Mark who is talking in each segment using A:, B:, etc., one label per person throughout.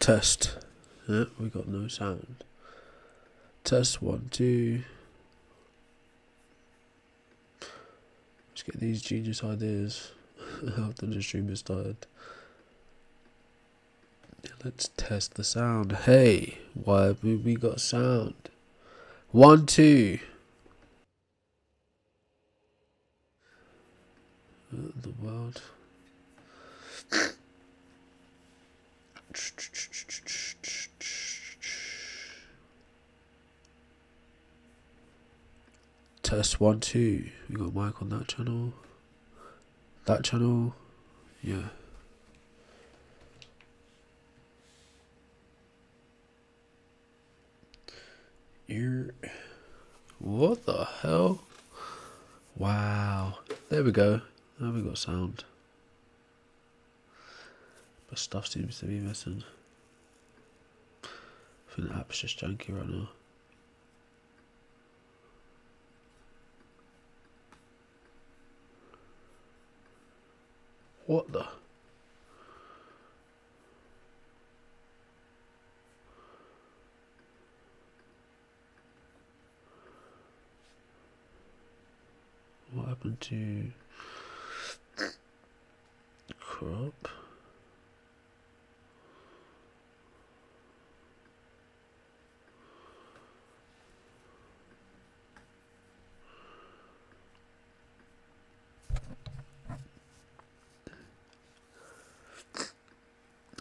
A: Test. Yeah, we got no sound. Test 1, 2. Let's get these genius ideas after the stream has started. Let's test the sound. Hey, why have we got sound? 1, 2. The world. Test 1, 2. We got mic on that channel. That channel. Yeah. Ear. What the hell? Wow. There we go. Now we got sound. But stuff seems to be missing. I think the app's just janky right now. What the? What happened to crop?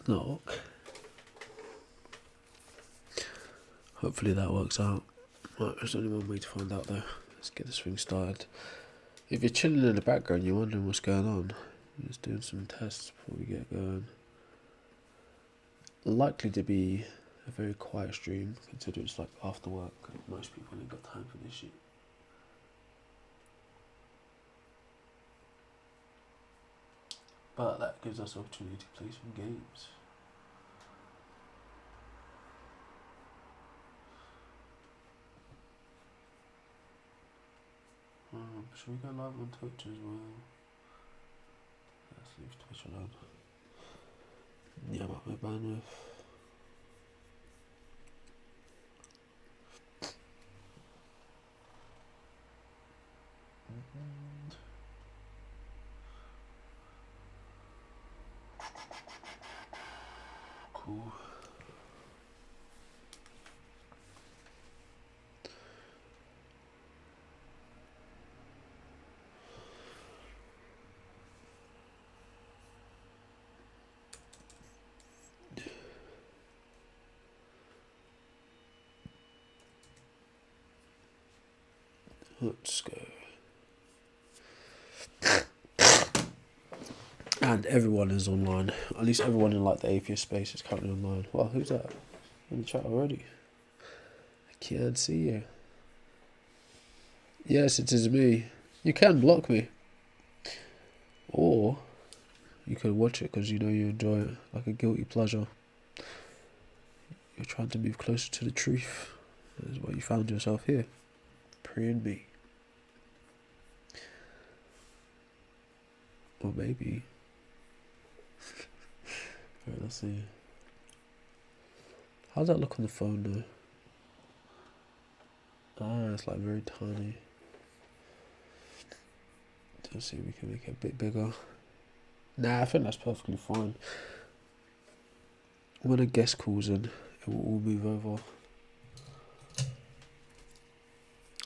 A: Knock. Hopefully that works out. Right, there's only one way to find out though. Let's get this thing started. If you're chilling in the background, you're wondering what's going on. I'm just doing some tests before we get going. Likely to be a very quiet stream, considering it's like after work. Most people ain't got time for this shit. But that gives us opportunity to play some games. Should we go live on Twitch as well? Let's leave Twitch alone. Yeah, about my bandwidth. Cool. Let's go. And everyone is online. At least everyone in like the atheist space is currently online. Well, who's that? In the chat already? I can't see you. Yes, it is me. You can block me. Or you could watch it because you know you enjoy it like a guilty pleasure. You're trying to move closer to the truth. That is why you found yourself here. Praying me. Or maybe. Alright, let's see. How does that look on the phone though? Ah, it's like very tiny. Let's see if we can make it a bit bigger. Nah, I think that's perfectly fine. When a guest calls in, it will all move over.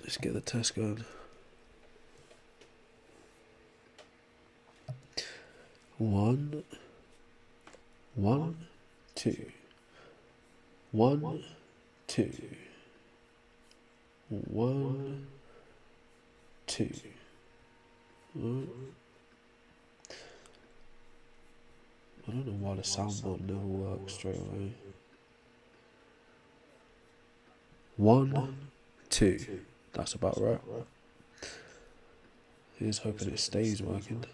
A: Let's get the test going. 1, 1, 2. 1, 2. 1, 2. I don't know why the soundboard never works straight away. 1, 2. That's about right. Here's hoping it stays working.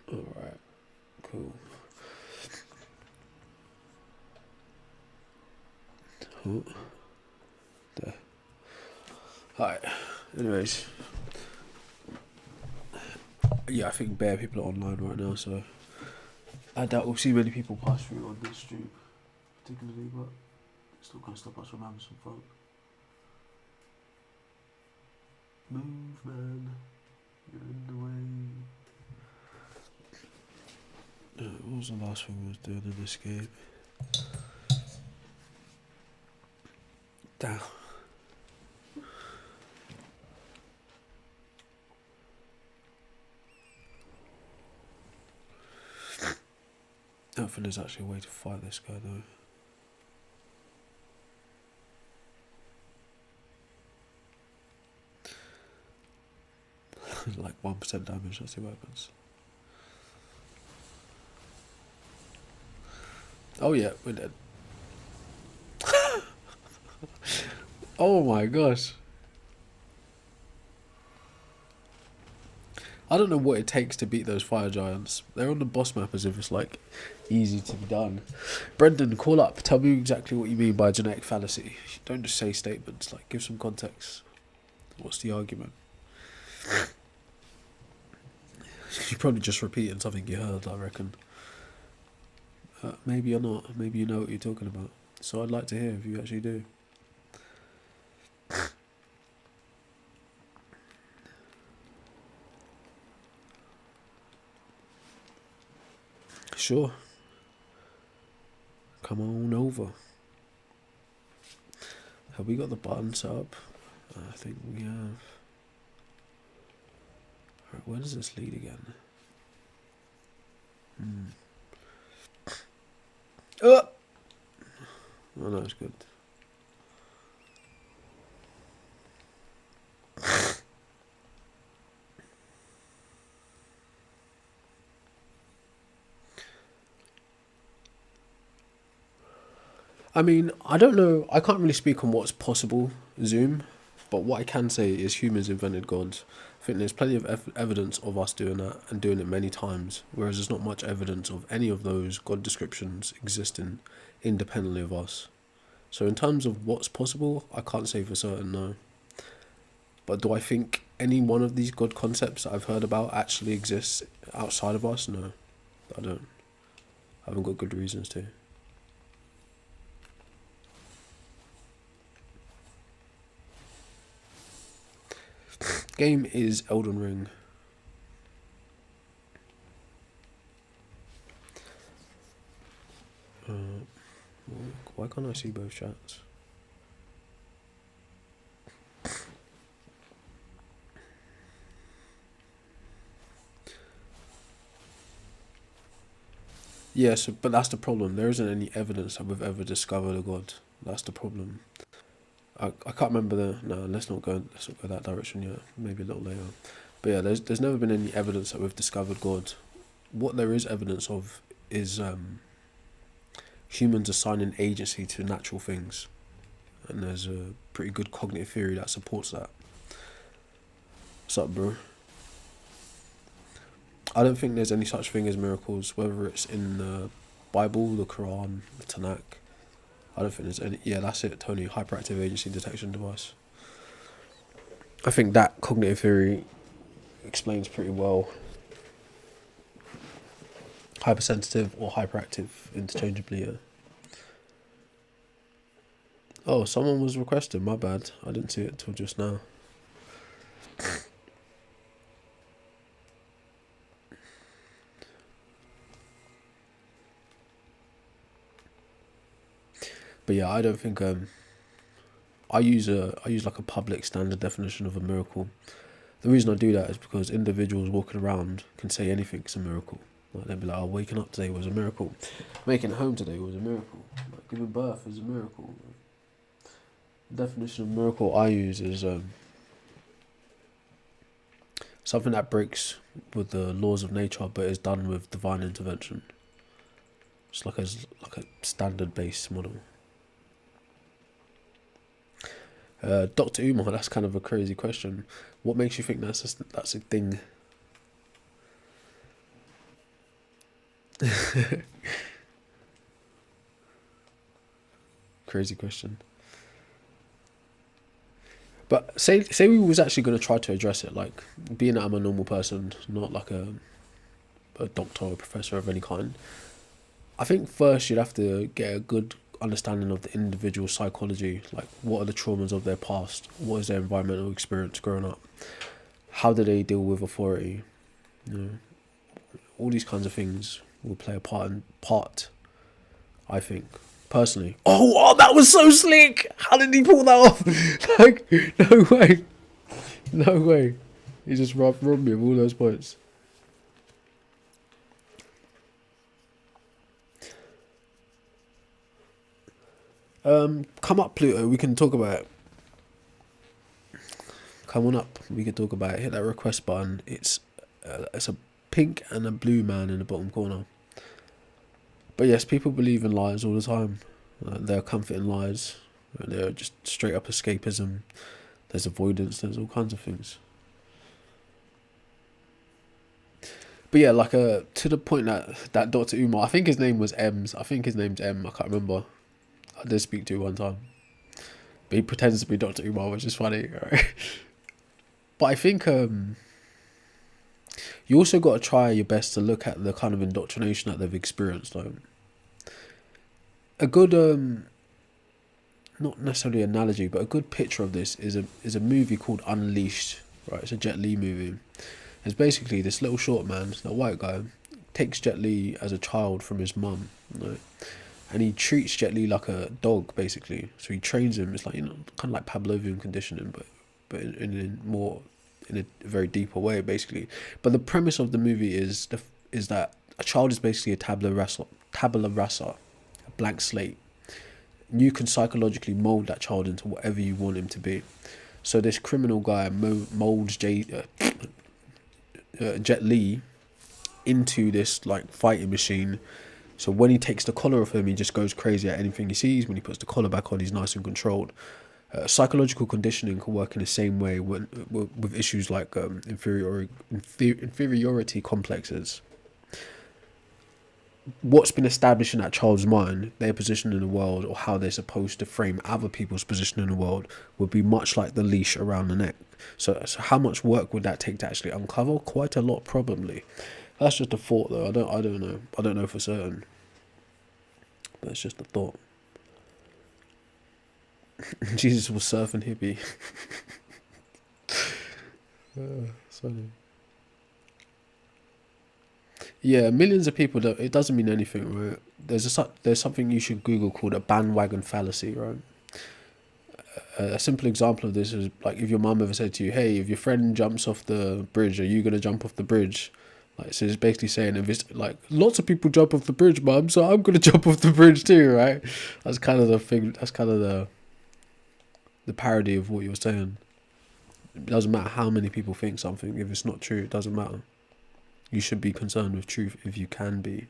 A: Alright, cool. Oh, there. Alright, anyways. Yeah, I think bare people are online right now, so I doubt we'll see many people pass through on this street, particularly, but it's not gonna stop us from having some fun. Move, man, you're in the way. What was the last thing we was doing in this game? Damn. I don't think there's actually a way to fight this guy though. Like 1% damage, that's the weapons. Oh yeah, we're dead. Oh my gosh. I don't know what it takes to beat those fire giants. They're on the boss map as if it's like easy to be done. Brendan, call up. Tell me exactly what you mean by genetic fallacy. Don't just say statements. Like, give some context. What's the argument? You're probably just repeating something you heard, I reckon. Maybe you're not. Maybe you know what you're talking about. So I'd like to hear if you actually do. Sure. Come on over. Have we got the button set up? I think we have. Right, where does this lead again? Oh no, it's good. I mean, I don't know. I can't really speak on what's possible, Zoom, but what I can say is humans invented God. I think there's plenty of evidence of us doing that and doing it many times, whereas there's not much evidence of any of those God descriptions existing independently of us. So in terms of what's possible, I can't say for certain, no. But do I think any one of these God concepts that I've heard about actually exists outside of us? No, I don't. I haven't got good reasons to. Game is Elden Ring. Why can't I see both chats? Yes, but that's the problem. There isn't any evidence that we've ever discovered a god. That's the problem. I can't remember the. No, let's not go that direction yet. Maybe a little later. But yeah, there's never been any evidence that we've discovered God. What there is evidence of is humans assigning agency to natural things, and there's a pretty good cognitive theory that supports that. What's up, bro? I don't think there's any such thing as miracles, whether it's in the Bible, the Quran, the Tanakh. I don't think there's any. Yeah, that's it, Tony. Hyperactive agency detection device. I think that cognitive theory explains pretty well hypersensitive or hyperactive interchangeably. Yeah. Oh, someone was requesting. My bad. I didn't see it till just now. But yeah, I don't think I use like a public standard definition of a miracle. The reason I do that is because individuals walking around can say anything's a miracle. Like they'll be like, "Oh, waking up today was a miracle. Making it home today was a miracle. Like, giving birth is a miracle." The definition of miracle I use is something that breaks with the laws of nature, but is done with divine intervention. It's like a standard based model. Dr. Umar, that's kind of a crazy question. What makes you think that's a thing? Crazy question. But say we was actually going to try to address it, like being that I'm a normal person, not like a doctor or a professor of any kind. I think first you'd have to get a good understanding of the individual psychology, like what are the traumas of their past, what is their environmental experience growing up, how do they deal with authority, you know, all these kinds of things will play a part. I think personally. Oh, that was so slick! How did he pull that off? Like, no way, no way. He just robbed me of all those points. Come up, Pluto. We can talk about it. Come on up. We can talk about it. Hit that request button. It's a pink and a blue man in the bottom corner. But yes, people believe in lies all the time. They're comforting lies. They're just straight up escapism. There's avoidance. There's all kinds of things. But yeah, like to the point that Dr. Umar, I think his name was Ems. I think his name's M. I can't remember. I did speak to one time. But he pretends to be Dr. Umar, which is funny. Right? But I think you also got to try your best to look at the kind of indoctrination that they've experienced. Like a good, not necessarily analogy, but a good picture of this is a movie called Unleashed. Right, it's a Jet Li movie. It's basically this little short man, that white guy, takes Jet Li as a child from his mum, right? And he treats Jet Li like a dog, basically. So he trains him. It's like, kind of like Pavlovian conditioning, but in a very deeper way, basically. But the premise of the movie is that a child is basically a tabula rasa, a blank slate. You can psychologically mold that child into whatever you want him to be. So this criminal guy molds Jet Li into this like fighting machine. So when he takes the collar off him, he just goes crazy at anything he sees. When he puts the collar back on, he's nice and controlled. Psychological conditioning can work in the same way with issues like inferiority complexes. What's been established in that child's mind, their position in the world, or how they're supposed to frame other people's position in the world, would be much like the leash around the neck. So how much work would that take to actually uncover? Quite a lot, probably. That's just a thought, though. I don't know. I don't know for certain. But it's just a thought. Jesus was surfing hippie. Funny. Yeah, millions of people. It doesn't mean anything, right? There's something you should Google called a bandwagon fallacy, right? A simple example of this is like if your mum ever said to you, "Hey, if your friend jumps off the bridge, are you gonna jump off the bridge?" Like, so it's basically saying if it's like lots of people jump off the bridge, mum, so I'm gonna jump off the bridge too, right? That's kind of the thing. That's kind of the parody of what you're saying. It doesn't matter how many people think something. If it's not true, it doesn't matter. You should be concerned with truth if you can be.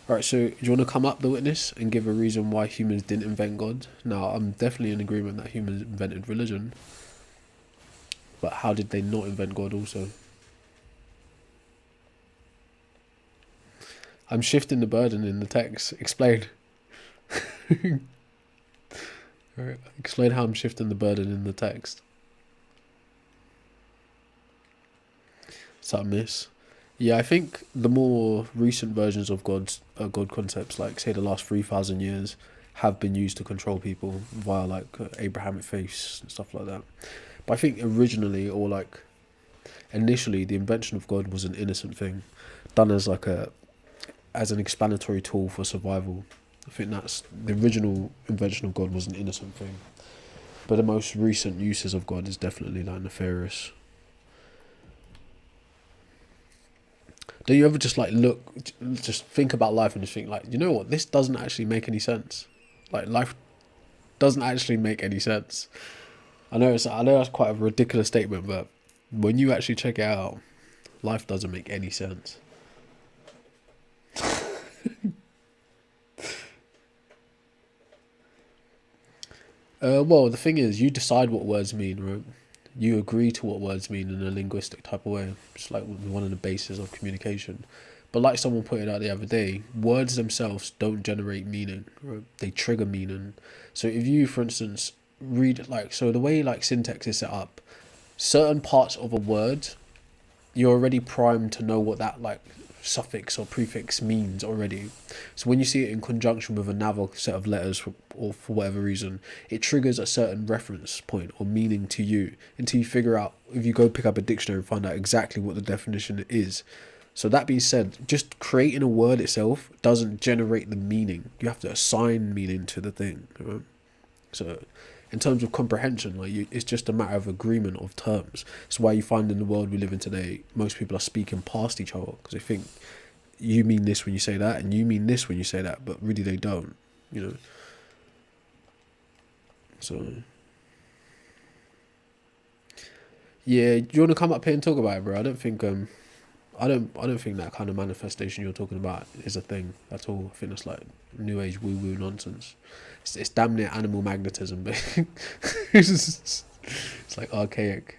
A: Alright, so do you want to come up, the witness, and give a reason why humans didn't invent God? Now, I'm definitely in agreement that humans invented religion. But how did they not invent God also? I'm shifting the burden in the text. Explain. Alright, explain how I'm shifting the burden in the text. What's that, miss? Yeah, I think the more recent versions of God concepts, like say the last 3,000 years, have been used to control people via like Abrahamic faiths and stuff like that. But I think originally, or like initially, the invention of God was an innocent thing, done as an explanatory tool for survival. I think that's the original invention of God was an innocent thing. But the most recent uses of God is definitely like nefarious. Don't you ever just like just think about life and just think like, you know what, this doesn't actually make any sense. Like life doesn't actually make any sense. I know that's quite a ridiculous statement, but when you actually check it out, life doesn't make any sense. Well, the thing is, you decide what words mean, right? You agree to what words mean in a linguistic type of way. It's like one of the bases of communication. But like someone pointed out the other day, words themselves don't generate meaning. Right? They trigger meaning. So if you, for instance, read like, so the way like syntax is set up, certain parts of a word, you're already primed to know what that like suffix or prefix means already. So when you see it in conjunction with another set of letters or for whatever reason, it triggers a certain reference point or meaning to you until you figure out, if you go pick up a dictionary and find out exactly what the definition is. So that being said, just creating a word itself doesn't generate the meaning. You have to assign meaning to the thing. Right? So in terms of comprehension, like it's just a matter of agreement of terms. That's why you find in the world we live in today, most people are speaking past each other because they think you mean this when you say that and you mean this when you say that, but really they don't, you know. So yeah, do you want to come up here and talk about it, bro? I don't think that kind of manifestation you're talking about is a thing at all. I think it's like new age woo woo nonsense. It's damn near animal magnetism, but it's like archaic.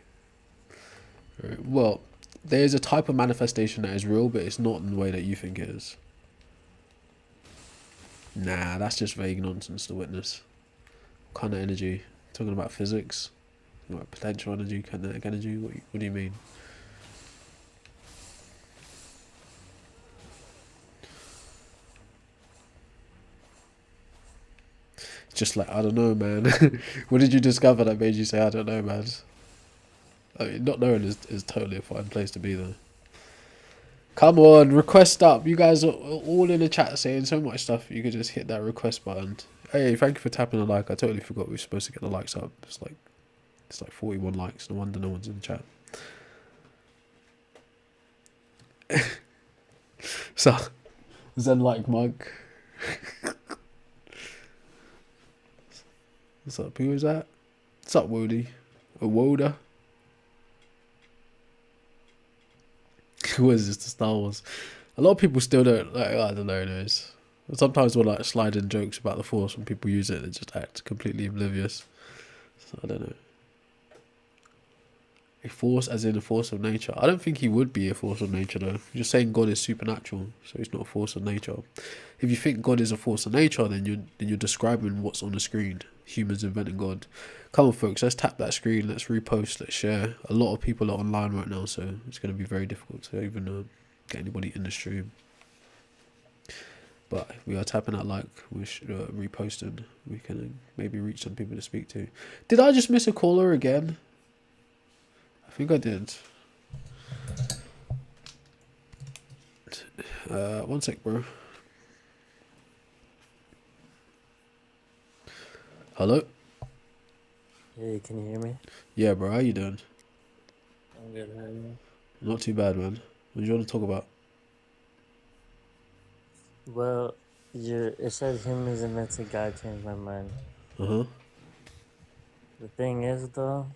A: Right. Well, there's a type of manifestation that is real, but it's not in the way that you think it is. Nah, that's just vague nonsense to witness. What kind of energy? Talking about physics? What, potential energy, kinetic energy? What do you mean? Just like, I don't know, man. What did you discover that made you say, I don't know, man? I mean, not knowing is totally a fine place to be, though. Come on, request up. You guys are all in the chat saying so much stuff. You could just hit that request button. Hey, thank you for tapping the like. I totally forgot we were supposed to get the likes up. It's like 41 likes. No wonder no one's in the chat. So, Zen like mug. What's up? Who is that? What's up, Woody? A Woda? Who is this? The Star Wars. A lot of people still don't like. I don't know. Anyways, sometimes we'll like slide in jokes about the Force when people use it. They just act completely oblivious. So I don't know. A force, as in a force of nature. I don't think he would be a force of nature though. You're saying God is supernatural, so he's not a force of nature. If you think God is a force of nature, then you're describing what's on the screen. Humans inventing God. Come on, folks. Let's tap that screen. Let's repost. Let's share. A lot of people are online right now, so it's going to be very difficult to even get anybody in the stream. But we are tapping that like, we're reposting. We can maybe reach some people to speak to. Did I just miss a caller again? I think I did. One sec, bro. Hello?
B: Hey, can you hear me?
A: Yeah, bro. How you doing?
B: I'm good, how are you?
A: Not too bad, man. What do you want to talk about?
B: Well, it says humans invented God changed my mind.
A: Uh-huh.
B: The thing is, though,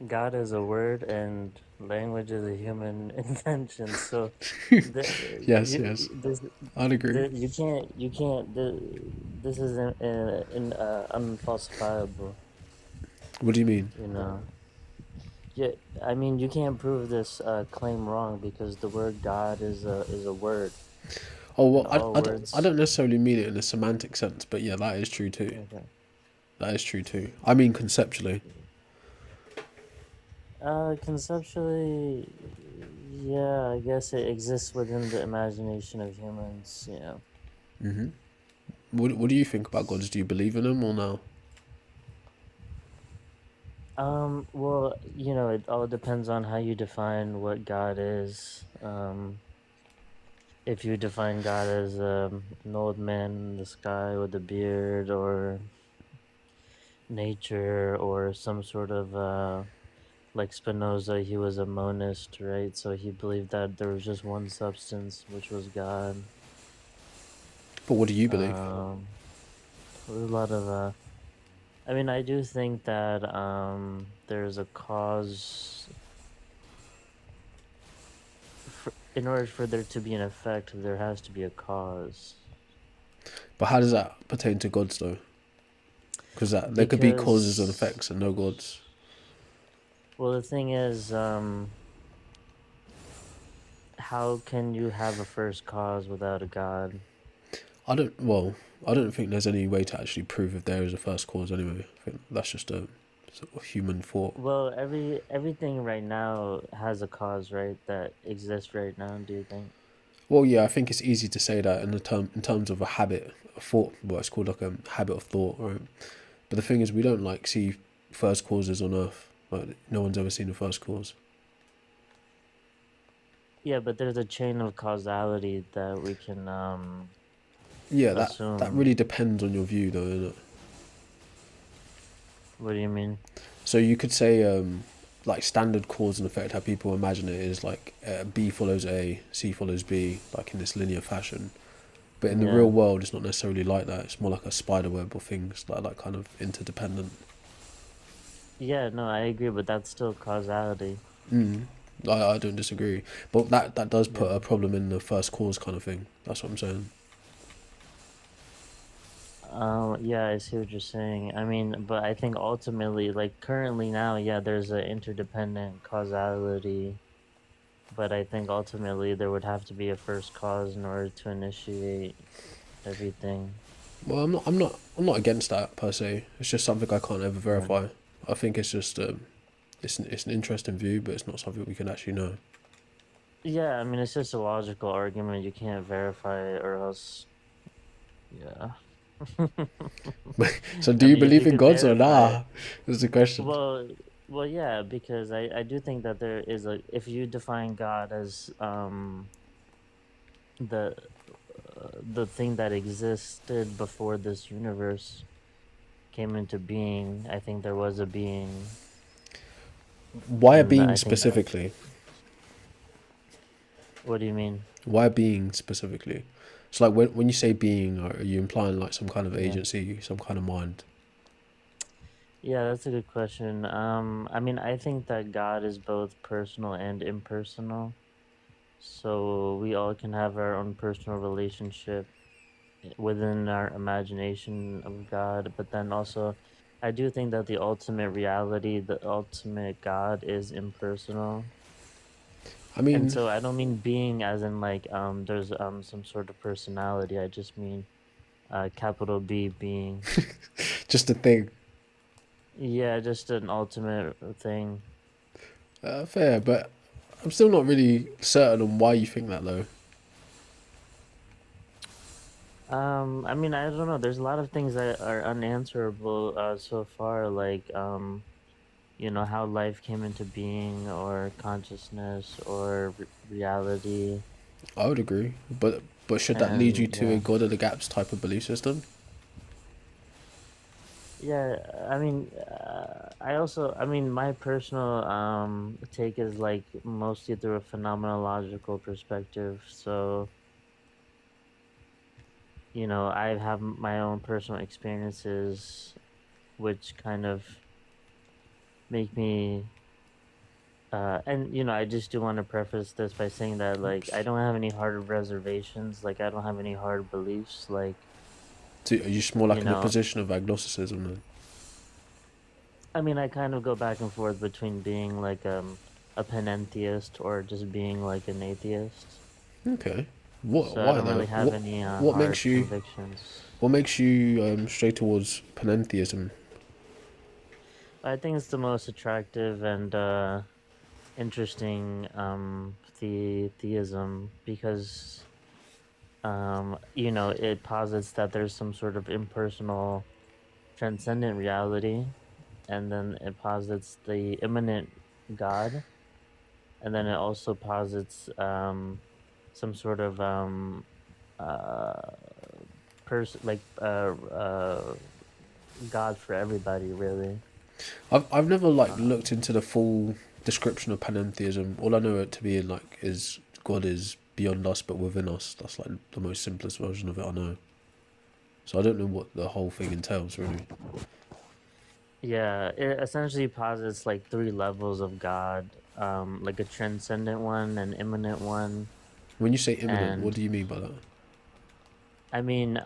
B: God is a word and language is a human invention. So,
A: Yes, yes. I'd agree.
B: this is unfalsifiable,
A: What do you mean?
B: you know. Yeah, I mean, you can't prove this claim wrong because the word God is a word,
A: Oh, well,
B: and all
A: I
B: words.
A: don't necessarily mean it in a semantic sense, but yeah, that is true too.
B: Okay.
A: That is true too. I mean conceptually.
B: Conceptually, yeah, I guess it exists within the imagination of humans, you know.
A: Mm-hmm. What do you think about gods? Do you believe in them or no?
B: Well, you know, it all depends on how you define what God is. If you define God as an old man in the sky with a beard, or nature, or some sort of like Spinoza, he was a monist, right? So he believed that there was just one substance, which was God.
A: But what do you believe?
B: There's a lot of I mean, I do think that there's a cause in order for there to be an effect, there has to be a cause.
A: But how does that pertain to gods though? Because there could be causes and
B: Because,
A: effects and no gods.
B: well, the thing is, how can you have a first cause without a God?
A: I don't. Well, I don't think there's any way to actually prove if there is a first cause. Anyway, I think that's just a sort of human thought.
B: Well, everything right now has a cause, right? That exists right now. Do you think?
A: Well, yeah, I think it's easy to say that in terms of a habit, a thought. Well, it's called like a habit of thought, right? But the thing is, we don't like see first causes on Earth. Like no one's ever seen a first cause.
B: Yeah, but there's a chain of causality that we can
A: Yeah, that
B: assume.
A: really depends on your view, though, isn't it?
B: What do you mean?
A: So you could say, like standard cause and effect, how people imagine it is like B follows A, C follows B, like in this linear fashion. But in the real
B: Yeah.
A: world, it's not necessarily like that. It's more like a spider web of things that are like kind of interdependent.
B: Yeah, no, I agree, but that's still causality.
A: Mm. I don't disagree, but that does put
B: Yeah.
A: a problem in the first cause kind of thing. That's what I'm saying.
B: Yeah, I see what you're saying. I mean, but I think ultimately, like currently now, yeah, there's an interdependent causality, but I think ultimately there would have to be a first cause in order to initiate everything.
A: Well, I'm not against that per se. It's just something I can't ever
B: Yeah.
A: verify. I think it's just it's an interesting view, but it's not something we can actually know.
B: Yeah, I mean, it's just a logical argument. You can't verify it or else, yeah.
A: So, do
B: I
A: you
B: mean, if
A: believe
B: you
A: in
B: could
A: gods or
B: verify it,
A: nah? Is the question.
B: well, well, yeah, because I do think that there is a if you define God as the the thing that existed before this universe came into being, I think there was a being,
A: Why a
B: and
A: being
B: I think that.
A: specifically?
B: What do you mean?
A: Why a being specifically? So, like when you say being, are you implying like some kind of
B: Yeah.
A: agency, some kind of mind?
B: Yeah, that's a good question. I mean, I think that God is both personal and impersonal. So we all can have our own personal relationship within our imagination of God, but then also I do think that the ultimate reality, the ultimate God is impersonal.
A: I
B: And
A: mean,
B: so I don't mean being as in like there's some sort of personality. I just mean capital B being.
A: just a thing.
B: Yeah, just an ultimate thing.
A: Fair, but I'm still not really certain on why you think that though.
B: I mean, I don't know. There's a lot of things that are unanswerable so far, like how life came into being, or consciousness, or reality,
A: I would agree, but should that lead
B: and
A: you to a
B: yeah,
A: god of the gaps type of belief system?
B: yeah. I mean, I mean, my personal take is like mostly through a phenomenological perspective. So I have my own personal experiences, which kind of make me and I just do want to preface this by saying that like I don't have any hard reservations, like I don't have any hard beliefs, like
A: So are you just more
B: you
A: like in a
B: know,
A: position of agnosticism then?
B: I mean I kind of go back and forth between being like a panentheist or just being like an atheist.
A: Okay. What?
B: So I
A: Why
B: don't
A: though?
B: really have any
A: What makes
B: hard
A: you?
B: convictions.
A: What makes you stray towards panentheism?
B: I think it's the most attractive and interesting theism because it posits that there's some sort of impersonal transcendent reality, and then it posits the immanent God, and then it also posits some sort of uh, like God for everybody, really.
A: I've never like looked
B: Um,
A: into the full description of panentheism. All I know it to be in like is God is beyond us but within us. That's like the most simplest version of it I know. So I don't know what the whole thing entails really.
B: yeah, it essentially posits like three levels of God, like a transcendent one, an immanent one,
A: When you say imminent, what
B: and
A: do you mean by that?
B: I mean,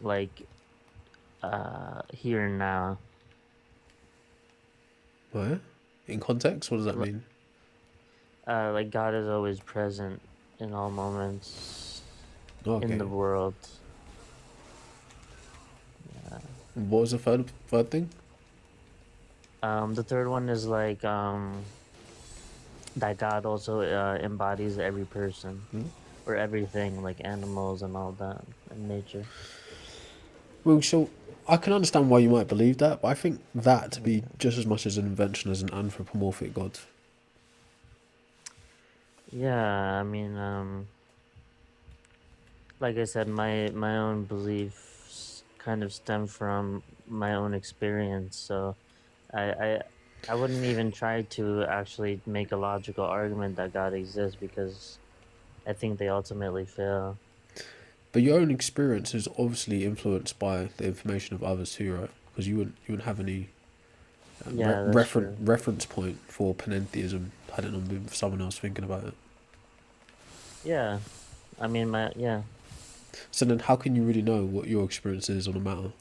B: like here and now.
A: Where? In context, what does that
B: L-
A: mean?
B: like God is always present. in all moments in the
A: Okay.
B: world. Yeah.
A: What was the third thing?
B: The third one is like that God also embodies every person
A: Hmm?
B: or everything, like animals and all that in nature.
A: Well, so I can understand why you might believe that, but I think that to be
B: Yeah.
A: just as much as an invention as an anthropomorphic god.
B: Yeah, I mean, like I said, my own beliefs kind of stem from my own experience, so I I I wouldn't even try to actually make a logical argument that God exists because I think they ultimately fail.
A: But your own experience is obviously influenced by the information of others too, right? Because you wouldn't have any
B: Yeah, that's true.
A: reference point for panentheism had it not been for someone else thinking about it.
B: Yeah, I mean, yeah.
A: So then, how can you really know what your experience is on a matter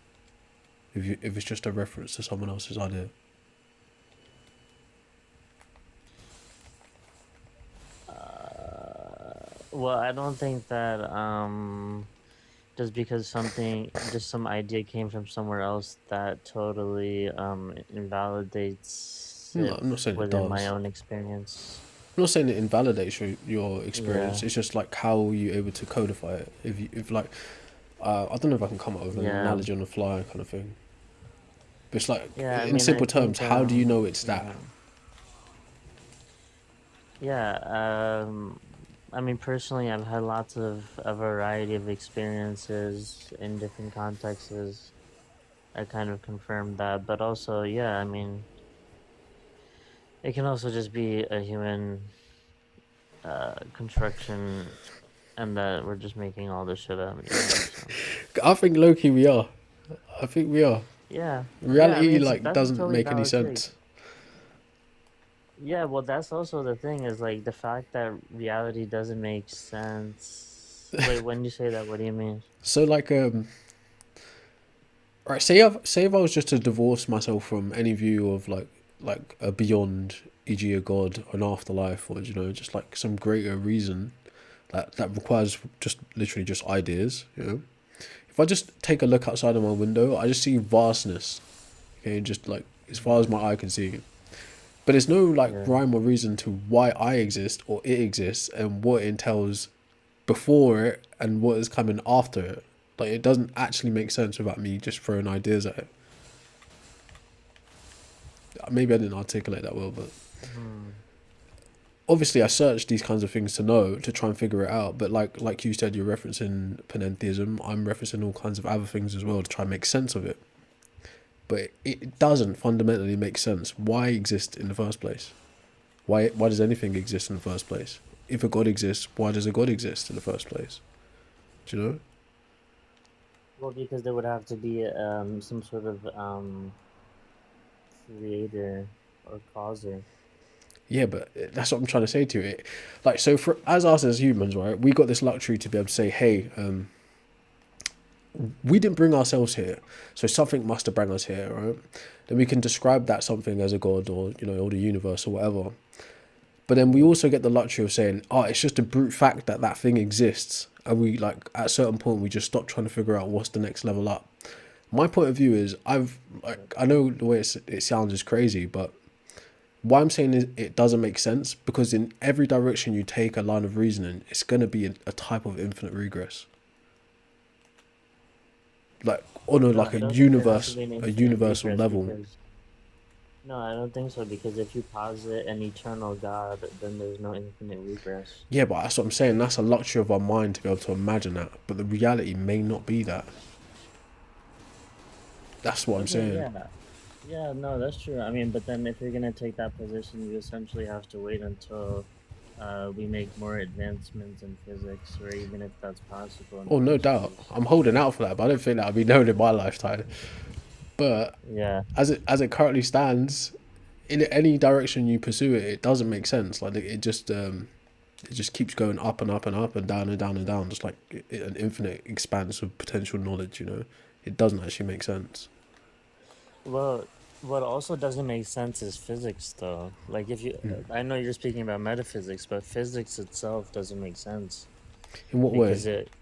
A: if it's just a reference to someone else's idea?
B: Well, I don't think that just because just some idea came from somewhere else that totally invalidates
A: No,
B: it
A: I'm not saying it
B: within my
A: does.
B: own experience.
A: I'm not saying it invalidates your experience.
B: Yeah,
A: It's just like how are you able to codify it? If like I don't know if I can come up with an
B: yeah,
A: analogy on the fly kind of thing. But it's like
B: yeah. I
A: in
B: mean, I
A: simple terms,
B: think
A: how do you know it's that?
B: yeah, yeah. I mean, personally, I've had lots of a variety of experiences in different contexts. I kind of confirmed that, but also, yeah. I mean, it can also just be a human construction, and that we're just making all this shit up, you know. So
A: I think Loki we are. I think we are.
B: yeah, yeah. I mean,
A: Reality like
B: that's a
A: doesn't
B: totally
A: make any
B: valid take.
A: sense.
B: Yeah, well, that's also the thing is like the fact that reality doesn't make sense. Wait, when you say that, what do you mean?
A: So like right, say if I was just to divorce myself from any view of like a beyond, e.g. a god, an afterlife, or just like some greater reason that requires just literally just ideas. If I just take a look outside of my window, I just see vastness. Okay, just like as far as
B: Yeah,
A: my eye can see. But there's no like
B: yeah.
A: rhyme or reason to why I exist or it exists and what it entails before it and what is coming after it. Like it doesn't actually make sense without me just throwing ideas at it. Maybe I didn't articulate that well, but
B: Hmm.
A: obviously I searched these kinds of things to know to try and figure it out. But like you said, you're referencing panentheism. I'm referencing all kinds of other things as well to try and make sense of it. But it doesn't fundamentally make sense. Why exist in the first place? Why does anything exist in the first place? If a god exists, why does a god exist in the first place? Do you know?
B: Well, because there would have to be some sort of creator or causer.
A: Yeah, but that's what I'm trying to say to you. Like, so for as us as humans, right, we got this luxury to be able to say, hey, we didn't bring ourselves here, so something must have brought us here, right? Then we can describe that something as a god or or the universe or whatever. But then we
B: Yeah.
A: also get the luxury of saying, oh, it's just a brute fact that that thing exists, and we like at a certain point we just stop trying to figure out what's the next level up. My point of view is I know the way it sounds is crazy, but why I'm saying is it doesn't make sense because in every direction you take a line of reasoning, it's going to be a type of infinite regress. Like on
B: No, I
A: a
B: don't think there has to
A: universe,
B: be an
A: a
B: infinite
A: universal
B: regress
A: level.
B: because no, I don't think so because if you posit an eternal God, then there's no infinite regress.
A: Yeah, but that's what I'm saying. That's a luxury of our mind to be able to imagine that. But the reality may not be that. That's what I'm
B: Okay,
A: saying.
B: yeah. Yeah, no, that's true. I mean, but then if you're gonna take that position, you essentially have to wait until we make more advancements in physics, or even if that's possible in the
A: Oh, no
B: first
A: doubt.
B: place.
A: I'm holding out for that, but I don't think that'll be known in my lifetime. But
B: Yeah,
A: as it currently stands, in any direction you pursue it, it doesn't make sense. Like it just keeps going up and up and up and down and down and down, just like an infinite expanse of potential knowledge. It doesn't actually make sense.
B: well, What also doesn't make sense is physics, though. Like, if you,
A: Hmm.
B: I know you're speaking about metaphysics, but physics itself doesn't make sense
A: In what
B: because
A: way?
B: it.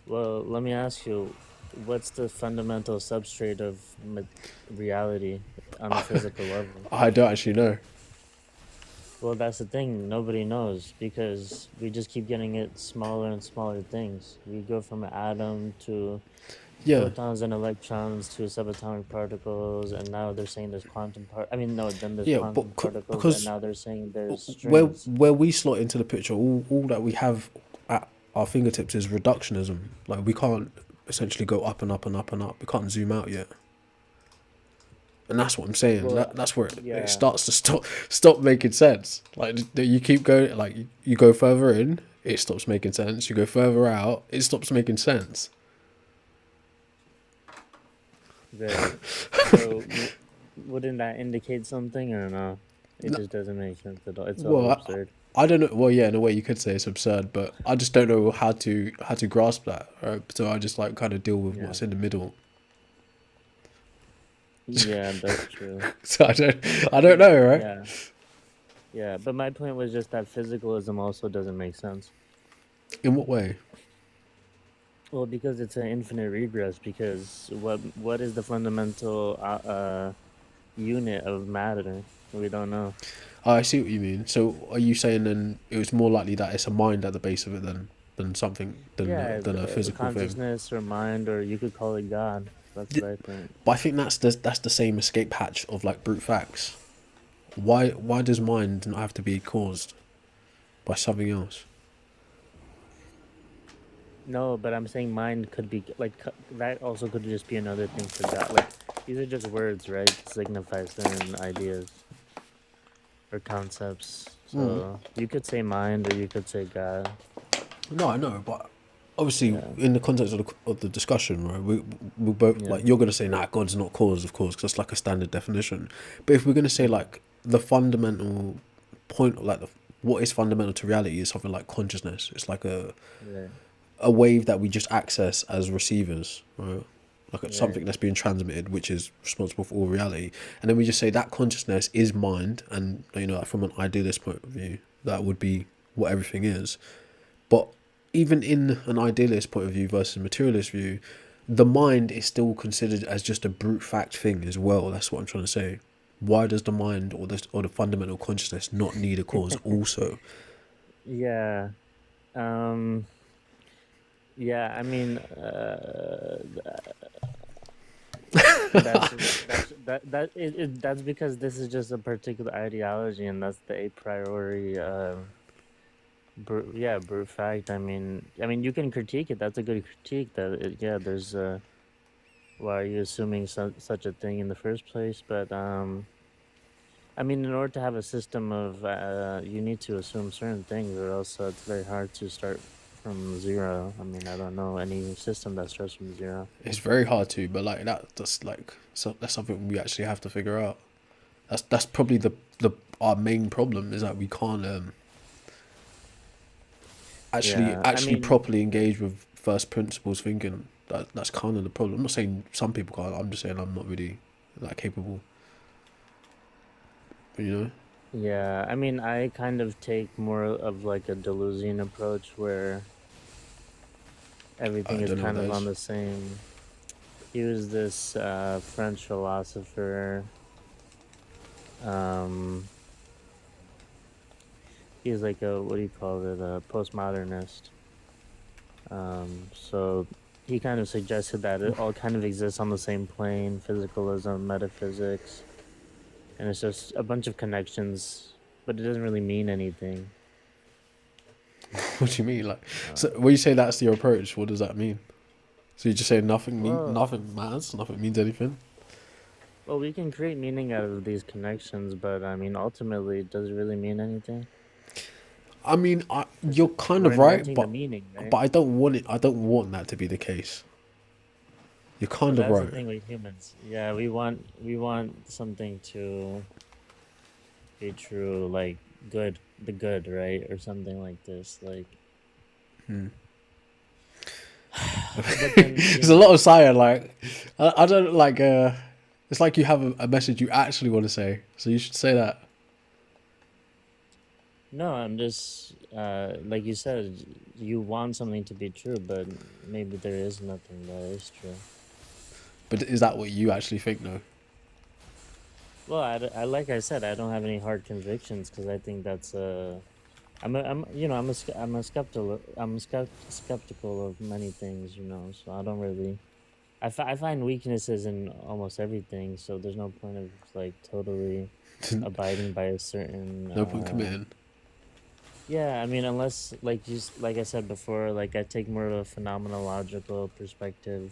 B: Well, let me ask you, what's the fundamental substrate of reality on a physical level?
A: I don't actually know.
B: Well, that's the thing. Nobody knows because we just keep getting it smaller and smaller things. We go from an atom to
A: Yeah,
B: protons and electrons to subatomic particles, and now they're saying there's I mean, no, then there's
A: yeah,
B: quantum particles, and
A: because
B: now they're saying there's
A: where
B: strings.
A: we slot into the picture, all that we have at our fingertips is reductionism. Like we can't essentially go up and up and up and up. We can't zoom out yet, and that's what I'm saying.
B: Well,
A: That's where it
B: yeah,
A: starts to stop making sense. Like you keep going, like you go further in, it stops making sense. You go further out, it stops making sense.
B: right. So, wouldn't that indicate something or no? It
A: No,
B: just doesn't make sense at all. It's all
A: well,
B: absurd.
A: I don't know. Well, yeah, in a way you could say it's absurd, but I just don't know how to grasp that. Right? So I just like kind of deal with
B: Yeah,
A: what's in the middle.
B: yeah, that's true.
A: So I don't know, right?
B: Yeah, yeah. But my point was just that physicalism also doesn't make sense.
A: In what way?
B: Well, because it's an infinite regress. Because what is the fundamental unit of matter? We don't know.
A: Oh, I see what you mean. So are you saying then it was more likely that it's a mind at the base of it than something
B: Yeah,
A: than a physical thing?
B: consciousness or mind, or you could call it God. That's what I think.
A: But I think that's the same escape hatch of like brute facts. Why does mind not have to be caused by something else?
B: No, but I'm saying mind could be like that. Also, could just be another thing for God. Like these are just words, right? To signify certain ideas or concepts. So you could say mind, or you could say God.
A: No, I know, but obviously
B: Yeah,
A: in the context of the discussion, right? We both
B: yeah,
A: like you're gonna say nah, God's not cause, of course, because that's like a standard definition. But if we're gonna say like the fundamental point, like what is fundamental to reality is something like consciousness. It's like
B: right,
A: a wave that we just access as receivers, right? Like it's
B: right.
A: something that's being transmitted, which is responsible for all reality. And then we just say that consciousness is mind, and you know, from an idealist point of view, that would be what everything is. But even in an idealist point of view versus materialist view, the mind is still considered as just a brute fact thing as well. That's what I'm trying to say. Why does the mind or the fundamental consciousness not need a cause also?
B: Yeah. Um. Yeah. I mean, that's because this is just a particular ideology, and that's the a priori. Yeah, brute fact. I mean, you can critique it. That's a good critique. Yeah, there's why are you assuming such a thing in the first place? But I mean, in order to have a system of, you need to assume certain things, or else it's very hard to start from zero. I mean, I don't know any system that starts from zero.
A: It's very hard to, but like that's like so that's something we actually have to figure out. That's probably the our main problem is that we can't
B: Yeah, I
A: actually
B: mean,
A: properly engage with first principles thinking. That's kind of the problem. I'm not saying some people can't. I'm just saying I'm not really that capable. You know.
B: yeah, I mean, I kind of take more of like a Deleuzian approach where everything
A: I
B: is
A: don't know what
B: kind
A: that
B: of on
A: is.
B: the same. He was this French philosopher. Um, he's like a, what do you call it, a postmodernist. So he kind of suggested that it all kind of exists on the same plane: physicalism, metaphysics, and it's just a bunch of connections, but it doesn't really mean anything.
A: What do you mean? Like, so
B: Uh,
A: when you say that's your approach, what does that mean? So you just say
B: well,
A: nothing matters, nothing means anything.
B: well, we can create meaning out of these connections, but I mean, ultimately, does it really mean anything?
A: I mean,
B: Because
A: you're kind
B: we're
A: of right,
B: inventing the meaning, right?
A: but I don't want it. I don't want that to be the case. You're
B: But
A: kind of
B: that's the
A: right.
B: thing with humans. Yeah, we want something to be true, like good, the good, right, or something like this, like. But then
A: There's a lot of science. Like, I don't like. It's like you have a message you actually want to say, so you should say that.
B: No, I'm just like you said, you want something to be true, but maybe there is nothing that is true.
A: But is that what you actually think, though?
B: Well, like I said, I don't have any hard convictions because I think that's I'm skeptical of many things, so I don't really, I find weaknesses in almost everything, so there's no point of like totally abiding by a certain,
A: No point committing.
B: yeah, I mean, unless like I said before, like I take more of a phenomenological perspective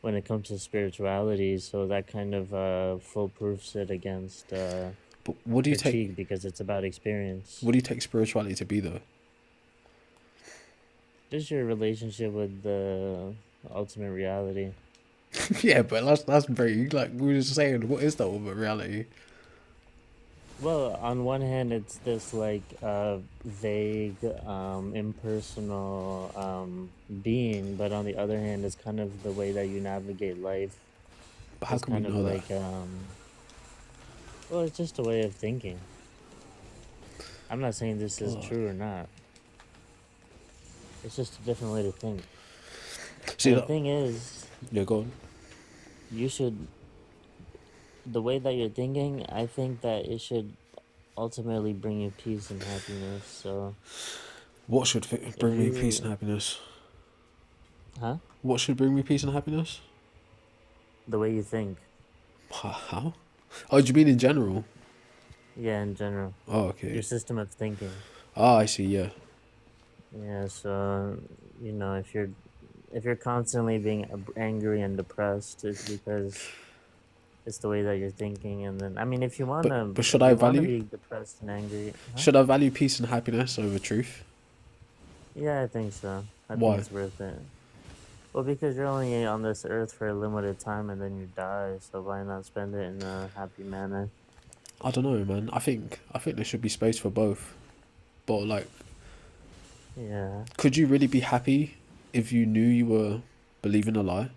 B: when it comes to spirituality, so that kind of foolproofs it against
A: But what do you take?
B: critique because it's about experience.
A: What do you take spirituality to be, though?
B: Just your relationship with the ultimate reality.
A: Yeah, but that's very like we were just saying. What is that ultimate reality?
B: Well, on one hand, it's this like vague, impersonal being, but on the other hand, it's kind of the way that you navigate life.
A: But how
B: It's
A: can we
B: kind of
A: know that?
B: like well, it's just a way of thinking. I'm not saying this is
A: Oh.
B: true or not. It's just a different way to think.
A: See
B: And the
A: that?
B: thing is,
A: Yeah, go on.
B: you should the way that you're thinking, I think that it should ultimately bring you peace and happiness. So
A: What should
B: if
A: bring me peace and
B: you,
A: happiness?
B: huh?
A: What should bring me peace and happiness?
B: The way you think,
A: How? Oh, do you mean in general?
B: yeah, in general,
A: Oh,
B: your
A: okay.
B: system of thinking.
A: Ah, I see. Yeah.
B: Yeah. So if you're constantly being angry and depressed, it's because it's the way that you're thinking. And then, I mean,
A: But should
B: if
A: I
B: you wanna
A: value?
B: be depressed and angry, huh?
A: Should I value peace and happiness over truth?
B: Yeah, I think so. I think
A: Why?
B: it's worth it. Well, because you're only on this earth for a limited time and then you die, so why not spend it in a happy manner?
A: I don't know, man. I think there should be space for both. But like,
B: Yeah.
A: could you really be happy if you knew you were believing a lie?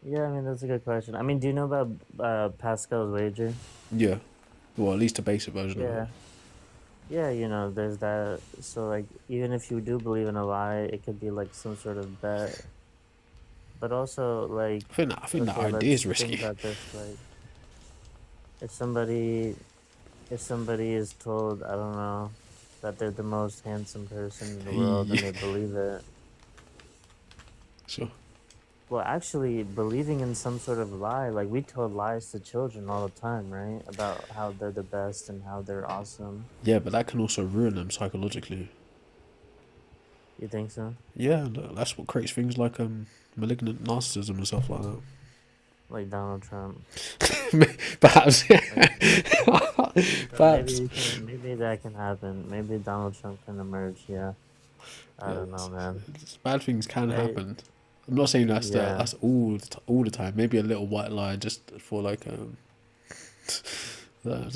B: Yeah, I mean, that's a good question. I mean, do you know about Pascal's wager?
A: Yeah. Well, at least a basic version of it.
B: Yeah. Yeah, there's that. So, like, even if you do believe in a lie, it could be like some sort of bet. But also, like,
A: I think that
B: okay,
A: idea is
B: let's think
A: risky.
B: about this. Like, if somebody, if somebody is told, I don't know, that they're the most handsome person in the world and
A: Yeah.
B: they believe it.
A: Sure.
B: Well, actually, believing in some sort of lie, like we tell lies to children all the time, right? About how they're the best and how they're awesome.
A: Yeah, but that can also ruin them psychologically.
B: You think so?
A: Yeah, that's what creates things like malignant narcissism and stuff like that.
B: Like Donald Trump.
A: Perhaps.
B: Like, so
A: Perhaps.
B: maybe that can happen. Maybe Donald Trump can emerge. Yeah, I
A: Yeah,
B: don't know, man.
A: bad things can
B: I,
A: happen. I'm not saying
B: yeah,
A: that's all the time. Maybe a little white lie just for like I don't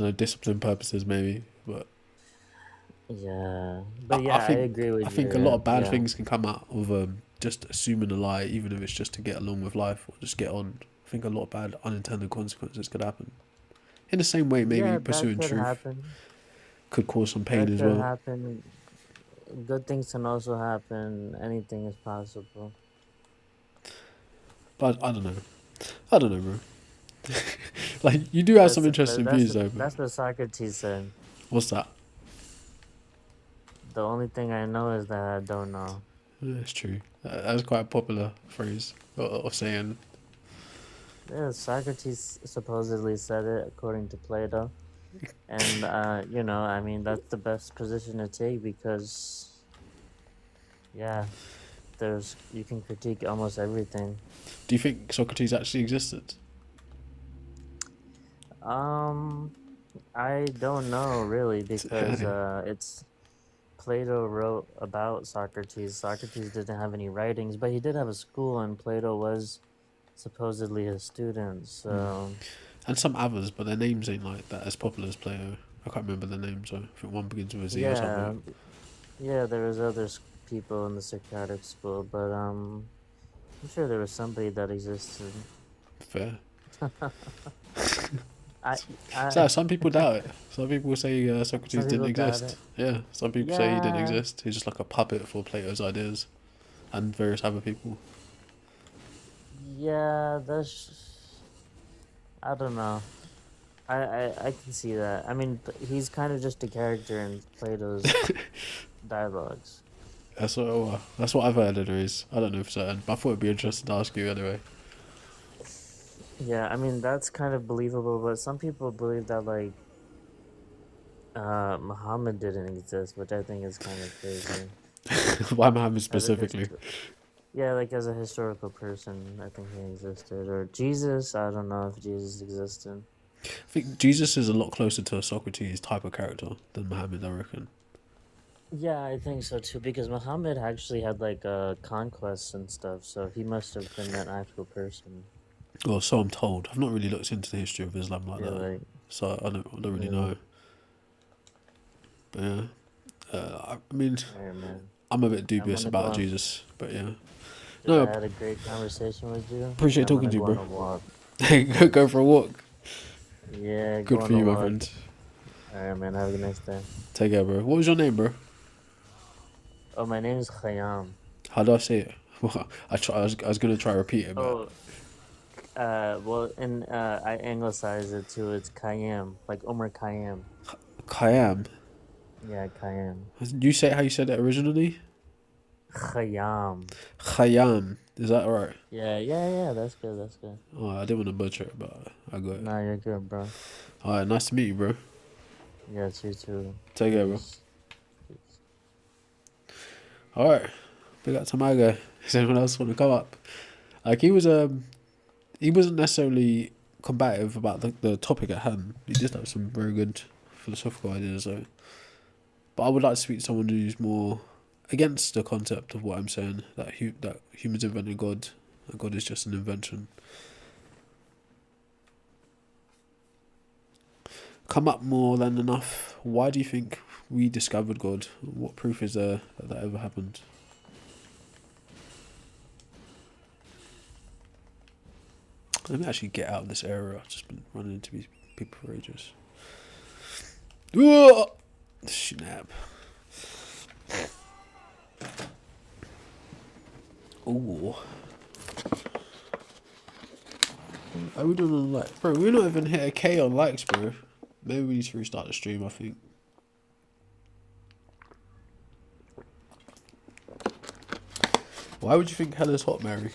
A: know, discipline purposes maybe. But
B: yeah,
A: I,
B: but
A: I
B: yeah, I
A: think
B: agree
A: I
B: with
A: think a lot
B: you.
A: of bad
B: Yeah,
A: things can come out of just assuming a lie, even if it's just to get along with life or just get on. I think a lot of bad unintended consequences could happen. In the same way, maybe
B: yeah, that
A: pursuing
B: could
A: truth
B: happen.
A: could cause some pain
B: That
A: as
B: could
A: well.
B: happen. Good things can also happen. Anything is possible.
A: But I don't know. I don't know, bro. Like you do have some interesting views, though. But
B: That's what Socrates said.
A: what's that?
B: The only thing I know is that I don't know.
A: Yeah, it's true. That's quite a popular phrase of saying.
B: Yeah, Socrates supposedly said it according to Plato, and I mean that's the best position to take because yeah, there's you can critique almost everything.
A: Do you think Socrates actually existed?
B: Um, I don't know really because it's Plato wrote about Socrates. Socrates didn't have any writings, but he did have a school, and Plato was supposedly his student. So
A: And some others, but their names ain't like that as popular as Plato. I can't remember their names. So I think one begins with a Z or something.
B: yeah, yeah, there was other people in the Socratic school, but I'm sure there was somebody that existed.
A: Fair.
B: I,
A: So
B: I,
A: some people doubt it. Some people say Socrates
B: some
A: didn't
B: people doubt
A: exist.
B: it.
A: Yeah, some people say he didn't
B: Yeah,
A: exist. He's just like a puppet for Plato's ideas and various other people.
B: yeah, I don't know. I can see that. I mean, he's kind of just a character in Plato's dialogues.
A: That's what I've heard anyways. I don't know for certain, but I thought it'd be interesting to ask you anyway.
B: Yeah, I mean that's kind of believable, but some people believe that like Muhammad didn't exist, which I think is kind of crazy.
A: Why Muhammad
B: As a
A: specifically?
B: yeah, like as a historical person, I think he existed. Or Jesus, I don't know if Jesus existed.
A: I think Jesus is a lot closer to a Socrates type of character than Muhammad, I reckon.
B: Yeah, I think so too, because Muhammad actually had like conquests and stuff, so he must have been an actual person.
A: Well, so I'm told. I've not really looked into the history of Islam like
B: Yeah,
A: that,
B: like
A: so I don't really
B: yeah,
A: know. But yeah, I mean,
B: alright, man.
A: I'm a bit
B: I'm
A: dubious
B: gonna go
A: about
B: on.
A: Jesus, but yeah.
B: Dude,
A: No,
B: I had a great conversation with you, and
A: appreciate
B: I'm
A: talking
B: gonna
A: to you,
B: go on
A: bro.
B: a walk.
A: Go for a walk.
B: Yeah, go
A: Good
B: on
A: for
B: a
A: you, my
B: walk.
A: friend.
B: Alright, man. Have a nice day.
A: Take care, bro. What was your name, bro?
B: Oh, my name is Khayyam.
A: How do I say it? I was gonna try to repeat it, but
B: Oh, well, and I anglicize it too. It's Khayyam, like Omar Khayyam.
A: Khayyam.
B: Yeah, Khayyam.
A: You say how you said it originally?
B: Khayyam.
A: Khayyam. Is that right?
B: Yeah, yeah, yeah. That's good. That's good.
A: Oh, I didn't want to butcher it, but I got it.
B: Nah, you're good, bro.
A: Alright, nice to meet you, bro.
B: Yeah, you too.
A: Take care, bro.
B: Peace. Peace.
A: Alright, big up to my guy. Does anyone else want to come up? Like he wasn't necessarily combative about the topic at hand. He did have some very good philosophical ideas, though. But I would like to speak to someone who's more against the concept of what I'm saying, that humans invented God, and God is just an invention. Come up more than enough. Why do you think we discovered God? What proof is there that ever happened? Let me actually get out of this area. I've just been running into these people for ages. Whoa! Snap. Ooh. Are we doing on like, bro? We're not even hit a K on likes, bro. Maybe we need to restart the stream. I think. Why would you think Hella's hot, Mary?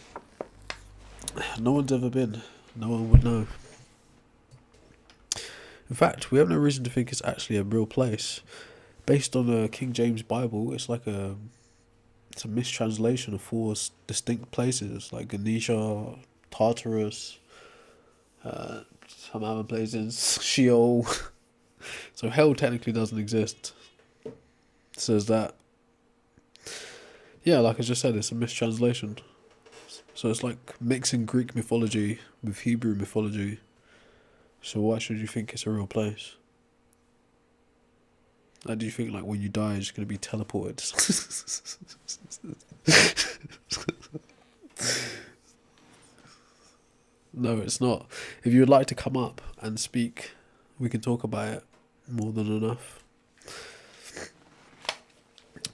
A: No one's ever been. No one would know. In fact, we have no reason to think it's actually a real place. Based on a King James Bible, it's a mistranslation of four distinct places like Ganesha, Tartarus, some other places, Sheol. So hell technically doesn't exist. It says that. Yeah, like I just said, it's a mistranslation. So it's like mixing Greek mythology with Hebrew mythology. So why should you think it's a real place? Like, do you think like when you die, you're just gonna be teleported? No, it's not. If you would like to come up and speak, we can talk about it more than enough.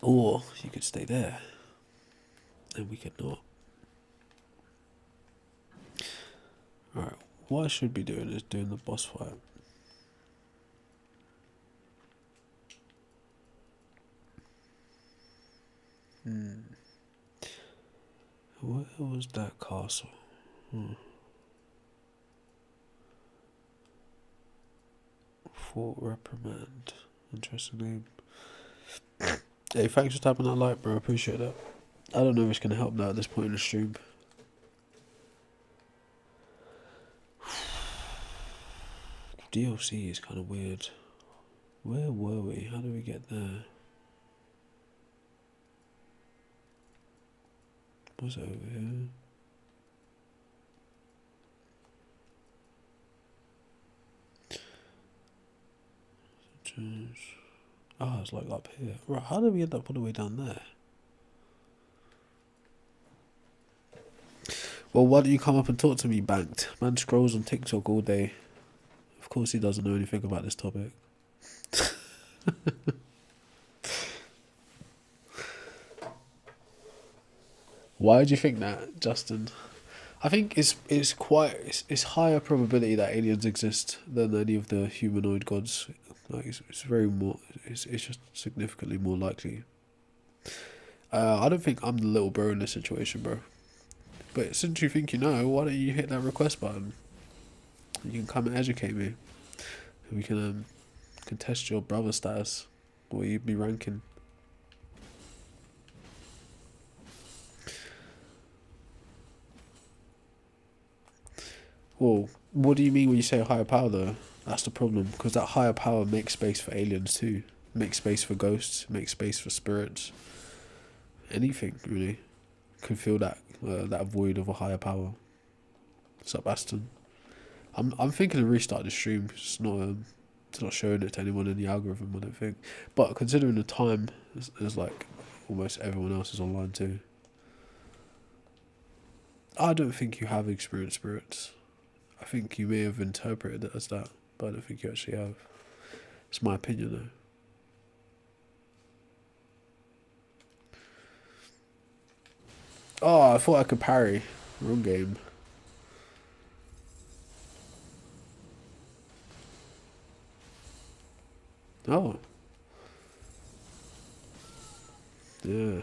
A: Or you could stay there, and we could not. Alright, what I should be doing is doing the boss fight. Where was that castle? Fort Reprimand. Interesting name. Hey, thanks for tapping that like, bro. I appreciate that. I don't know if it's going to help now at this point in the stream. DLC is kind of weird. Where were we? How did we get there? Was it over here? Oh, it's like up here. Right, how did we end up all the way down there? Well, why don't you come up and talk to me, Banked? Man scrolls on TikTok all day. Of course he doesn't know anything about this topic. Why do you think that, Justin? I think it's higher probability that aliens exist than any of the humanoid gods. Like it's very more it's just significantly more likely. I don't think I'm the little bro in this situation, bro. But since you think you know, why don't you hit that request button? You can come and educate me. We can contest your brother status, where you'd be ranking. Well, what do you mean when you say higher power, though? That's the problem, because that higher power makes space for aliens too. Makes space for ghosts, makes space for spirits. Anything, really, can fill that void of a higher power. What's up, Aston? I'm thinking of restarting the stream. It's not showing it to anyone in the algorithm, I don't think. But considering the time, there's like almost everyone else is online too. I don't think you have experienced spirits. I think you may have interpreted it as that, but I don't think you actually have. It's my opinion, though. Oh, I thought I could parry. Wrong game. Oh. Yeah.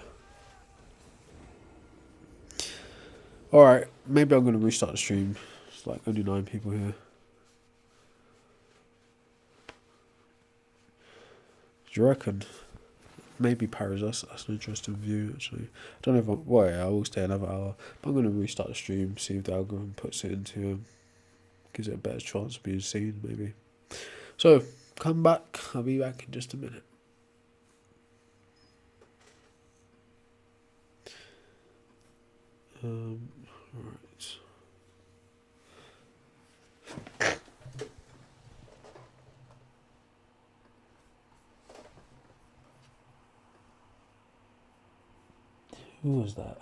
A: Alright, maybe I'm going to restart the stream. It's like only 9 people here. Do you reckon? Maybe parries us. That's an interesting view, actually. I don't know if I'm... Well, yeah, I will stay another hour. But I'm going to restart the stream, see if the algorithm puts it into... gives it a better chance of being seen, maybe. So, come back. I'll be back in just a minute. Alright. Who was that?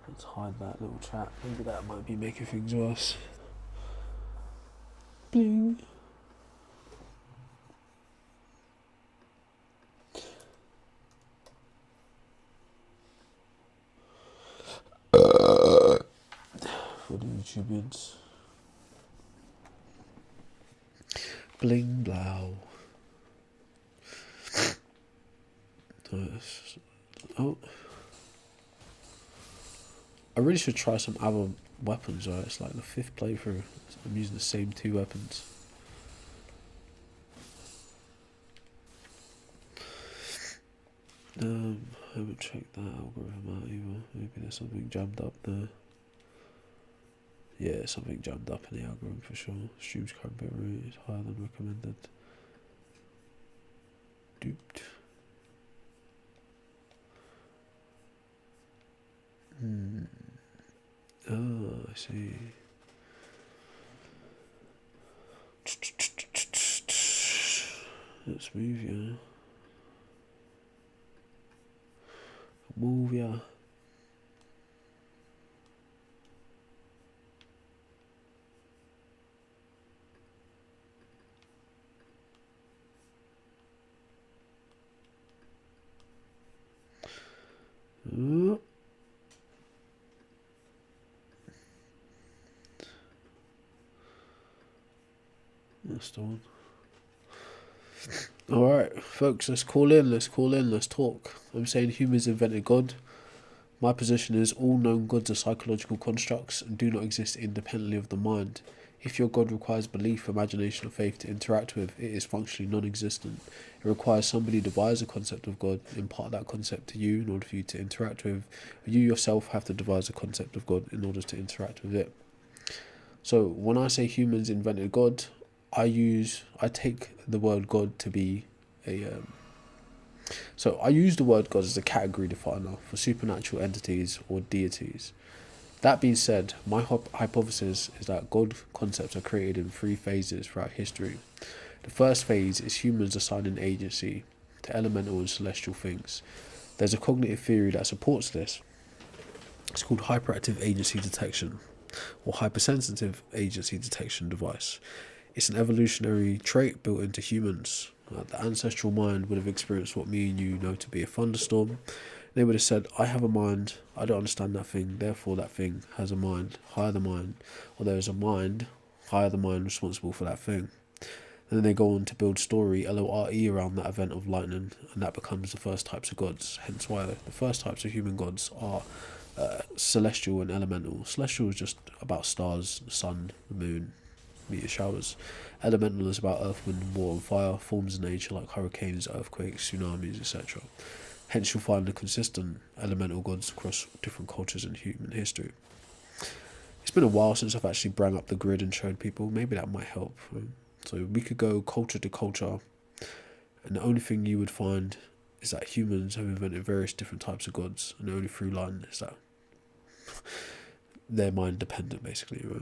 A: Let's hide that little chat. Maybe that might be making things worse. Bling. For the YouTubians. Bling blow. Oh. I really should try some other weapons, right? It's like the 5th playthrough. I'm using the same 2 weapons. I haven't checked that algorithm out either. Maybe there's something jammed up there. Yeah, something jammed up in the algorithm for sure. Stream's current bit rate is higher than recommended. Duped. Oh, I see. Let's move, yeah. Move, yeah. That's the one. Alright, folks, let's call in, let's talk. I'm saying humans invented God. My position is all known gods are psychological constructs and do not exist independently of the mind. If your God requires belief, imagination, or faith to interact with, it is functionally non-existent. It requires somebody to devise a concept of God, impart that concept to you in order for you to interact with. You yourself have to devise a concept of God in order to interact with it. So when I say humans invented God, I take the word God to be so I use the word God as a category definer for supernatural entities or deities. That being said, my hypothesis is that God concepts are created in 3 phases throughout history. The first phase is humans assigning agency to elemental and celestial things. There's a cognitive theory that supports this. It's called hyperactive agency detection or hypersensitive agency detection device. It's an evolutionary trait built into humans. The ancestral mind would have experienced what me and you know to be a thunderstorm. They would have said, I have a mind, I don't understand that thing, therefore that thing has a mind, higher the mind, or there is a mind, higher the mind responsible for that thing. And then they go on to build story, LORE, around that event of lightning, and that becomes the first types of gods. Hence why the first types of human gods are celestial and elemental. Celestial is just about stars, the sun, the moon, meteor showers. Elemental is about earth, wind, water, and fire, forms of nature like hurricanes, earthquakes, tsunamis, etc. Hence, you'll find the consistent elemental gods across different cultures in human history. It's been a while since I've actually brought up the grid and showed people. Maybe that might help. So we could go culture to culture, and the only thing you would find is that humans have invented various different types of gods, and the only through line is that they're mind dependent, basically. Right?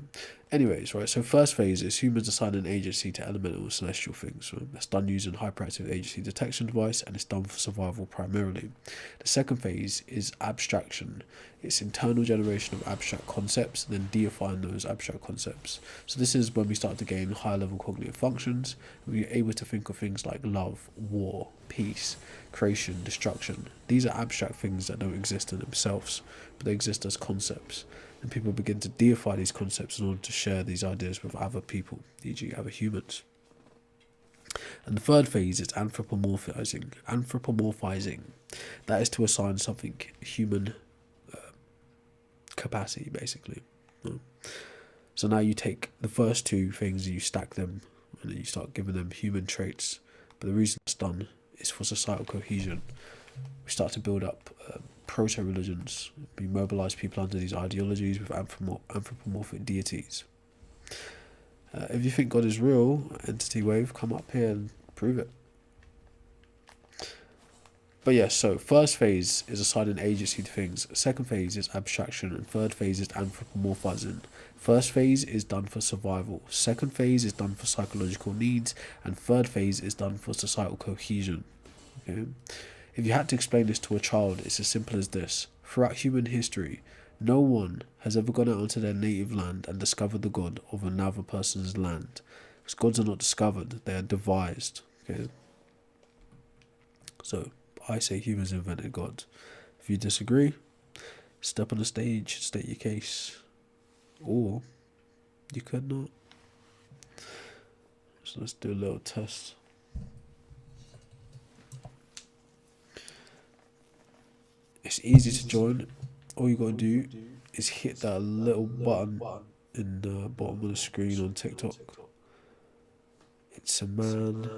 A: Anyways, right, so first phase is humans assigning agency to elemental and celestial things. Right? That's done using hyperactive agency detection device, and it's done for survival primarily. The second phase is abstraction. It's internal generation of abstract concepts, and then deifying those abstract concepts. So this is when we start to gain higher level cognitive functions, and we're able to think of things like love, war, peace, creation, destruction. These are abstract things that don't exist in themselves, but they exist as concepts. And people begin to deify these concepts in order to share these ideas with other people, e.g. other humans. And the third phase is anthropomorphizing. Anthropomorphizing. That is to assign something human capacity, basically. So now you take the first two things and you stack them, and then you start giving them human traits. But the reason it's done is for societal cohesion. We start to build up proto-religions. We mobilise people under these ideologies with anthropomorphic deities. If you think God is real, entity wave, come up here and prove it. But yes, so first phase is assigning agency to things. Second phase is abstraction, and third phase is anthropomorphizing. First phase is done for survival. Second phase is done for psychological needs, and third phase is done for societal cohesion. Okay. If you had to explain this to a child, it's as simple as this. Throughout human history, no one has ever gone out onto their native land and discovered the god of another person's land. Because gods are not discovered, they are devised. Okay. So, I say humans invented gods. If you disagree, step on the stage, state your case. Or, you could not. So let's do a little test. It's easy to join. All you gotta do is hit that little button in the bottom of the screen on TikTok. It's a man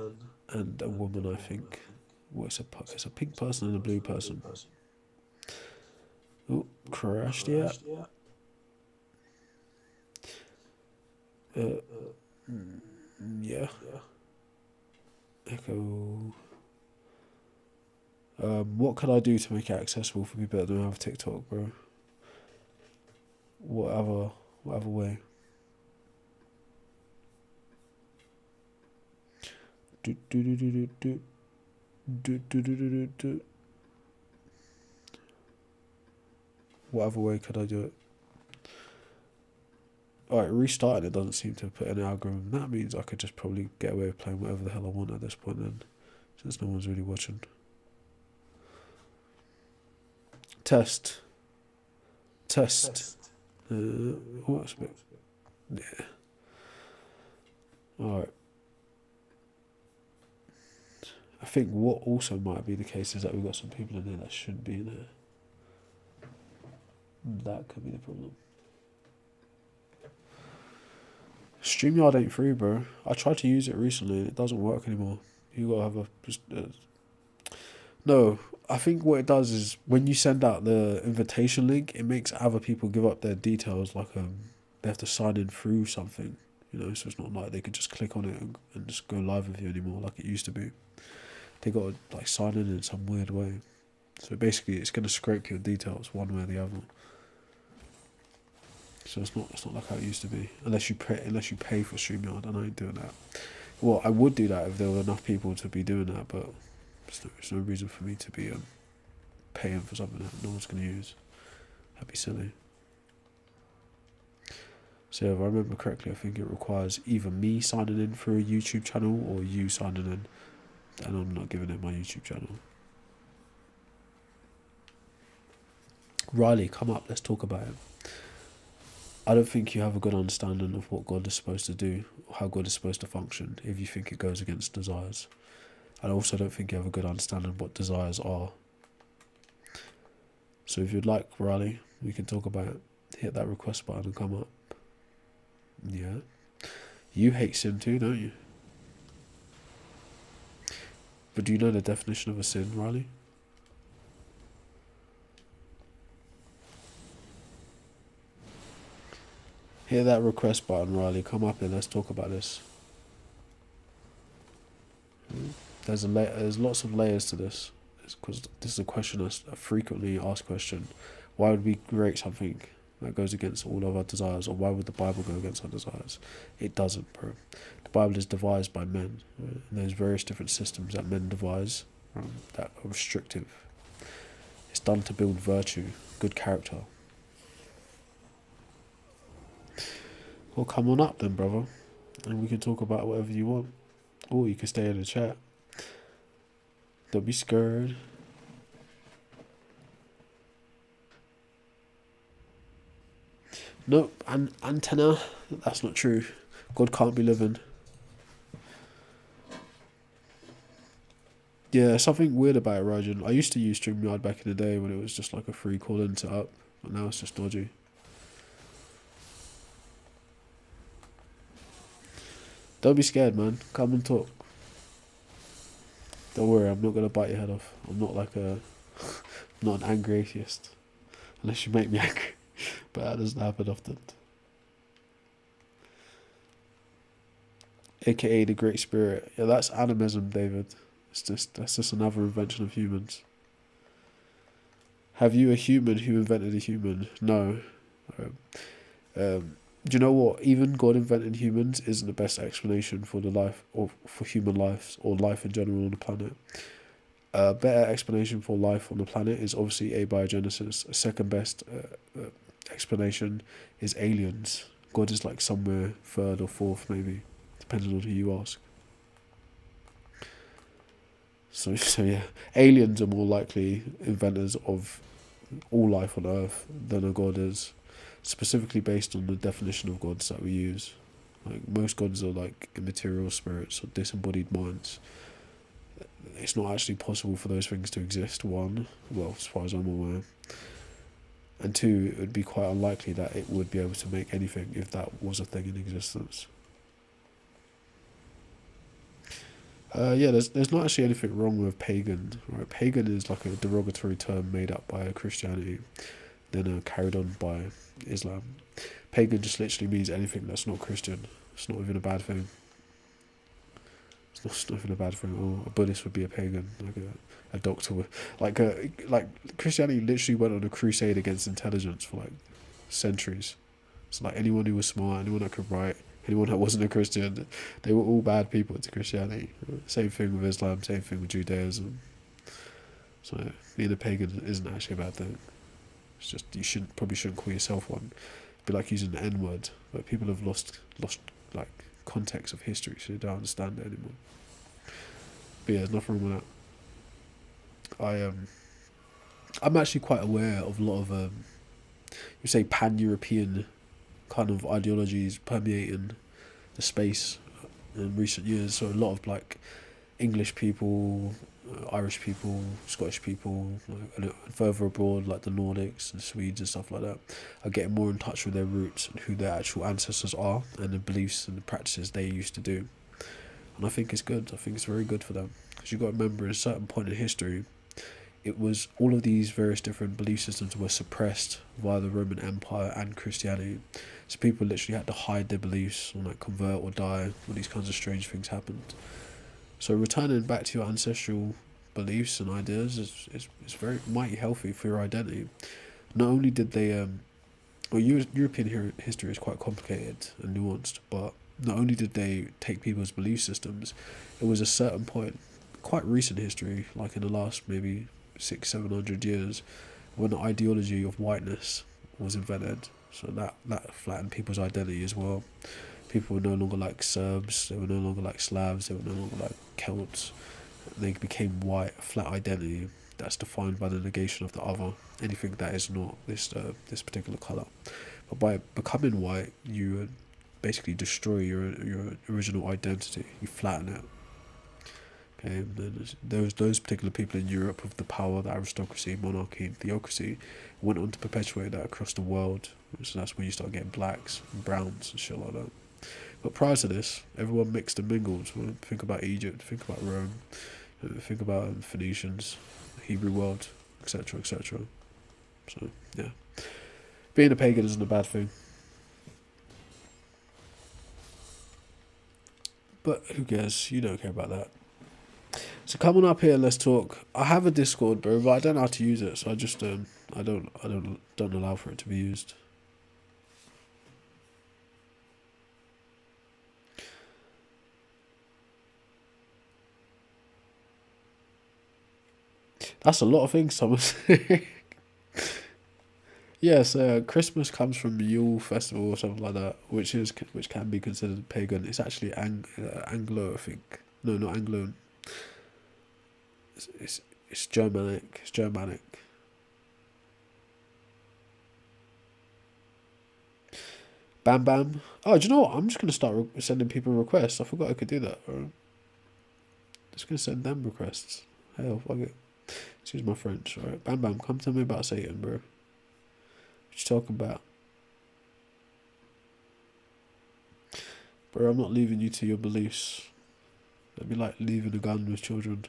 A: and a woman, I think. Well, it's a pink person and a blue person. Oh, crashed, yeah. Yeah. Echo. What can I do to make it accessible for people that don't have TikTok, bro? Whatever way. Whatever way could I do it? Alright, restarting it doesn't seem to put an algorithm. That means I could just probably get away with playing whatever the hell I want at this point then, since no one's really watching. Test. Oh, that's a bit. Yeah. Alright. I think what also might be the case is that we've got some people in there that shouldn't be in there. That could be the problem. StreamYard ain't free, bro. I tried to use it recently and it doesn't work anymore. You gotta have no, I think what it does is when you send out the invitation link, it makes other people give up their details, like they have to sign in through something, so it's not like they could just click on it and just go live with you anymore like it used to be. They got to like sign in some weird way. So basically it's going to scrape your details one way or the other. So it's not like how it used to be, unless you pay for StreamYard, and I ain't doing that. Well, I would do that if there were enough people to be doing that, but there's no reason for me to be paying for something that no one's going to use. That'd be silly. So if I remember correctly, I think it requires either me signing in for a YouTube channel or you signing in, and I'm not giving it my YouTube channel. Riley, come up, let's talk about it. I don't think you have a good understanding of what God is supposed to do, or how God is supposed to function, if you think it goes against desires. I also don't think you have a good understanding of what desires are. So if you'd like, Riley, we can talk about it. Hit that request button and come up. Yeah. You hate sin too, don't you? But do you know the definition of a sin, Riley? Hit that request button, Riley. Come up and let's talk about this. There's lots of layers to this. Because this is a question, a frequently asked question. Why would we create something that goes against all of our desires, or why would the Bible go against our desires? It doesn't, bro. The Bible is devised by men, right? And there's various different systems that men devise that are restrictive. It's done to build virtue, good character. Well, come on up then, brother, and we can talk about whatever you want, or you can stay in the chat. Don't be scared. Nope, antenna. That's not true. God can't be living. Yeah, something weird about it, Rajan. I used to use StreamYard back in the day when it was just like a free call-in setup, but now it's just dodgy. Don't be scared, man. Come and talk. Don't worry, I'm not gonna bite your head off. I'm not like I'm not an angry atheist, unless you make me angry. But that doesn't happen often. AKA the Great Spirit. Yeah, that's animism, David. That's just another invention of humans. Have you a human who invented a human? No. Do you know what? Even God inventing humans isn't the best explanation for the life, or for human lives, or life in general on the planet. A better explanation for life on the planet is obviously abiogenesis. A second best explanation is aliens. God is like somewhere third or fourth, maybe, depending on who you ask. So yeah, aliens are more likely inventors of all life on Earth than a God is, specifically based on the definition of gods that we use. Like most gods are like immaterial spirits or disembodied minds. It's not actually possible for those things to exist, one, well, as far as I'm aware. And two, it would be quite unlikely that it would be able to make anything if that was a thing in existence. Yeah, there's not actually anything wrong with pagan. Right? Pagan is like a derogatory term made up by Christianity, then carried on by Islam. Pagan just literally means anything that's not Christian. It's not even a bad thing. It's not even a bad thing. Oh, a Buddhist would be a pagan, like a doctor would. Like Christianity literally went on a crusade against intelligence for like centuries. So like anyone who was smart, anyone that could write, anyone that wasn't a Christian, they were all bad people to Christianity. Same thing with Islam, same thing with Judaism. So being a pagan isn't actually a bad thing. It's just you probably shouldn't call yourself one. It'd be like using the N word, but people have lost like context of history, so they don't understand it anymore. But yeah, there's nothing wrong with that. I'm actually quite aware of a lot of you say pan-European kind of ideologies permeating the space in recent years. So a lot of like English people, Irish people, Scottish people, like, further abroad, like the Nordics and Swedes and stuff like that, are getting more in touch with their roots and who their actual ancestors are and the beliefs and the practices they used to do. And I think it's good. I think it's very good for them. Because you've got to remember, at a certain point in history, it was all of these various different belief systems were suppressed via the Roman Empire and Christianity. So people literally had to hide their beliefs or like convert or die. All these kinds of strange things happened. So returning back to your ancestral beliefs and ideas is very mighty healthy for your identity. Not only did they, European history is quite complicated and nuanced, but not only did they take people's belief systems, it was a certain point, quite recent history, like in the last maybe 600-700 years, when the ideology of whiteness was invented. So that flattened people's identity as well. People were no longer like Serbs, they were no longer like Slavs, they were no longer like Celts. They became white, a flat identity that's defined by the negation of the other, anything that is not this particular colour. But by becoming white, you basically destroy your original identity. You flatten it. Okay, and then those particular people in Europe with the power, the aristocracy, monarchy, and theocracy, went on to perpetuate that across the world. So that's when you start getting blacks and browns and shit like that. But prior to this, everyone mixed and mingled. Well, think about Egypt, think about Rome, think about Phoenicians, Hebrew world, etc., etc. So yeah, being a pagan isn't a bad thing. But who cares? You don't care about that. So come on up here, let's talk. I have a Discord, bro, but I don't know how to use it, so I just I don't allow for it to be used. That's a lot of things, Thomas. Yes, Christmas comes from Yule Festival or something like that, which can be considered pagan. It's actually Anglo, I think. No, not Anglo. It's Germanic. It's Germanic. Bam Bam. Oh, do you know what? I'm just gonna start sending people requests. I forgot I could do that. Just gonna send them requests. Hell, fuck it. Excuse my French. Alright, Bam Bam, come tell me about Satan, bro. What you talking about? Bro, I'm not leaving you to your beliefs. That'd be like leaving a gun with children.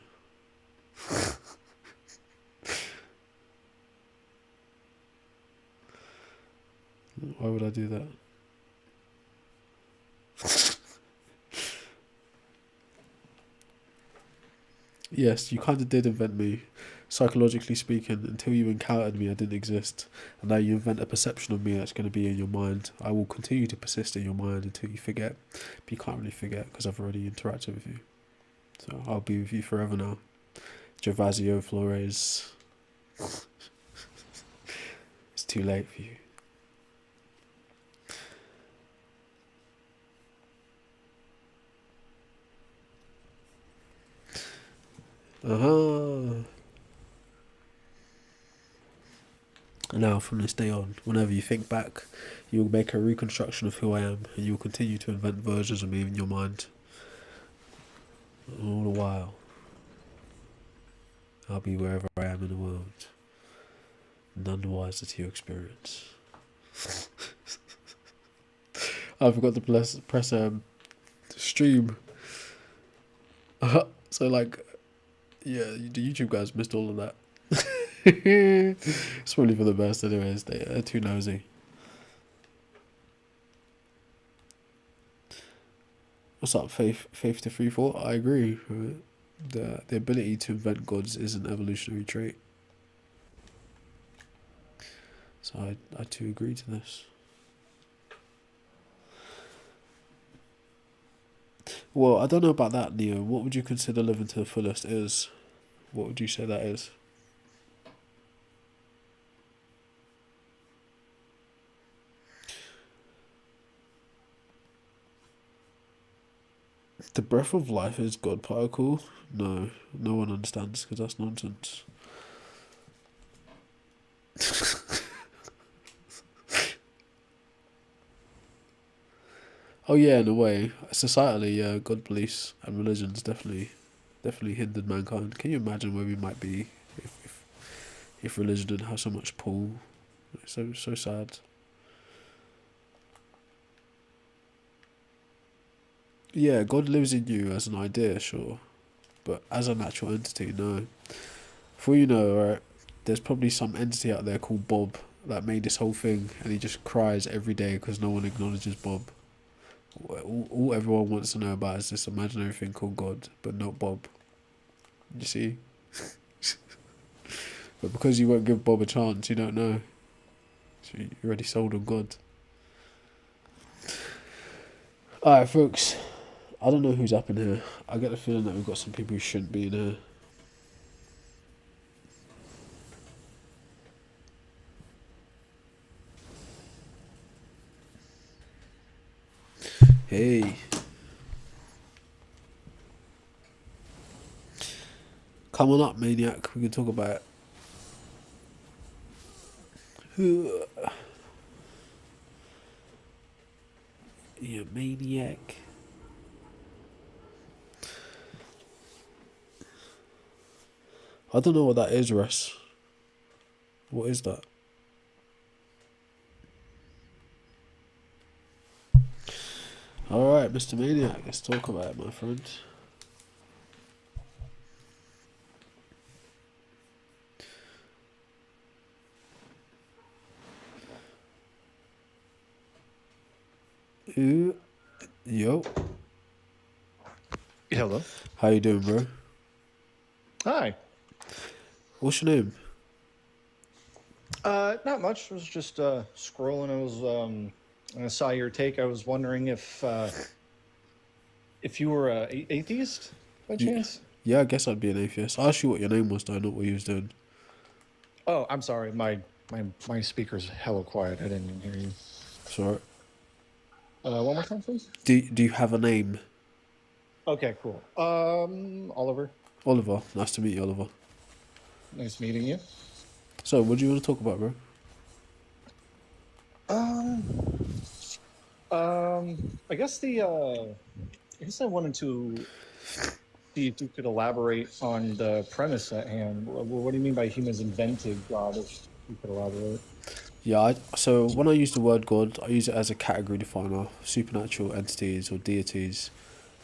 A: Why would I do that? Yes, you kind of did invent me. Psychologically speaking, until you encountered me, I didn't exist. And now you invent a perception of me that's going to be in your mind. I will continue to persist in your mind until you forget. But you can't really forget because I've already interacted with you. So I'll be with you forever now. Gervasio Flores. It's too late for you. Uh-huh. Now, from this day on, whenever you think back, you'll make a reconstruction of who I am, and you'll continue to invent versions of me in your mind. All the while, I'll be wherever I am in the world, none the wiser to your experience. I forgot to press stream. So, like, yeah, the YouTube guys missed all of that. It's probably for the best, anyways. They're too nosy. What's up, Faith? Faith to 3-4? I agree. The ability to invent gods is an evolutionary trait. So I too agree to this. Well, I don't know about that, Neo. What would you consider living to the fullest is? What would you say that is? The breath of life is God particle? No, no one understands because that's nonsense. Oh yeah, in a way, societally, yeah, God beliefs and religions definitely hindered mankind. Can you imagine where we might be if religion didn't have so much pull? It's so sad. Yeah, God lives in you as an idea, sure, but as a natural entity, no. For you know, right, there's probably some entity out there called Bob that made this whole thing, and he just cries every day because no one acknowledges Bob. All everyone wants to know about is this imaginary thing called God, but not Bob. You see? But because you won't give Bob a chance, you don't know. So you're already sold on God. Alright, folks. I don't know who's up in here. I get the feeling that we've got some people who shouldn't be in here. Hey. Come on up, maniac. We can talk about it. Who? You maniac. I don't know what that is, Russ. What is that? Alright, Mr. Maniac, let's talk about it, my friend. Ooh. Yo.
C: Hello.
A: How you doing, bro?
C: Hi.
A: What's your name?
C: Not much. I was just scrolling. I saw your take. I was wondering if you were a atheist by chance.
A: Yeah, I guess I'd be an atheist. I asked you what your name was, though, not what you was doing.
C: Oh, I'm sorry. My speaker's hella quiet. I didn't even hear you.
A: Sorry.
C: One more time, please.
A: Do you have a name?
C: Okay, cool. Oliver.
A: Oliver. Nice to meet you, Oliver.
C: Nice meeting you.
A: So, what do you want to talk about, bro?
C: I guess I wanted to see if you could elaborate on the premise at hand. What do you mean by humans invented God? If you could elaborate.
A: Yeah, so when I use the word God, I use it as a category definer, supernatural entities or deities.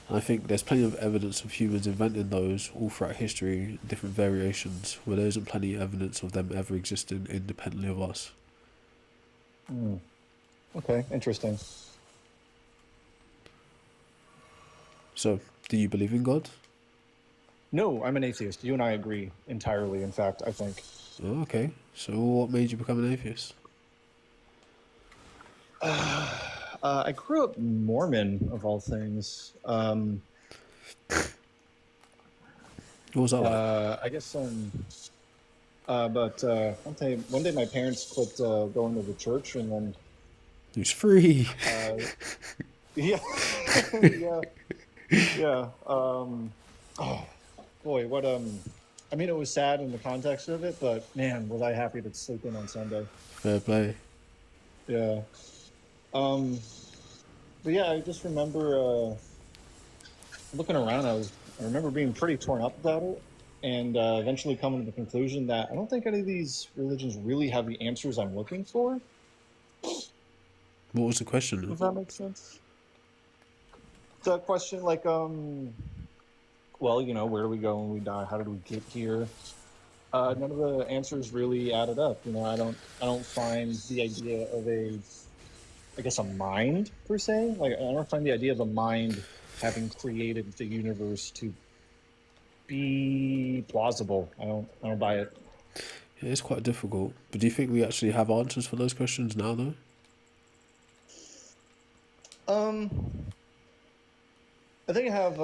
A: And I think there's plenty of evidence of humans inventing those all throughout history, different variations, where there isn't plenty of evidence of them ever existing independently of us.
C: Okay, interesting.
A: So, do you believe in God?
C: No, I'm an atheist. You and I agree entirely, in fact, I think.
A: Oh, okay. So, what made you become an atheist?
C: I grew up Mormon, of all things.
A: What was that like?
C: I guess but one day my parents quit going to the church, and then
A: It was free.
C: yeah, yeah. Oh boy, I mean, it was sad in the context of it, but man, was I happy to sleep in on Sunday.
A: Fair play.
C: Yeah. But yeah, I just remember looking around. I remember being pretty torn up about it, and eventually coming to the conclusion that I don't think any of these religions really have the answers I'm looking for.
A: What was the question?
C: Does that make sense? The question, like, well, where do we go when we die? How did we get here? None of the answers really added up. I don't find the idea of I guess, a mind per se. Like, I don't find the idea of a mind having created the universe to be plausible. I don't buy it.
A: Yeah, it's quite difficult. But do you think we actually have answers for those questions now, though?
C: I think I have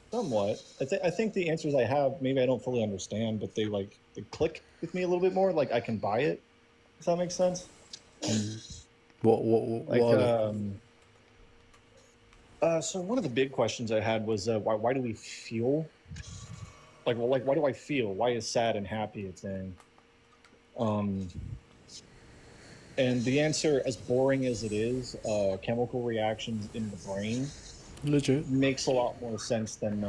C: somewhat. I think the answers I have, maybe I don't fully understand, but they click with me a little bit more. Like, I can buy it. If that makes sense.
A: What are they?
C: So one of the big questions I had was why do we feel why do I feel? Why is sad and happy a thing? And the answer, as boring as it is, chemical reactions in the brain,
A: Legit.
C: makes a lot more sense than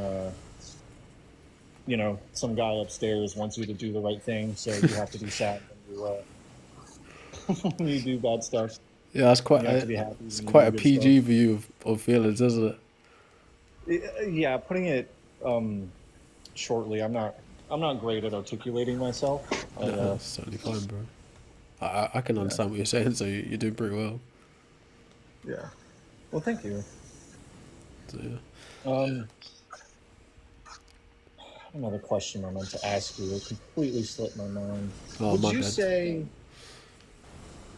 C: some guy upstairs wants you to do the right thing, so you have to be sad when when you do bad stuff.
A: Yeah, that's
C: You have to be happy
A: it's
C: when you
A: quite
C: do
A: a
C: good
A: PG
C: stuff.
A: view of feelings, isn't it?
C: Yeah, putting it shortly, I'm not great at articulating myself.
A: No, that's totally fine, bro. I can
C: Yeah,
A: understand what you're saying, so you're doing pretty well.
C: yeah. Well, thank you.
A: So, yeah.
C: Um, Another question I meant to ask you. It completely slipped my mind.
A: Oh,
C: Would
A: my
C: you
A: bad.
C: say?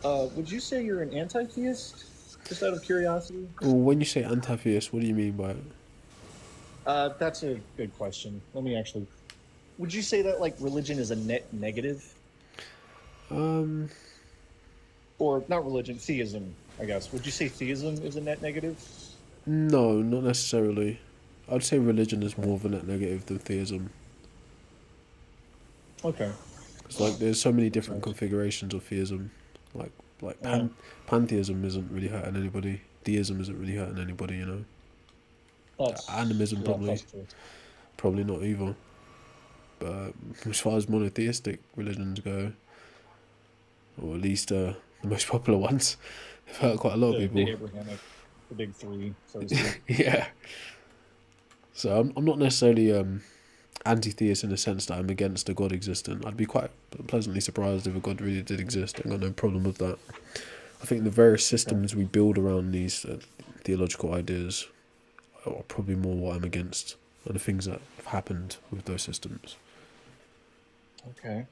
C: Would you say you're an anti-theist? Just out of curiosity.
A: Well, when you say anti-theist, what do you mean by it?
C: That's a good question. Let me actually. Would you say that like religion is a net negative,
A: Um,
C: or not religion, theism? I guess. Would you say theism is a net negative?
A: no, not necessarily. I'd say religion is
C: Okay.
A: more of a net negative than theism.
C: Okay.
A: Because like, there's so many
C: Makes
A: different
C: sense.
A: configurations of theism. Like
C: Yeah.
A: pantheism isn't really hurting anybody. Deism isn't really hurting anybody. You know, animism
C: That's
A: probably
C: true.
A: not either. But as far as monotheistic religions go, or at least the most popular ones, they've hurt quite a lot of
C: The
A: people.
C: Abrahamic, the big three, so to speak.
A: Yeah. So I'm not necessarily anti-theist in the sense that I'm against a God existing. I'd be quite pleasantly surprised if a God really did exist. I've got no problem with that. I think the various
C: Okay.
A: systems we build around these theological ideas are probably more what I'm against, and the things that have happened with those systems.
C: Okay.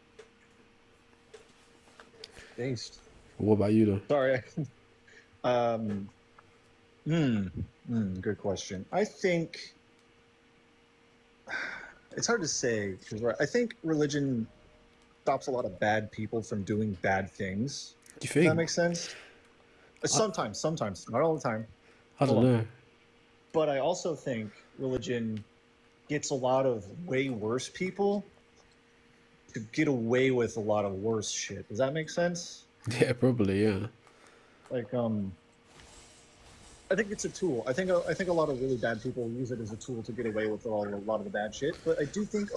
C: Based.
A: But what about you, though?
C: Sorry. um. Good question. I think it's hard to say because I think religion stops a lot of bad people from doing bad things.
A: Do you
C: If that
A: think?
C: makes sense.
A: I,
C: Sometimes, not all the time.
A: I
C: Hold
A: don't
C: on.
A: know.
C: But I also think religion gets a lot of way worse people to get away with a lot of worse shit. Does that make sense?
A: Yeah, probably, yeah.
C: Like, I think it's a tool. I think a lot of really bad people use it as a tool to get away with a lot of the bad shit. But I do think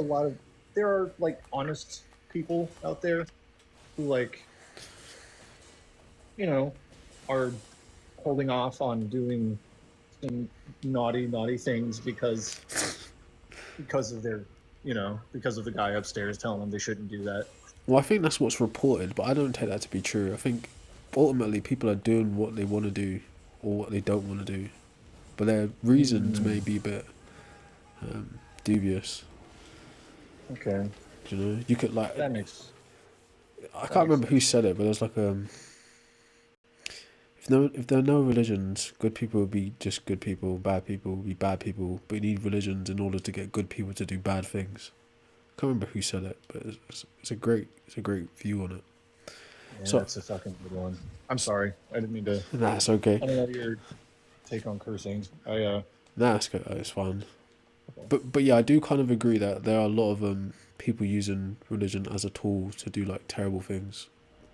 C: there are like honest people out there who like you know are holding off on doing some naughty things because of their because of the guy upstairs telling them they shouldn't do that.
A: Well, I think that's what's reported, but I don't take that to be true. I think ultimately people are doing what they want to do or what they don't want to do, but their reasons may be a bit dubious.
C: Okay,
A: Do you know, you could like
C: that makes
A: I
C: that
A: can't
C: makes
A: remember who
C: sense.
A: said it, but there's like if there are no religions, good people would be just good people, bad people would be bad people. But you need religions in order to get good people to do bad things. I can't remember who said it, but it's a great view on it.
C: Yeah,
A: So
C: that's a fucking good one. I'm sorry, I didn't mean to.
A: that's okay.
C: I don't know your take on cursing.
A: That's good. It's fine. But yeah, I do kind of agree that there are a lot of people using religion as a tool to do like terrible things.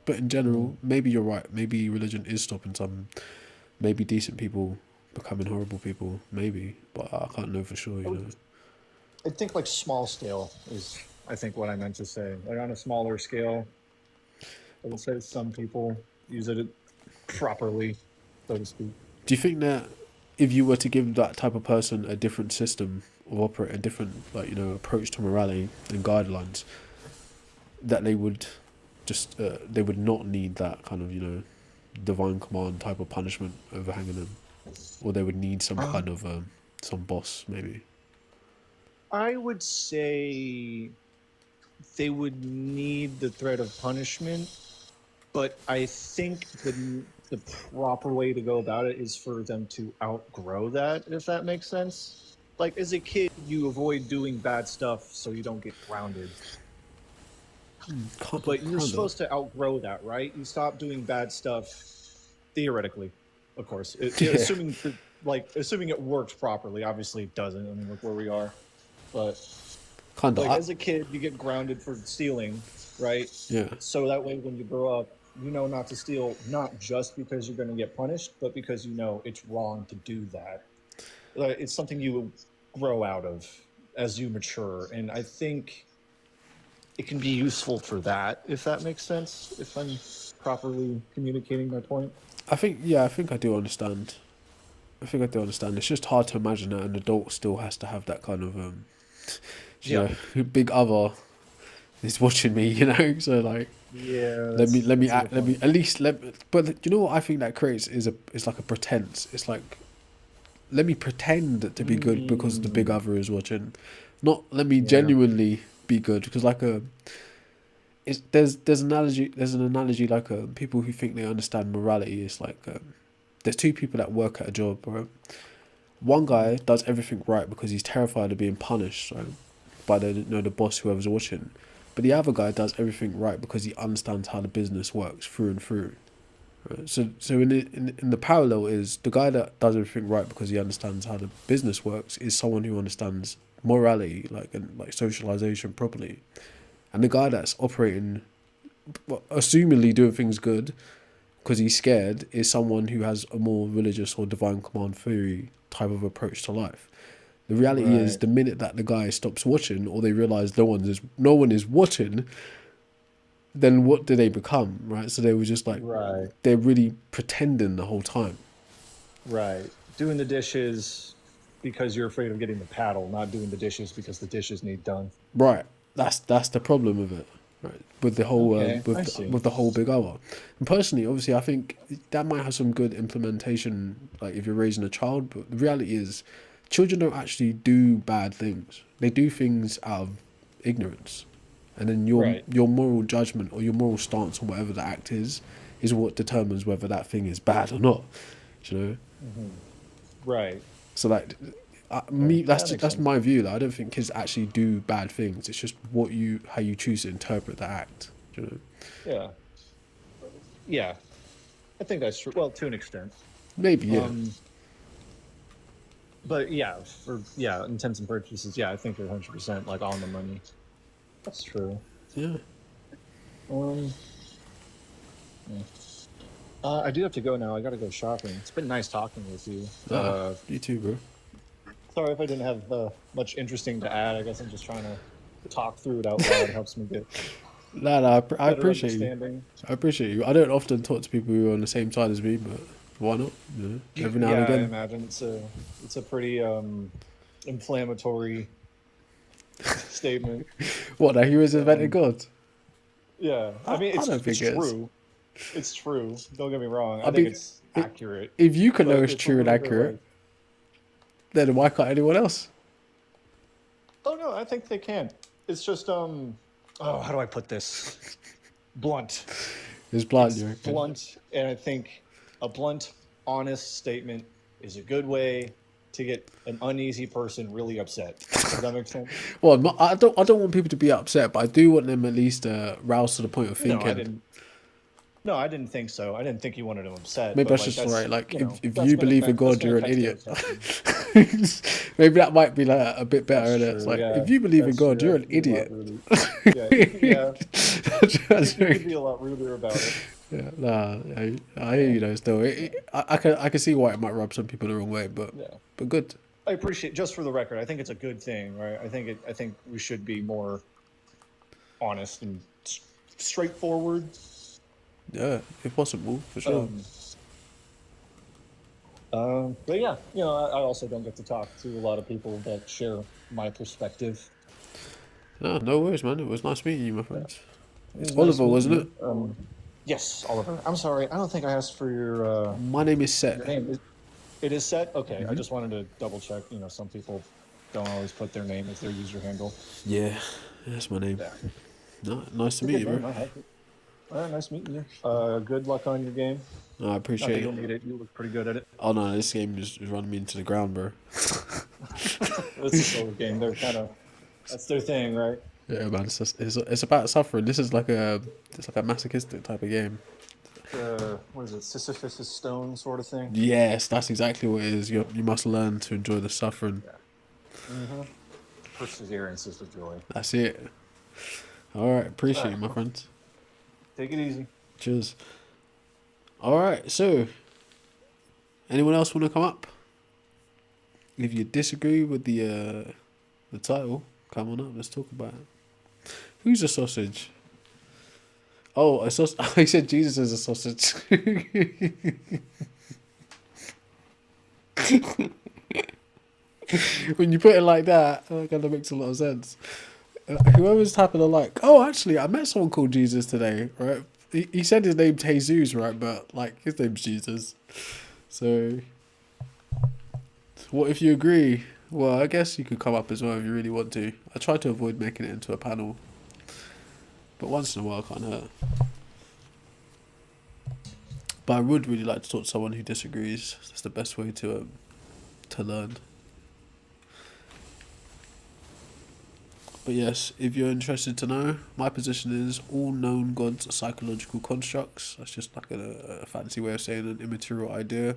A: But in general, maybe you're right. Maybe religion is stopping some maybe decent people becoming horrible people. Maybe, but I can't know for sure. You know.
C: I think like small scale is I think what I meant to say. Like on a smaller scale, I would say some people use it properly, so to speak.
A: Do you think that if you were to give that type of person a different system of operate, a different approach to morality and guidelines, that they would just they would not need that kind of divine command type of punishment overhanging them, or they would need some kind of some boss maybe.
C: I would say they would need the threat of punishment, but I think the proper way to go about it is for them to outgrow that, if that makes sense. Like as a kid, you avoid doing bad stuff so you don't get grounded. But you're
A: Kind of.
C: supposed to outgrow that, right? You stop doing bad stuff theoretically, of course.
A: Yeah.
C: Assuming it works properly. Obviously, it doesn't. I mean, look where we are. But
A: Kind of.
C: like as a kid, you get grounded for stealing, right?
A: Yeah.
C: So that way, when you grow up, you know not to steal, not just because you're going to get punished, but because you know it's wrong to do that. Like, it's something you grow out of as you mature, and I think it can be useful for that, if that makes sense. If I'm properly communicating my point.
A: I think I do understand. I think I do understand. It's just hard to imagine that an adult still has to have that kind of
C: Yeah.
A: big other is watching me, so like
C: Yeah.
A: let me
C: that's a
A: act,
C: good
A: let me
C: point.
A: at least but you know what I think that creates is like a pretense. It's like, let me pretend to be good because the big other is watching, not let me
C: Yeah.
A: genuinely be good, because like there's an analogy like people who think they understand morality. It's like there's two people that work at a job, right? One guy does everything right because he's terrified of being punished, right, by the boss, whoever's watching. But the other guy does everything right because he understands how the business works through and through. Right? So in the parallel is the guy that does everything right because he understands how the business works is someone who understands morality, like socialization properly, and the guy that's operating, assumingly doing things good because he's scared, is someone who has a more religious or divine command theory type of approach to life. The reality is, the minute that the guy stops watching, or they realize no one is watching, then what do they become, right? So they were just like, they're really pretending the whole time.
C: Right. Doing the dishes because you're afraid of getting the paddle, not doing the dishes because the dishes need done.
A: Right. That's the problem with it, right? With the whole with the whole big other. And personally, obviously, I think that might have some good implementation, like if you're raising a child. But the reality is, children don't actually do bad things. They do things out of ignorance, and then your moral judgment or your moral stance on whatever the act is what determines whether that thing is bad or not. You know.
C: Mm-hmm. Right.
A: So like, that's my view. Like, I don't think kids actually do bad things. It's just how you choose to interpret the act. You know.
C: Yeah. Yeah, I think that's true. Well, to an extent.
A: Maybe, yeah.
C: But yeah, for intents and purposes, I think you're 100% like on the money. That's true.
A: Yeah.
C: I do have to go now. I got to go shopping. It's been nice talking with you.
A: You too, bro.
C: Sorry if I didn't have much interesting to add. I guess I'm just trying to talk through it out loud. It helps me get.
A: No, I appreciate you. I appreciate you. I don't often talk to people who are on the same side as me, but why not? You know, every now and again.
C: I imagine it's a pretty inflammatory statement.
A: What? That he was invented God?
C: Yeah, I mean it's true. It's true. Don't get me wrong. I think it's accurate.
A: If you can know it's true and accurate, then why can't anyone else?
C: Oh no, I think they can. It's just how do I put this? Blunt.
A: It's blunt.
C: It's blunt, and I think a blunt, honest statement is a good way to get an uneasy person really upset. Does that make sense?
A: Well, I don't want people to be upset, but I do want them at least roused to the point of thinking.
C: No, I didn't think so. I didn't think you wanted them upset.
A: Maybe that's just right. Like, if you believe in God, you're an idiot. Maybe that might be like a bit better. In it. It's like, if you believe in God, you're an idiot.
C: You could be a lot ruder about it.
A: Yeah, I hear you though. Still, I can see why it might rub some people the wrong way, but good.
C: I appreciate, just for the record, I think it's a good thing, right? I think we should be more honest and straightforward.
A: Yeah, if possible, for sure.
C: But yeah, I also don't get to talk to a lot of people that share my perspective.
A: No worries, man. It was nice meeting you, my friends. It's Oliver, wasn't it?
C: Yes, Oliver. I'm sorry. I don't think I asked for your...
A: My name is Set.
C: Your name. It is Set? Okay. Mm-hmm. I just wanted to double check. Some people don't always put their name as their user handle.
A: Yeah, that's my name. Yeah. No, nice to meet you, bro.
C: All right, nice meeting you. Good luck on your game.
A: I appreciate it.
C: You'll need it. You look pretty good at it.
A: Oh no, this game is running me into the ground, bro.
C: This is a game. They're that's their thing, right?
A: Yeah, man. It's about suffering. This is like a masochistic type of game.
C: What is it? Sisyphus' stone sort of thing.
A: Yes, that's exactly what it is. You must learn to enjoy the suffering.
C: Yeah. Mm-hmm. Perseverance is the joy.
A: That's it. All right, appreciate it, my friends.
C: Take it easy.
A: Cheers. All right, so anyone else want to come up? If you disagree with the title, come on up. Let's talk about it. Who's a sausage? Oh, a sausage. He said Jesus is a sausage. When you put it like that, that kind of makes a lot of sense. Whoever's tapping the like, oh, actually, I met someone called Jesus today, right? He said his name's Jesus, right? But, like, his name's Jesus. So, what if you agree? Well, I guess you could come up as well if you really want to. I try to avoid making it into a panel. But once in a while can't hurt. But I would really like to talk to someone who disagrees. That's the best way to learn. But yes, if you're interested to know, my position is all known gods are psychological constructs. That's just like a fancy way of saying an immaterial idea.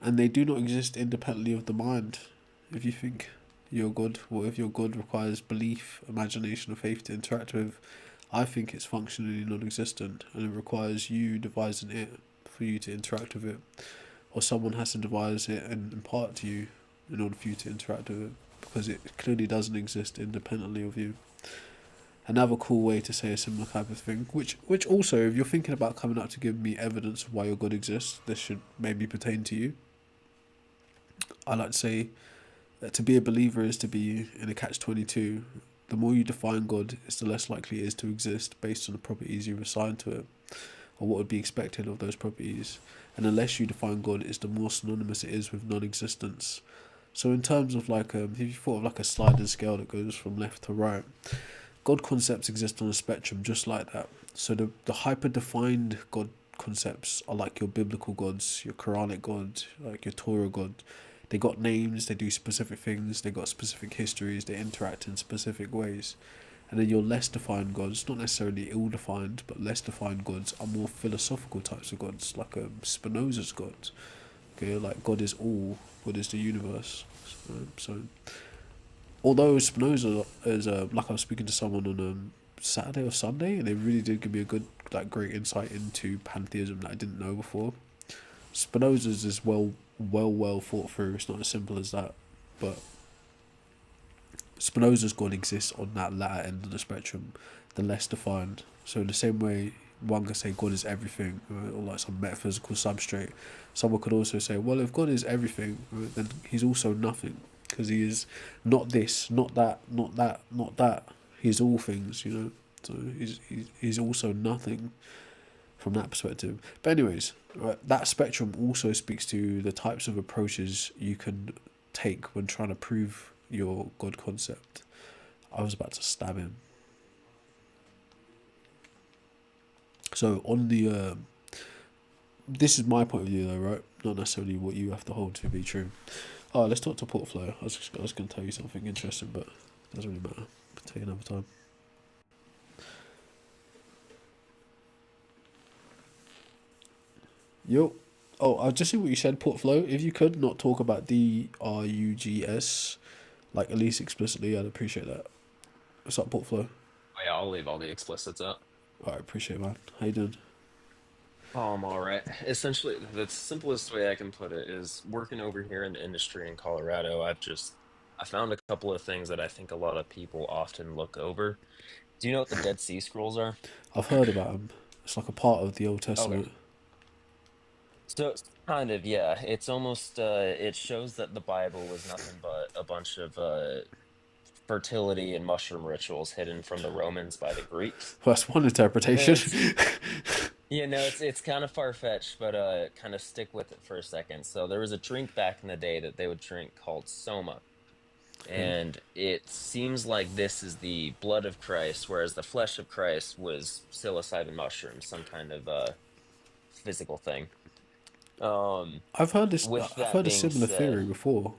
A: And they do not exist independently of the mind. If you think your God, or if your God requires belief, imagination, or faith to interact with, I think it's functionally non-existent, and it requires you devising it for you to interact with it, or someone has to devise it and impart to you in order for you to interact with it, because it clearly doesn't exist independently of you. Another cool way to say a similar type of thing, which also, if you're thinking about coming up to give me evidence of why your God exists, this should maybe pertain to you. I like to say that to be a believer is to be in a catch-22. The more you define God, it's the less likely it is to exist based on the properties you've assigned to it, or what would be expected of those properties. And the less you define God, it's the more synonymous it is with non-existence. So in terms of like, if you thought of like a sliding scale that goes from left to right, God concepts exist on a spectrum just like that. So the hyper-defined God concepts are like your biblical gods, your Quranic God, like your Torah God. They got names, they do specific things, they got specific histories, they interact in specific ways. And then your less defined gods, not necessarily ill-defined, but less defined gods are more philosophical types of gods, like Spinoza's gods. Okay, like God is all, God is the universe. So although Spinoza is, like I was speaking to someone on Saturday or Sunday, and they really did give me a good, like, great insight into pantheism that I didn't know before. Spinoza's is well thought through. It's not as simple as that, but Spinoza's God exists on that latter end of the spectrum, the less defined. So in the same way, one could say God is everything, right, or like some metaphysical substrate. Someone could also say, well, if God is everything, right, then he's also nothing, because he is not this, not that, not that, not that. He's all things, you know. So he's also nothing from that perspective. But anyways, right, that spectrum also speaks to the types of approaches you can take when trying to prove your God concept. I was about to stab him. So on the this is my point of view though, right? Not necessarily what you have to hold to be true. Alright, let's talk to Portflow. I was going to tell you something interesting, but it doesn't really matter. We'll take another time. Yo. Oh, I just see what you said, Portflow. If you could not talk about DRUGS, like at least explicitly, I'd appreciate that. What's up, Portflow?
D: Oh, yeah, I'll leave all the explicits out.
A: Alright, appreciate it, man. How you doing?
D: Oh, I'm all right. Essentially, the simplest way I can put it is working over here in the industry in Colorado. I found a couple of things that I think a lot of people often look over. Do you know what the Dead Sea Scrolls are?
A: I've heard about him. It's like a part of the Old
D: Okay.
A: Testament.
D: So kind of, yeah. It's almost it shows that the Bible was nothing but a bunch of fertility and mushroom rituals hidden from the Romans by the Greeks.
A: Well, that's one interpretation.
D: It's it's kind of far-fetched, but kind of stick with it for a second. So there was a drink back in the day that they would drink called soma,
A: Okay.
D: and it seems like this is the blood of Christ, whereas the flesh of Christ was psilocybin mushrooms, some kind of physical thing. Um,
A: I've heard this.
D: with
A: I've
D: that
A: heard a
D: being
A: similar
D: said,
A: theory before.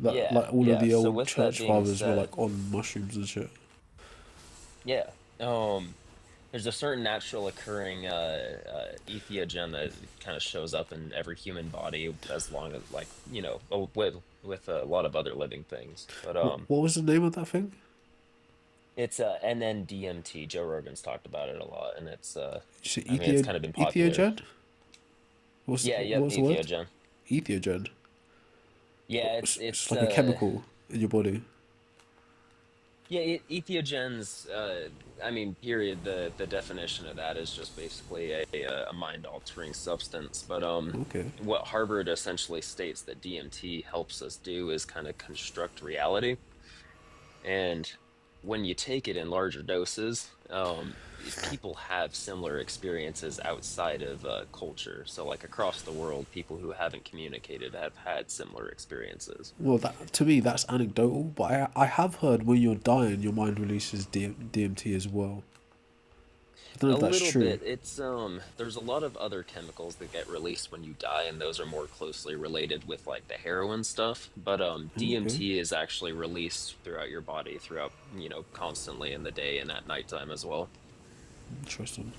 A: That
D: yeah,
A: like all of
D: yeah.
A: the
D: So
A: old
D: with that
A: church
D: being
A: fathers were
D: said,
A: like on mushrooms and shit.
D: yeah. There's a certain natural occurring entheogen that kind of shows up in every human body as long as like with a lot of other living things. But
A: What was the name of that thing?
D: it's NN-DMT. Joe Rogan's talked about it a lot, and it's
A: You say
D: I mean it's kind of been popular.
A: Ethiogen?
D: Yeah,
A: What
D: yep,
A: was the word?
D: entheogen.
A: Ethiogen.
D: Yeah,
A: It's like a chemical in your body.
D: entheogens. I mean, period. The definition of that is just basically a mind altering substance. But
A: Okay.
D: what Harvard essentially states that DMT helps us do is kind of construct reality. And when you take it in larger doses, people have similar experiences outside of culture. So, like across the world, people who haven't communicated have had similar experiences.
A: Well, that to me that's anecdotal, but I have heard when you're dying, your mind releases DMT as well. I don't know
D: A
A: if that's
D: little
A: true.
D: bit. It's there's a lot of other chemicals that get released when you die, and those are more closely related with like the heroin stuff. But
A: Okay,
D: DMT is actually released throughout your body throughout, constantly in the day and at nighttime as well.
A: interesting.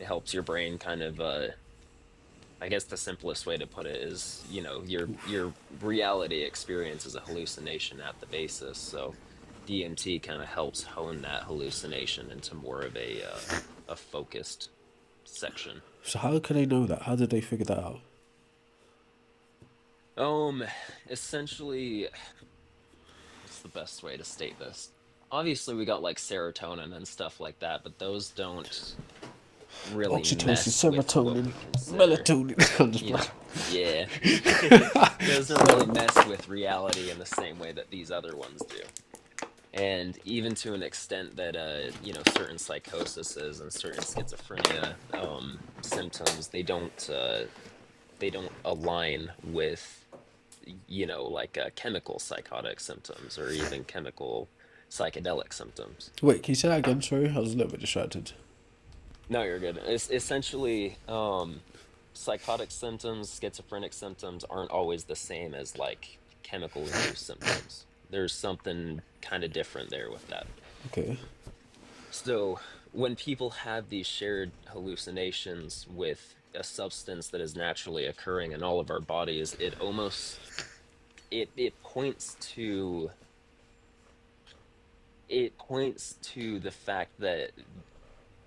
D: It helps your brain kind of I guess the simplest way to put it is, your reality experience is a hallucination at the basis. So DMT kind of helps hone that hallucination into more of a focused section.
A: So how can they know that? How did they figure that out?
D: Um, Essentially, what's the best way to state this? Obviously, we got like serotonin and stuff like that, but those don't really
A: Oxytocin,
D: mess with what
A: serotonin,
D: we consider,
A: melatonin. I'm just
D: you know,
A: playing.
D: yeah, those don't really mess with reality in the same way that these other ones do. And even to an extent that certain psychoses and certain schizophrenia symptoms, they don't align with like chemical psychotic symptoms or even chemical psychedelic symptoms.
A: Wait, can you say that again? Sorry, I was a little bit distracted.
D: No, you're good. It's essentially psychotic symptoms, schizophrenic symptoms aren't always the same as like chemical induced symptoms. There's something kind of different there with that.
A: Okay.
D: So when people have these shared hallucinations with a substance that is naturally occurring in all of our bodies, it points to the fact that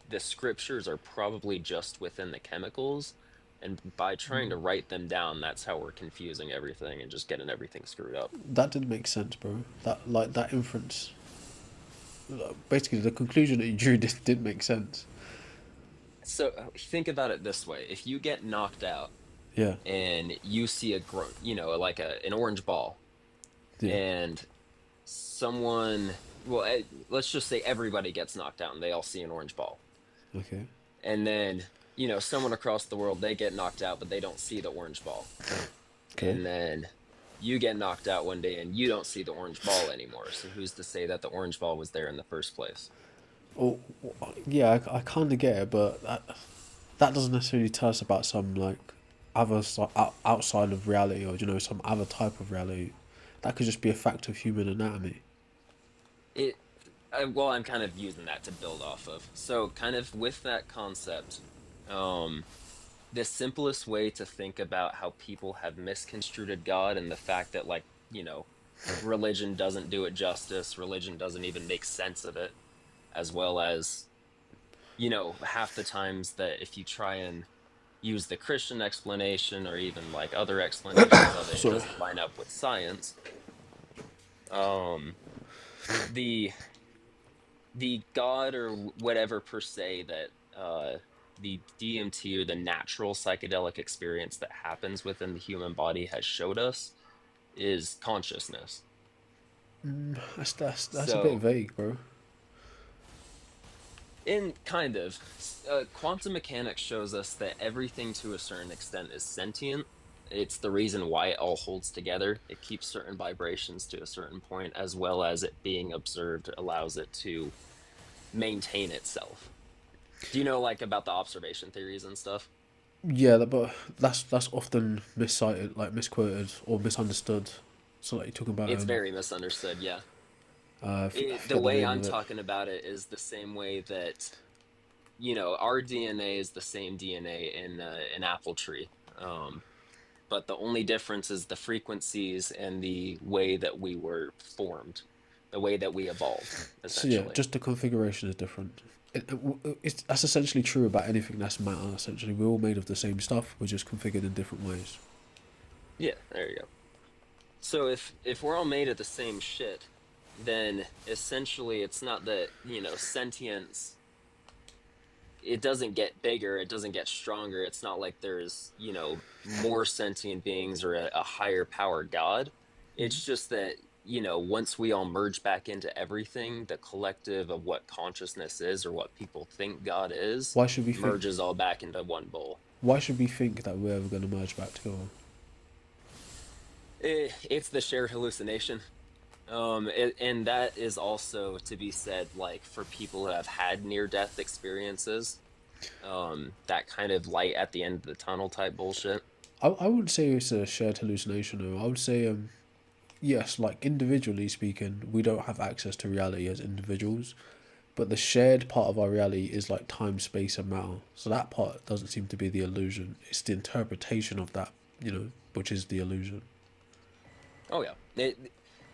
D: the scriptures are probably just within the chemicals, and by trying to write them down, that's how we're confusing everything and just getting everything screwed up.
A: That didn't make sense, bro. That inference. Basically, the conclusion that you drew didn't make sense.
D: So think about it this way: if you get knocked out
A: Yeah.
D: and you see like an orange ball,
A: Yeah.
D: and someone, well, let's just say everybody gets knocked out and they all see an orange ball,
A: Okay.
D: and then someone across the world, they get knocked out but they don't see the orange ball,
A: Okay.
D: and then you get knocked out one day and you don't see the orange ball anymore. So who's to say that the orange ball was there in the first place?
A: Oh, yeah. I kind of get it, but that doesn't necessarily tell us about some like other outside of reality, or some other type of reality. That could just be a fact of human anatomy.
D: It well, I'm kind of using that to build off of. So kind of with that concept, um the simplest way to think about how people have misconstrued God, and the fact that, like, religion doesn't do it justice, religion doesn't even make sense of it, as well as half the times that if you try and use the Christian explanation or even like other explanations of it, it
A: Sorry.
D: doesn't line up with science. um the the God or whatever per se that the DMT or the natural psychedelic experience that happens within the human body has showed us is consciousness.
A: That's a bit
D: So,
A: vague, bro.
D: in kind of, quantum mechanics shows us that everything to a certain extent is sentient. It's the reason why it all holds together. It keeps certain vibrations to a certain point, as well as it being observed allows it to maintain itself. Do you know like about the observation theories and stuff?
A: Yeah, but that's often miscited, like misquoted or misunderstood. So like you're talking about
D: It's very misunderstood, yeah.
A: I
D: The
A: forget the
D: way
A: name
D: I'm
A: of it.
D: talking about it is the same way that, our DNA is the same DNA in an apple tree. But the only difference is the frequencies and the way that we were formed, the way that we evolved,
A: So yeah,
D: essentially.
A: just the configuration is different. That's essentially true about anything that's matter. Essentially, we're all made of the same stuff. We're just configured in different ways.
D: Yeah, there you go. So if we're all made of the same shit, then essentially it's not that, sentience, it doesn't get bigger, it doesn't get stronger. It's not like there's, more sentient beings or a higher power God. It's just that, once we all merge back into everything, the collective of what consciousness is or what people think God is
A: Why should we think?
D: merges all back into one bowl.
A: Why should we think that we're ever going to merge back together?
D: It's the shared hallucination. And that is also to be said, like for people who have had near-death experiences, that kind of light at the end of the tunnel type bullshit.
A: I wouldn't say it's a shared hallucination though. I would say yes, like individually speaking, we don't have access to reality as individuals, but the shared part of our reality is like time, space, and matter. So that part doesn't seem to be the illusion. It's the interpretation of that, which is the illusion.
D: Oh yeah,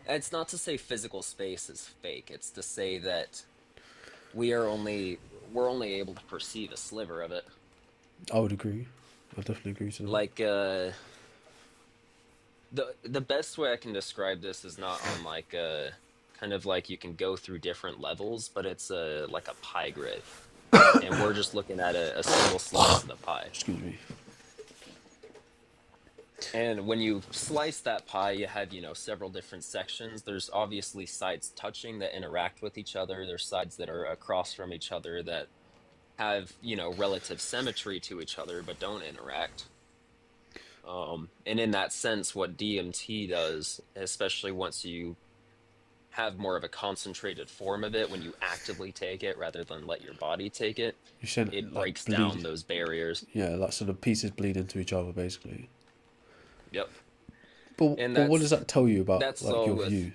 D: it's not to say physical space is fake. It's to say that we're only able to perceive a sliver of it.
A: I would agree. I definitely agree to that.
D: Like the best way I can describe this is not on like kind of like you can go through different levels, but it's like a pie grid, and we're just looking at a single slice of the pie.
A: Excuse me.
D: And when you slice that pie, you have, several different sections. There's obviously sides touching that interact with each other. There's sides that are across from each other that have, relative symmetry to each other but don't interact. And in that sense, what DMT does, especially once you have more of a concentrated form of it, when you actively take it rather than let your body take it,
A: You said
D: it
A: like
D: breaks
A: bleed.
D: down those barriers.
A: Yeah, like so the pieces bleed into each other basically.
D: Yep.
A: But
D: And
A: but what does that tell you about
D: that's
A: like
D: all
A: your
D: with
A: view?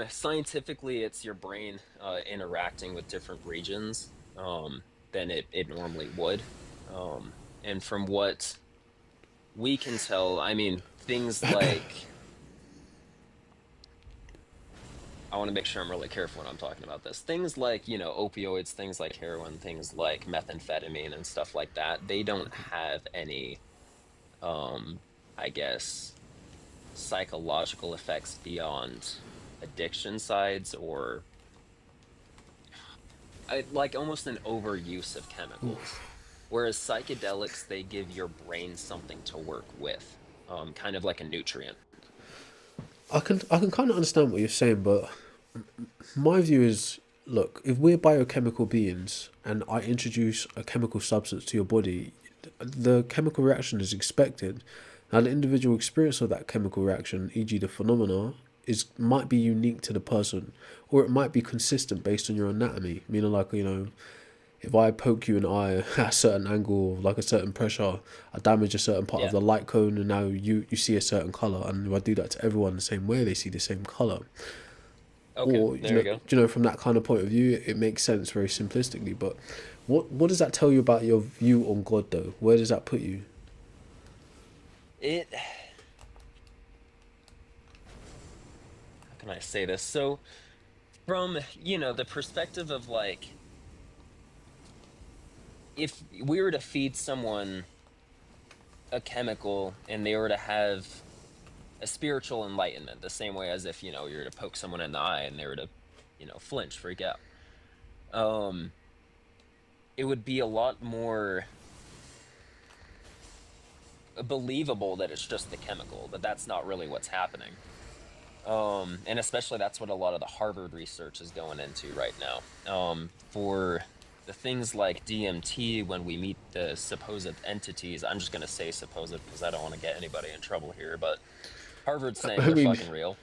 D: Scientifically, it's your brain interacting with different regions than it normally would. And from what we can tell, I mean, things like I want to make sure I'm really careful when I'm talking about this. Things like, opioids, things like heroin, things like methamphetamine and stuff like that, they don't have any, um, I guess, psychological effects beyond addiction sides or like almost an overuse of chemicals. Whereas psychedelics, they give your brain something to work with, kind of like a nutrient.
A: I can kind of understand what you're saying, but my view is, look, if we're biochemical beings and I introduce a chemical substance to your body, the chemical reaction is expected. Now, the individual experience of that chemical reaction, e.g., the phenomena, might be unique to the person, or it might be consistent based on your anatomy. Meaning, like if I poke you in the eye at a certain angle, like a certain pressure, I damage a certain part of
D: Yeah.
A: the light cone, and now you see a certain color. And if I do that to everyone the same way, they see the same color.
D: Okay,
A: Or
D: there you go.
A: from that kind of point of view, it makes sense very simplistically. But what does that tell you about your view on God, though? Where does that put you?
D: It, how can I say this? So, from, the perspective of like, if we were to feed someone a chemical and they were to have a spiritual enlightenment, the same way as if, you were to poke someone in the eye and they were to, flinch, freak out. Um, it would be a lot more believable that it's just the chemical, but that's not really what's happening. And especially that's what a lot of the Harvard research is going into right now. For the things like DMT, when we meet the supposed entities, I'm just going to say supposed because I don't want to get anybody in trouble here, but Harvard's saying
A: I
D: they're
A: mean,
D: fucking real.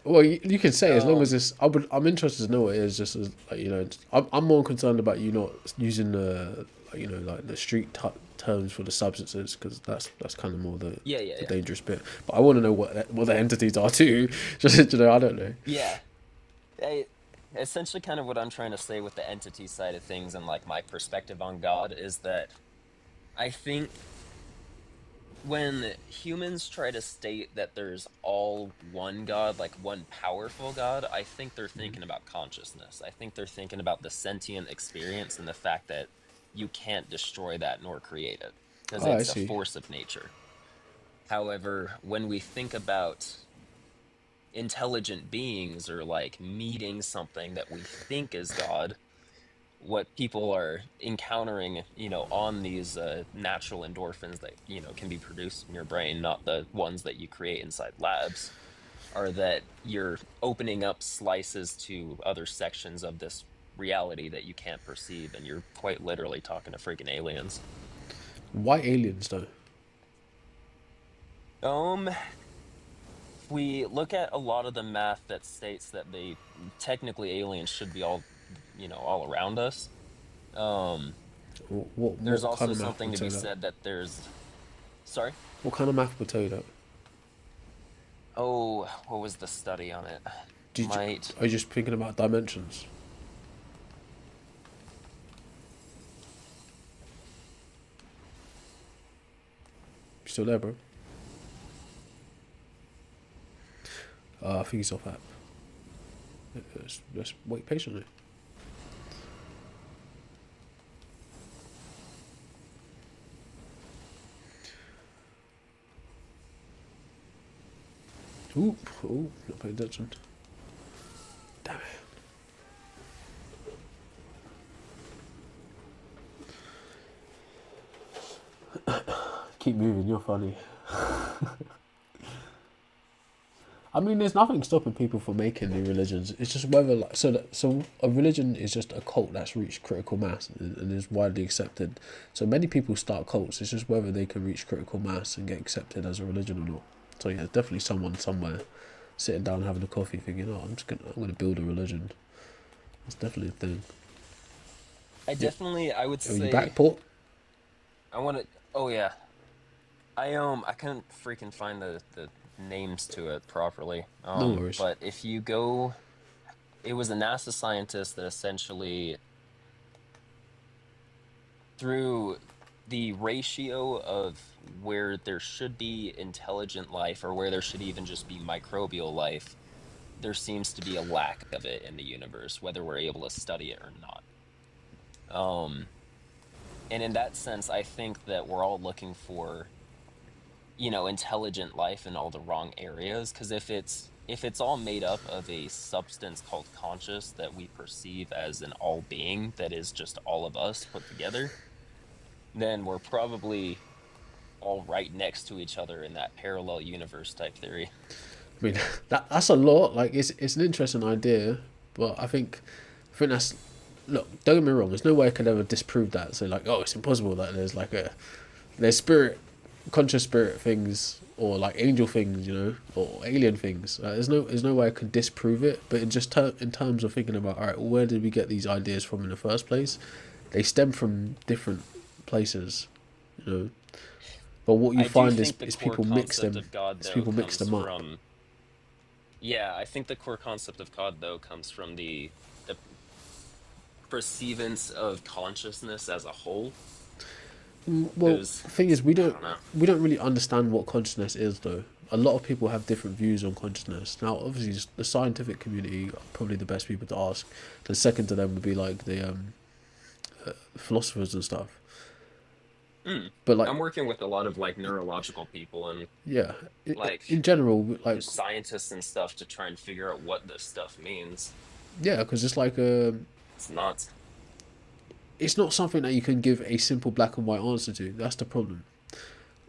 A: well, you can say as long as
D: Um,
A: it's. I'm interested to know what it is. Just as like I'm more concerned about you not using the like the street terms for the substances because that's kind of more
D: yeah, yeah,
A: the
D: yeah.
A: dangerous bit. But I want to know what the entities are too. Just I don't know.
D: Yeah. I, Essentially, kind of what I'm trying to say with the entity side of things and like my perspective on God is that I think when humans try to state that there's all one God, like one powerful God, I think they're thinking about consciousness. I think they're thinking about the sentient experience and the fact that you can't destroy that nor create it because
A: Oh, I
D: it's a
A: see.
D: force of nature. However, when we think about intelligent beings or like meeting something that we think is God, what people are encountering, on these natural endorphins that, can be produced in your brain, not the ones that you create inside labs, are that you're opening up slices to other sections of this reality that you can't perceive, and you're quite literally talking to freaking aliens.
A: Why aliens though?
D: Um, we look at a lot of the math that states that they technically aliens should be all, all around us. Um, there's
A: What kind
D: also
A: of math
D: something
A: would
D: to
A: say
D: be
A: that?
D: said that there's, sorry.
A: What kind of math would tell you that?
D: Oh, what was the study on it?
A: Did you,
D: Might.
A: are you just thinking about dimensions? You still there, bro? I think he's off app. Let's wait patiently. Ooh, not paying attention. Damn it. Keep moving, you're funny. I mean, there's nothing stopping people from making new religions. It's just whether, like, so a religion is just a cult that's reached critical mass and is widely accepted. So many people start cults. It's just whether they can reach critical mass and get accepted as a religion or not. So yeah, definitely someone somewhere sitting down having a coffee thinking, oh, I'm gonna build a religion. It's definitely a thing. Yeah.
D: I would
A: Are you
D: say,
A: back, Port?
D: I want to. Oh yeah, I couldn't freaking find the names to it properly.
A: No worries.
D: But if you go, it was a NASA scientist that essentially, through the ratio of where there should be intelligent life or where there should even just be microbial life, there seems to be a lack of it in the universe, whether we're able to study it or not. Um, and in that sense, I think that we're all looking for, intelligent life in all the wrong areas. Because if it's all made up of a substance called conscious that we perceive as an all being that is just all of us put together, then we're probably all right next to each other in that parallel universe type theory.
A: I mean, that's a lot. Like, it's an interesting idea, but I think that's, look. Don't get me wrong. There's no way I could ever disprove that. So like, oh, it's impossible that there's like there's conscious spirit things or like angel things, or alien things. There's no way I could disprove it. But in terms of thinking about, all right, where did we get these ideas from in the first place? They stem from different places, you know. But what you
D: I do
A: find is
D: think the
A: is
D: core
A: people mix
D: concept
A: them.
D: of God,
A: Is
D: though,
A: people mix
D: comes
A: them up.
D: from. Yeah, I think the core concept of God, though, comes from the perceivance of consciousness as a whole.
A: Well,
D: Because
A: the thing is, we
D: I
A: don't
D: don't know.
A: we don't really understand what consciousness is, though. A lot of people have different views on consciousness. Now, obviously, the scientific community are probably the best people to ask. The second to them would be like the philosophers and stuff.
D: Hmm.
A: But like,
D: I'm working with a lot of like neurological people and
A: yeah,
D: like
A: in general, like,
D: just scientists and stuff to try and figure out what this stuff means.
A: yeah, because it's like
D: It's not.
A: it's not something that you can give a simple black and white answer to. That's the problem.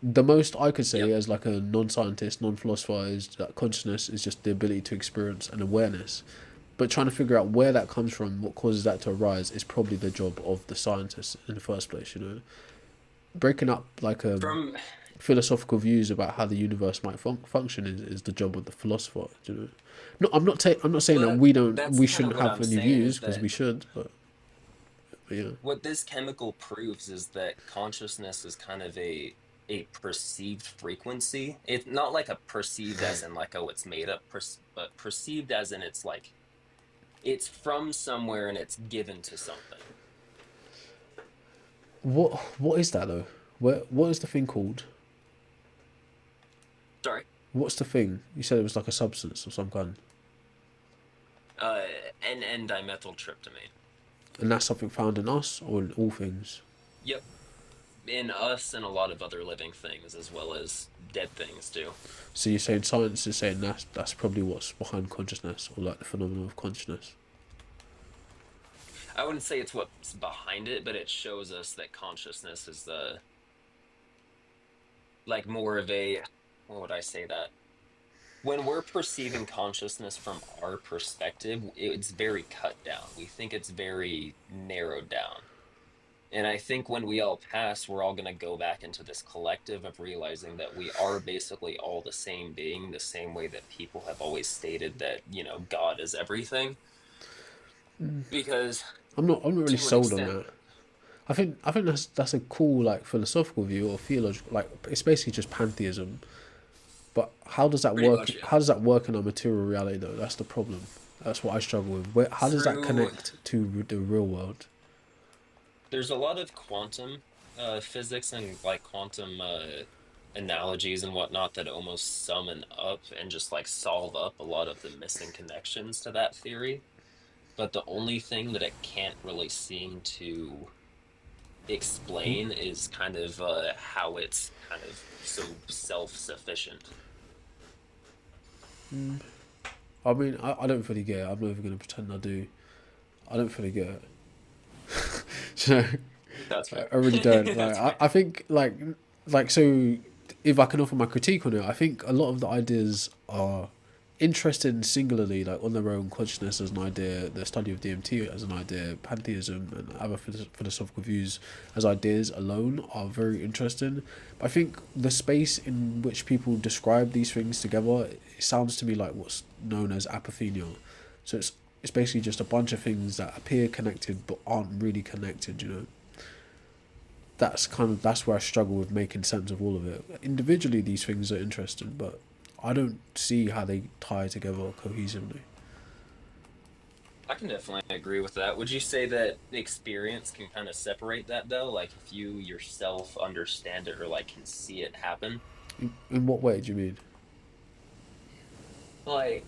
A: The most I could say
D: Yep.
A: as like a non-scientist, non-philosopher is that consciousness is just the ability to experience an awareness. But trying to figure out where that comes from, what causes that to arise, is probably the job of the scientist in the first place. Breaking up like
D: From
A: philosophical views about how the universe might function is the job of the philosopher. No, I'm not saying
D: well,
A: that
D: that's
A: we
D: kind of
A: shouldn't
D: what
A: have
D: I'm
A: any
D: saying
A: views
D: is
A: because
D: that
A: we should, but yeah.
D: what this chemical proves is that consciousness is kind of a perceived frequency. It's not like a perceived as in like, oh, it's made up, but perceived as in it's like it's from somewhere and it's given to something.
A: What is that though? What is the thing called?
D: Sorry.
A: What's the thing? You said it was like a substance of some kind,
D: Uh, N dimethyltryptamine.
A: and that's something found in us or in all things.
D: Yep. In us and a lot of other living things, as well as dead things too.
A: So you're saying science is saying that's probably what's behind consciousness or like the phenomenon of consciousness.
D: I wouldn't say it's what's behind it, but it shows us that consciousness is the like more of a, what would I say that? When we're perceiving consciousness from our perspective, it's very cut down. We think it's very narrowed down. And I think when we all pass, we're all going to go back into this collective of realizing that we are basically all the same being, the same way that people have always stated that, God is everything. Because
A: I'm not really
D: to an
A: sold on
D: extent,
A: that. I think that's a cool like philosophical view or theological, like it's basically just pantheism. But how does that
D: pretty
A: work?
D: much, yeah.
A: How does that work in our material reality though? That's the problem. That's what I struggle with. How does that
D: Through,
A: connect to the real world?
D: there's a lot of quantum physics and like quantum analogies and whatnot that almost summon up and just like solve up a lot of the missing connections to that theory. But the only thing that it can't really seem to explain is kind of how it's kind of so self-sufficient.
A: I mean, I don't fully get it. I'm not even going to pretend I do. I don't fully get it. So
D: That's fair.
A: I really don't. Like
D: That's fair.
A: I think like so if I can offer my critique on it, I think a lot of the ideas are interesting singularly, like on their own, consciousness as an idea, the study of DMT as an idea, pantheism and other philosophical views as ideas alone are very interesting. But I think the space in which people describe these things together, it sounds to me like what's known as apathenia. So it's basically just a bunch of things that appear connected but aren't really connected, you know. That's where I struggle with making sense of all of it. Individually these things are interesting, but I don't see how they tie together cohesively.
D: I can definitely agree with that. Would you say that experience can kind of separate that though? Like if you yourself understand it or like can see it happen?
A: In what way do you mean?
D: Like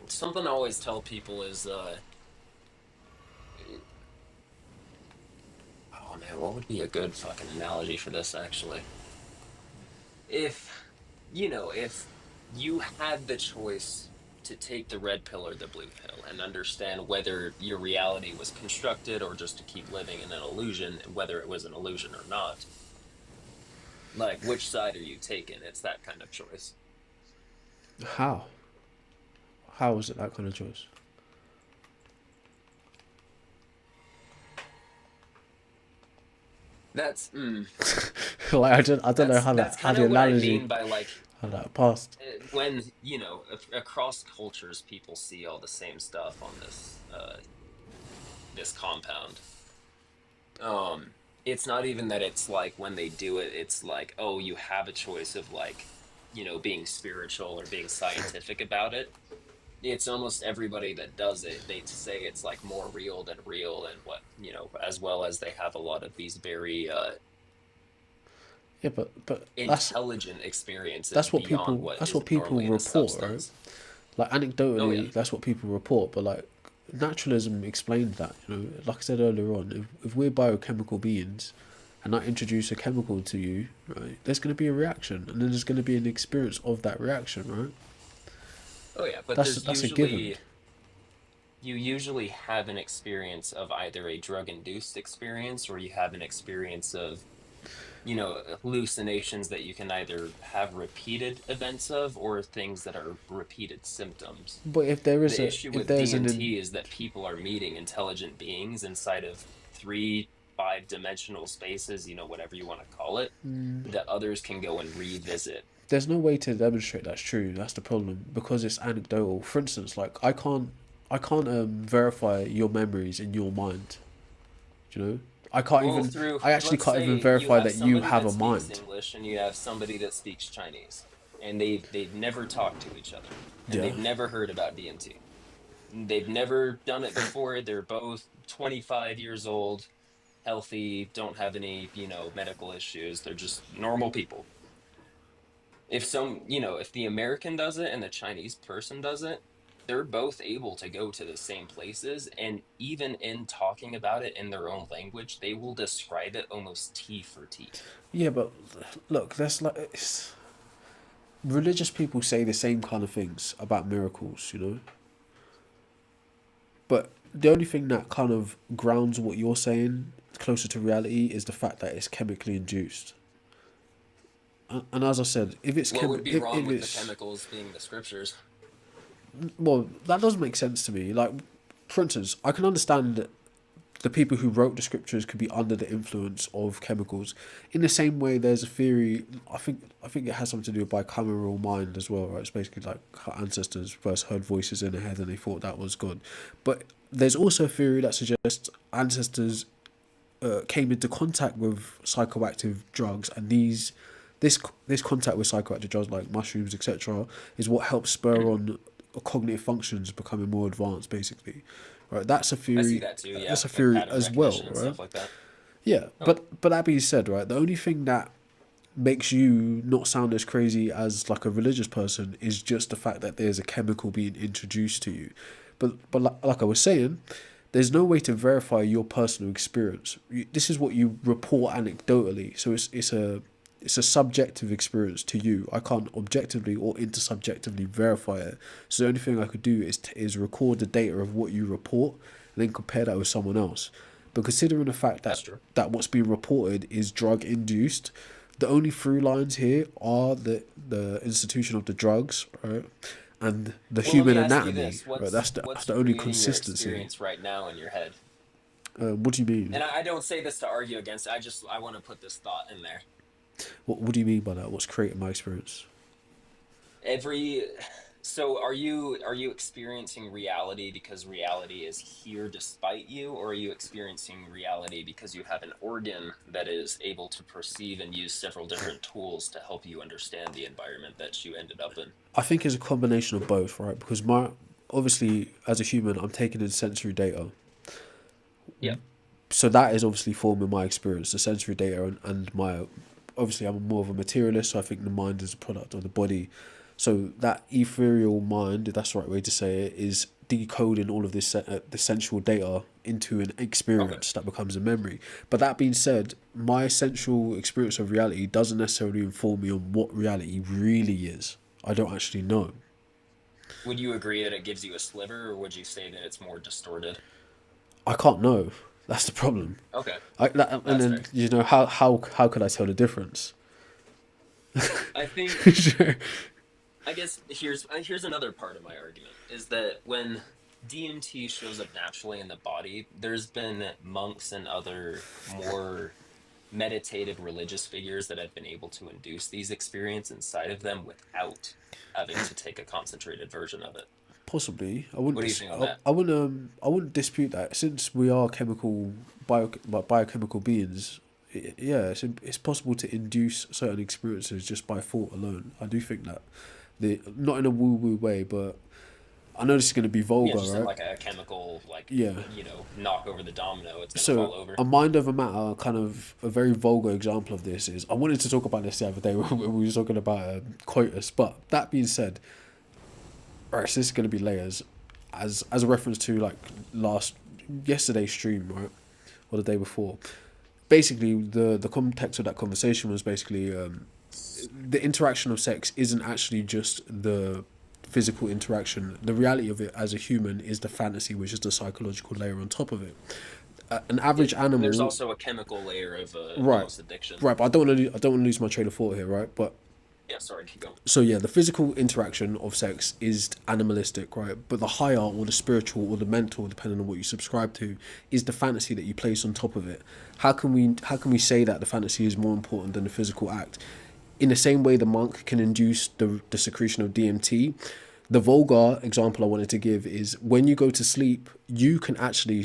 D: something I always tell people is oh man, what would be a good fucking analogy for this actually? If if you had the choice to take the red pill or the blue pill and understand whether your reality was constructed or just to keep living in an illusion, and whether it was an illusion or not, like which side are you taking? It's that kind of choice.
A: How? How is it that kind of choice?
D: That's
A: Like I don't know
D: that's
A: how
D: that's
A: how
D: kind
A: the
D: of what I
A: analogy
D: mean by like
A: how that passed.
D: when across cultures people see all the same stuff on this compound. It's not even that it's like when they do it, it's like, oh, you have a choice of like, being spiritual or being scientific about it. It's almost everybody that does it, they say it's like more real than real, and what, as well as they have a lot of these very
A: Yeah, but
D: intelligent experiences
A: that's what
D: beyond
A: people
D: what
A: that's
D: is
A: what people
D: normally in a
A: report, right?
D: substance.
A: Like
D: Oh yeah.
A: anecdotally, that's what people report. But like naturalism explained that, you know, like I said earlier on, if we're biochemical beings, and I introduce a chemical to you, right, there's going to be a reaction, and then there's going to be an experience of that reaction, right?
D: Oh yeah, but
A: That's a given.
D: you usually have an experience of either a drug induced experience or you have an experience of hallucinations that you can either have repeated events of or things that are repeated symptoms.
A: But
D: The issue
A: if
D: with
A: there's an
D: DMT is that people are meeting intelligent beings inside of three, five-dimensional spaces, whatever you want to call it, that others can go and revisit.
A: there's no way to demonstrate that's true. That's the problem because it's anecdotal. For instance, like I can't verify your memories in your mind. Do you know? I can't
D: Well,
A: even. I actually
D: let's
A: can't even
D: say you
A: verify
D: have
A: that you
D: somebody
A: have
D: that
A: a
D: speaks
A: mind.
D: English and you have somebody that speaks Chinese, and they've never talked to each other, and
A: Yeah.
D: they've never heard about DMT. They've never done it before. They're both 25 years old, healthy, don't have any, medical issues. They're just normal people. If the American does it and the Chinese person does it, they're both able to go to the same places, and even in talking about it in their own language, they will describe it almost T for T.
A: Yeah, but look, religious people say the same kind of things about miracles, you know. But the only thing that kind of grounds what you're saying closer to reality is the fact that it's chemically induced. And as I said,
D: What would be wrong
A: if
D: with the
A: it's
D: chemicals being the scriptures?
A: well, that does make sense to me. Like for instance, I can understand that the people who wrote the scriptures could be under the influence of chemicals. In the same way, there's a theory. I think it has something to do with bicameral mind as well, right? It's basically like our ancestors first heard voices in their head and they thought that was God. But there's also a theory that suggests ancestors came into contact with psychoactive drugs, and this contact with psychoactive drugs like mushrooms, etc., is what helps spur on cognitive functions becoming more advanced, basically. Right, that's a
D: I see
A: theory.
D: that too, yeah,
A: That's a
D: like
A: theory
D: pattern
A: as well,
D: recognition and
A: right?
D: stuff like that.
A: Yeah,
D: Oh,
A: but that being said, right, the only thing that makes you not sound as crazy as like a religious person is just the fact that there's a chemical being introduced to you. But like I was saying, there's no way to verify your personal experience. This is what you report anecdotally, so it's a subjective experience to you. I can't objectively or intersubjectively verify it. So the only thing I could do is record the data of what you report and then compare that with someone else. But considering the fact
D: that's
A: that
D: true.
A: what's being reported is drug induced, the only through lines here are the institution of the drugs, right, and the
D: Well, let me
A: human
D: ask you
A: anatomy,
D: this:
A: right. That's
D: what's
A: the only
D: creating your
A: consistency.
D: experience right now in your head?
A: What do you mean?
D: And I don't say this to argue against it. I want to put this thought in there.
A: What do you mean by that? What's creating my experience?
D: Every so are you experiencing reality because reality is here despite you, or are you experiencing reality because you have an organ that is able to perceive and use several different tools to help you understand the environment that you ended up in?
A: I think it's a combination of both, right? Because my obviously as a human, I'm taking in sensory data,
D: Yeah.
A: so that is obviously forming my experience, the sensory data, and my obviously I'm more of a materialist, so I think the mind is a product of the body. So that ethereal mind, if that's the right way to say it, is decoding all of this the sensual data into an
D: Okay.
A: experience that becomes a memory. But that being said, my sensual experience of reality doesn't necessarily inform me on what reality really is. I don't actually know.
D: Would you agree that it gives you a sliver, or would you say that it's more distorted?
A: I can't know. That's the problem.
D: Okay,
A: And
D: that's
A: then
D: fair.
A: how could I tell the difference?
D: I think
A: Sure.
D: I guess here's another part of my argument is that when DMT shows up naturally in the body, there's been monks and other more meditative religious figures that have been able to induce these experiences inside of them without having to take a concentrated version of it.
A: Possibly,
D: What do you think on that?
A: I wouldn't dispute that. Since we are biochemical beings, yeah, it's possible to induce certain experiences just by thought alone. I do think that, not in a woo woo way, but I know this is going to be
D: Yeah,
A: vulgar,
D: just in
A: right?
D: like a chemical, like,
A: Yeah.
D: knock over the domino, it's gonna
A: So
D: fall over.
A: a mind over matter, kind of a very vulgar example of this is I wanted to talk about this the other day when we were talking about coitus. But that being said, right, so this is going to be layers, as a reference to like last yesterday's stream, right, or the day before. Basically, the context of that conversation was basically the interaction of sex isn't actually just the physical interaction. The reality of it as a human is the fantasy, which is the psychological layer on top of it. An
D: Yeah,
A: average
D: and there's
A: animal,
D: also a chemical layer of
A: right,
D: almost addiction.
A: right. But I don't want to lose my train of thought here, right? But
D: Yeah, sorry, keep going.
A: so yeah, the physical interaction of sex is animalistic, right? But the higher or the spiritual or the mental, depending on what you subscribe to, is the fantasy that you place on top of it. How can we say that the fantasy is more important than the physical act? In the same way the monk can induce the secretion of DMT, the vulgar example I wanted to give is when you go to sleep, you can actually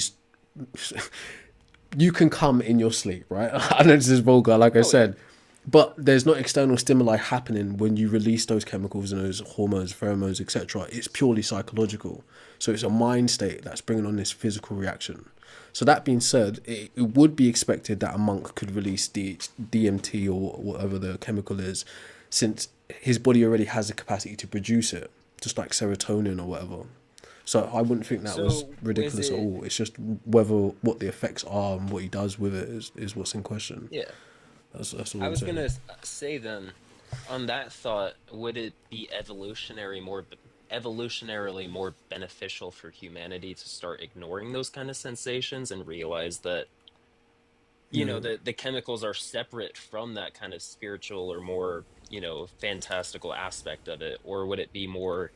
A: you can come in your sleep, right? I know this is vulgar, like I
D: Oh yeah.
A: said, but there's not external stimuli happening when you release those chemicals and those hormones, pheromones, etc. It's purely psychological. So it's a mind state that's bringing on this physical reaction. So that being said, it would be expected that a monk could release DMT or whatever the chemical is, since his body already has the capacity to produce it, just like serotonin or whatever. So I wouldn't think that was
D: So was
A: ridiculous at
D: it?
A: all. It's just whether what the effects are and what he does with it is what's in question.
D: Yeah.
A: That's all
D: I
A: I'm
D: was
A: saying.
D: gonna say then, on that thought, would it be evolutionarily more beneficial for humanity to start ignoring those kind of sensations and realize that,
A: Yeah.
D: the chemicals are separate from that kind of spiritual or more, fantastical aspect of it? Or would it be more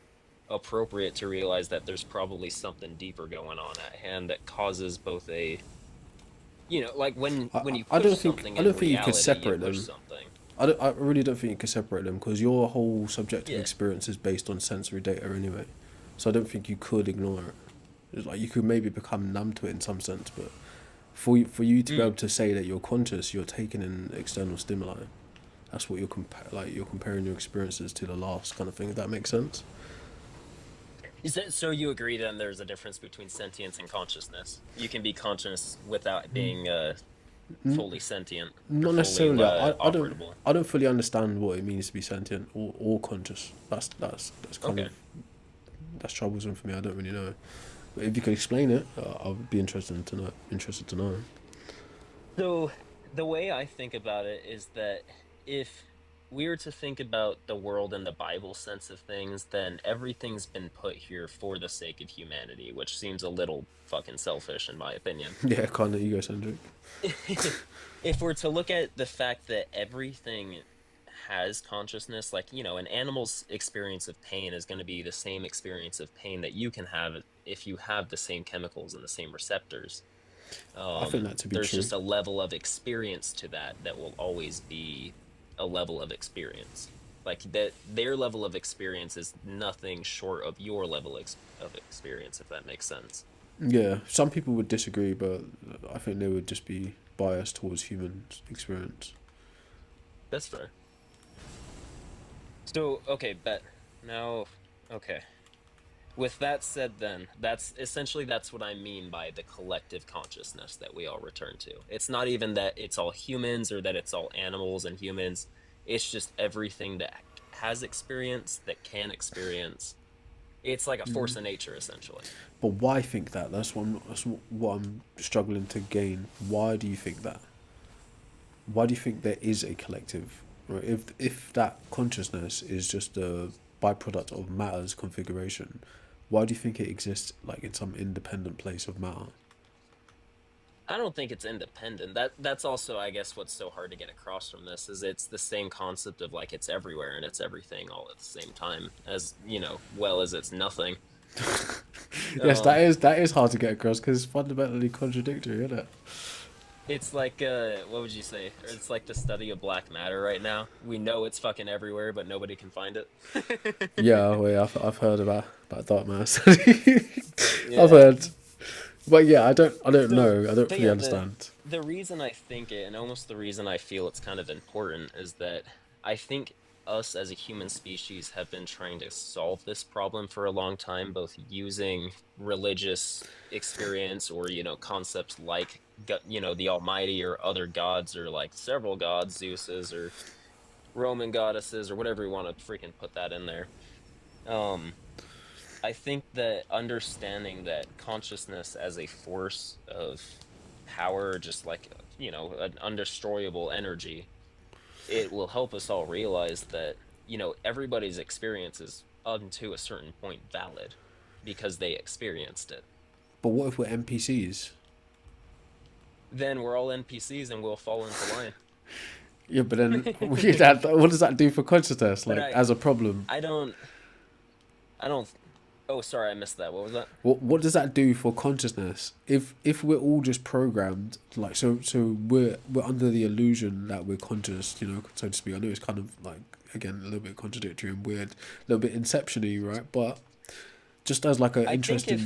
D: appropriate to realize that there's probably something deeper going on at hand that causes both a, like when you
A: I
D: push
A: don't think
D: something
A: I
D: in
A: don't think you could
D: reality, you
A: separate
D: push
A: them.
D: something.
A: I really don't think you can separate them because your whole subjective
D: Yeah.
A: experience is based on sensory data anyway. So I don't think you could ignore it. It's like you could maybe become numb to it in some sense, but for you to be
D: Mm.
A: able to say that you're conscious, you're taking in external stimuli. That's what you're comparing your experiences to the last kind of thing. If that makes sense.
D: Is that so? You agree then there's a difference between sentience and consciousness? You can be conscious without being fully sentient or
A: Not
D: fully
A: necessarily.
D: operable.
A: I don't fully understand what it means to be sentient or conscious. That's kind
D: Okay.
A: of that's troublesome for me. I don't really know. But if you could explain it, I would be interested to know. Interested to know.
D: So the way I think about it is that if we were to think about the world in the Bible sense of things, then everything's been put here for the sake of humanity, which seems a little fucking selfish in my opinion.
A: Yeah, kind of egocentric.
D: If we're to look at the fact that everything has consciousness, like, an animal's experience of pain is going to be the same experience of pain that you can have if you have the same chemicals and the same receptors.
A: I think that to be
D: There's
A: true.
D: just a level of experience to that will always be a level of experience. Like that, their level of experience is nothing short of your level of experience, if that makes sense.
A: Yeah, some people would disagree, but I think they would just be biased towards human experience.
D: That's fair. So, okay, bet. Now, okay. With that said, then, that's what I mean by the collective consciousness that we all return to. It's not even that it's all humans or that it's all animals and humans. It's just everything that has experience, that can experience. It's like a force of nature, essentially.
A: But why think that? That's what I'm struggling to gain. Why do you think that? Why do you think there is a collective? Right? If that consciousness is just a byproduct of matter's configuration, why do you think it exists like in some independent place of matter?
D: I don't think it's independent. That's also, I guess, what's so hard to get across from this is it's the same concept of like it's everywhere and it's everything all at the same time, as well as it's nothing.
A: Yes,
D: Um,
A: that is hard to get across because it's fundamentally contradictory, isn't it?
D: it's like what would you say? It's like the study of black matter right now. We know it's fucking everywhere, but nobody can find it.
A: Yeah, well, I've heard about dark matter. I've
D: Yeah.
A: heard, but yeah, I don't
D: So,
A: know. I don't
D: so
A: fully
D: yeah,
A: understand.
D: the reason I think it, and almost the reason I feel it's kind of important, is that I think us as a human species have been trying to solve this problem for a long time, both using religious experience or, concepts like, the Almighty or other gods or like several gods, Zeus's or Roman goddesses or whatever you want to freaking put that in there. Um, I think that understanding that consciousness as a force of power, just like, an undestroyable energy, it will help us all realize that, everybody's experience is unto a certain point valid because they experienced it.
A: But what if we're NPCs?
D: Then we're all NPCs and we'll fall into line.
A: Yeah, but then what does that do for consciousness?
D: But
A: Like as a problem,
D: I don't, I don't, oh, sorry, I missed that. What was that?
A: what does that do for consciousness? If we're all just programmed, like so we're under the illusion that we're conscious, so to speak. I know it's kind of like again a little bit contradictory and weird, a little bit inception-y, right? But just as like an
D: I think
A: interesting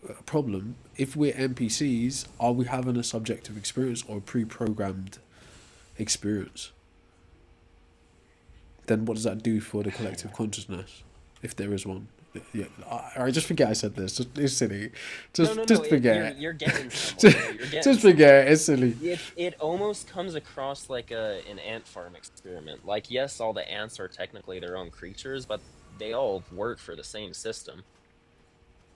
D: if
A: problem, if we're NPCs, are we having a subjective experience or a pre-programmed experience? Then what does that do for the collective consciousness, if there is one? Yeah, I just forget I said this. It's silly.
D: no,
A: Just forget
D: you're
A: it.
D: you're getting somewhere. No, you're getting
A: Just forget it. It's
D: somewhere.
A: silly.
D: It almost comes across like an ant farm experiment. Like, yes, all the ants are technically their own creatures, but they all work for the same system.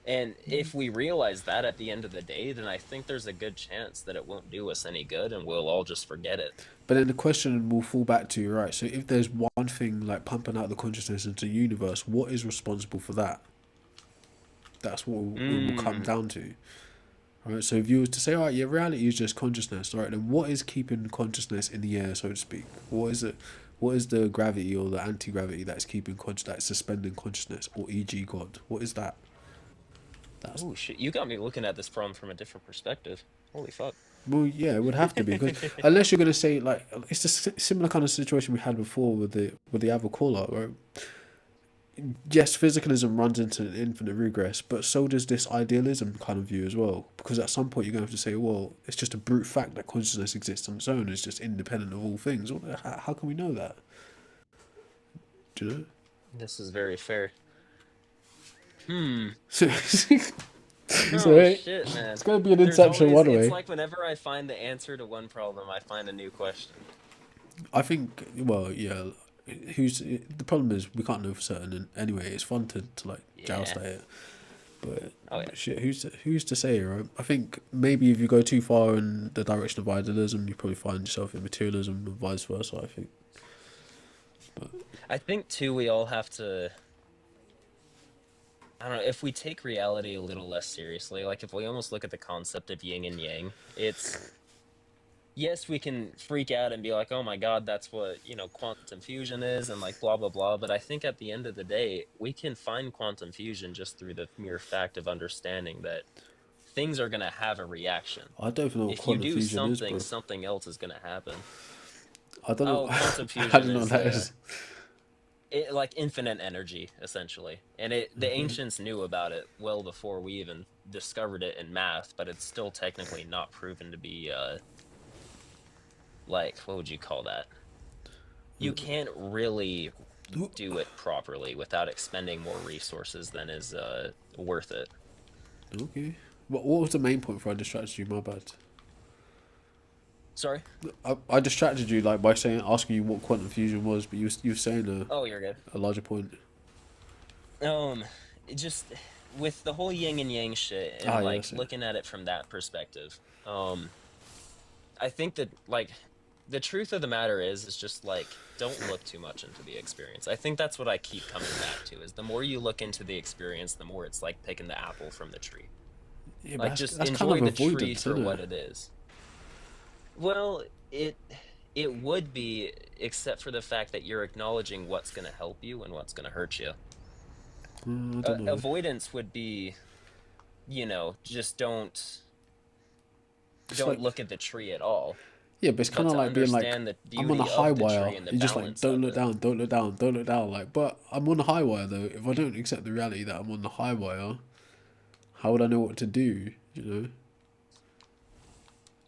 D: And if we realize that at the end of the day, then I think there's a good chance that it won't do us any good and we'll all just forget it.
A: But then the question will fall back to, right, so if there's one thing like pumping out the consciousness into the universe, what is responsible for that? That's what it will come
D: Mm.
A: down to. Right, so if you were to say, all right, yeah, reality is just consciousness, all right, then what is keeping consciousness in the air, so to speak? What is it? What is the gravity or the anti-gravity that's that's suspending consciousness, or e.g. God? What is that? That's
D: Oh shit, you got me looking at this problem from a different perspective. Holy fuck.
A: well, yeah, it would have to be because unless you're gonna say like it's a similar kind of situation we had before with the other caller, where yes, physicalism runs into an infinite regress, but so does this idealism kind of view as well. Because at some point you're going to have to say, well, it's just a brute fact that consciousness exists on its own. It's just independent of all things. How can we know that? Do you know?
D: This is very fair. Hmm.
A: So,
D: Oh
A: it's
D: shit, man.
A: going to be an
D: There's
A: inception
D: always,
A: one
D: it's
A: way.
D: like whenever I find the answer to one problem, I find a new question.
A: I think, well, yeah. The problem is we can't know for certain. And anyway, it's fun to like joust
D: Yeah.
A: at it. But
D: Oh yeah.
A: shit, who's to say, right? I think maybe if you go too far in the direction of idealism, you probably find yourself in materialism and vice versa. I think. But
D: I think too we all have to, I don't know, if we take reality a little less seriously, like if we almost look at the concept of yin and yang, it's yes, we can freak out and be like, oh my God, that's what, quantum fusion is and like blah, blah, blah. But I think at the end of the day, we can find quantum fusion just through the mere fact of understanding that things are going to have a reaction.
A: I don't know what
D: If you
A: quantum
D: do
A: fusion is,
D: something,
A: bro.
D: something else is going to happen.
A: I don't know.
D: Oh, quantum
A: I
D: fusion
A: don't know what
D: is
A: that is.
D: like infinite energy, essentially. And the ancients knew about it well before we even discovered it in math, but it's still technically not proven to be like, what would you call that? You can't really do it properly without expending more resources than is worth it.
A: Okay. What was the main point for I distracted you? My bad.
D: Sorry?
A: I distracted you like by asking you what quantum fusion was, but you were saying
D: Oh, you're good.
A: a larger point.
D: It just with the whole yin and yang shit and
A: Ah, yeah,
D: like
A: that's it.
D: looking at it from that perspective, I think that like the truth of the matter is just like don't look too much into the experience. I think that's what I keep coming back to is the more you look into the experience, the more it's like picking the apple from the tree.
A: Yeah, but
D: Like just
A: that's kind
D: enjoy
A: of
D: the tree
A: avoidance,
D: for
A: isn't
D: what
A: it?
D: it is. Well, it would be, except for the fact that you're acknowledging what's going to help you and what's going to hurt you.
A: I don't know.
D: Avoidance would be, just
A: It's
D: don't
A: like
D: look at the tree at all.
A: yeah, but it's kind
D: But
A: of
D: to
A: like being like
D: understand the
A: I'm on a
D: beauty
A: high
D: of the
A: wire.
D: tree and the
A: You're just like
D: balance
A: don't
D: of
A: look
D: it.
A: down, don't look down, don't look down. Like, but I'm on a high wire though. If I don't accept the reality that I'm on the high wire, how would I know what to do? You know.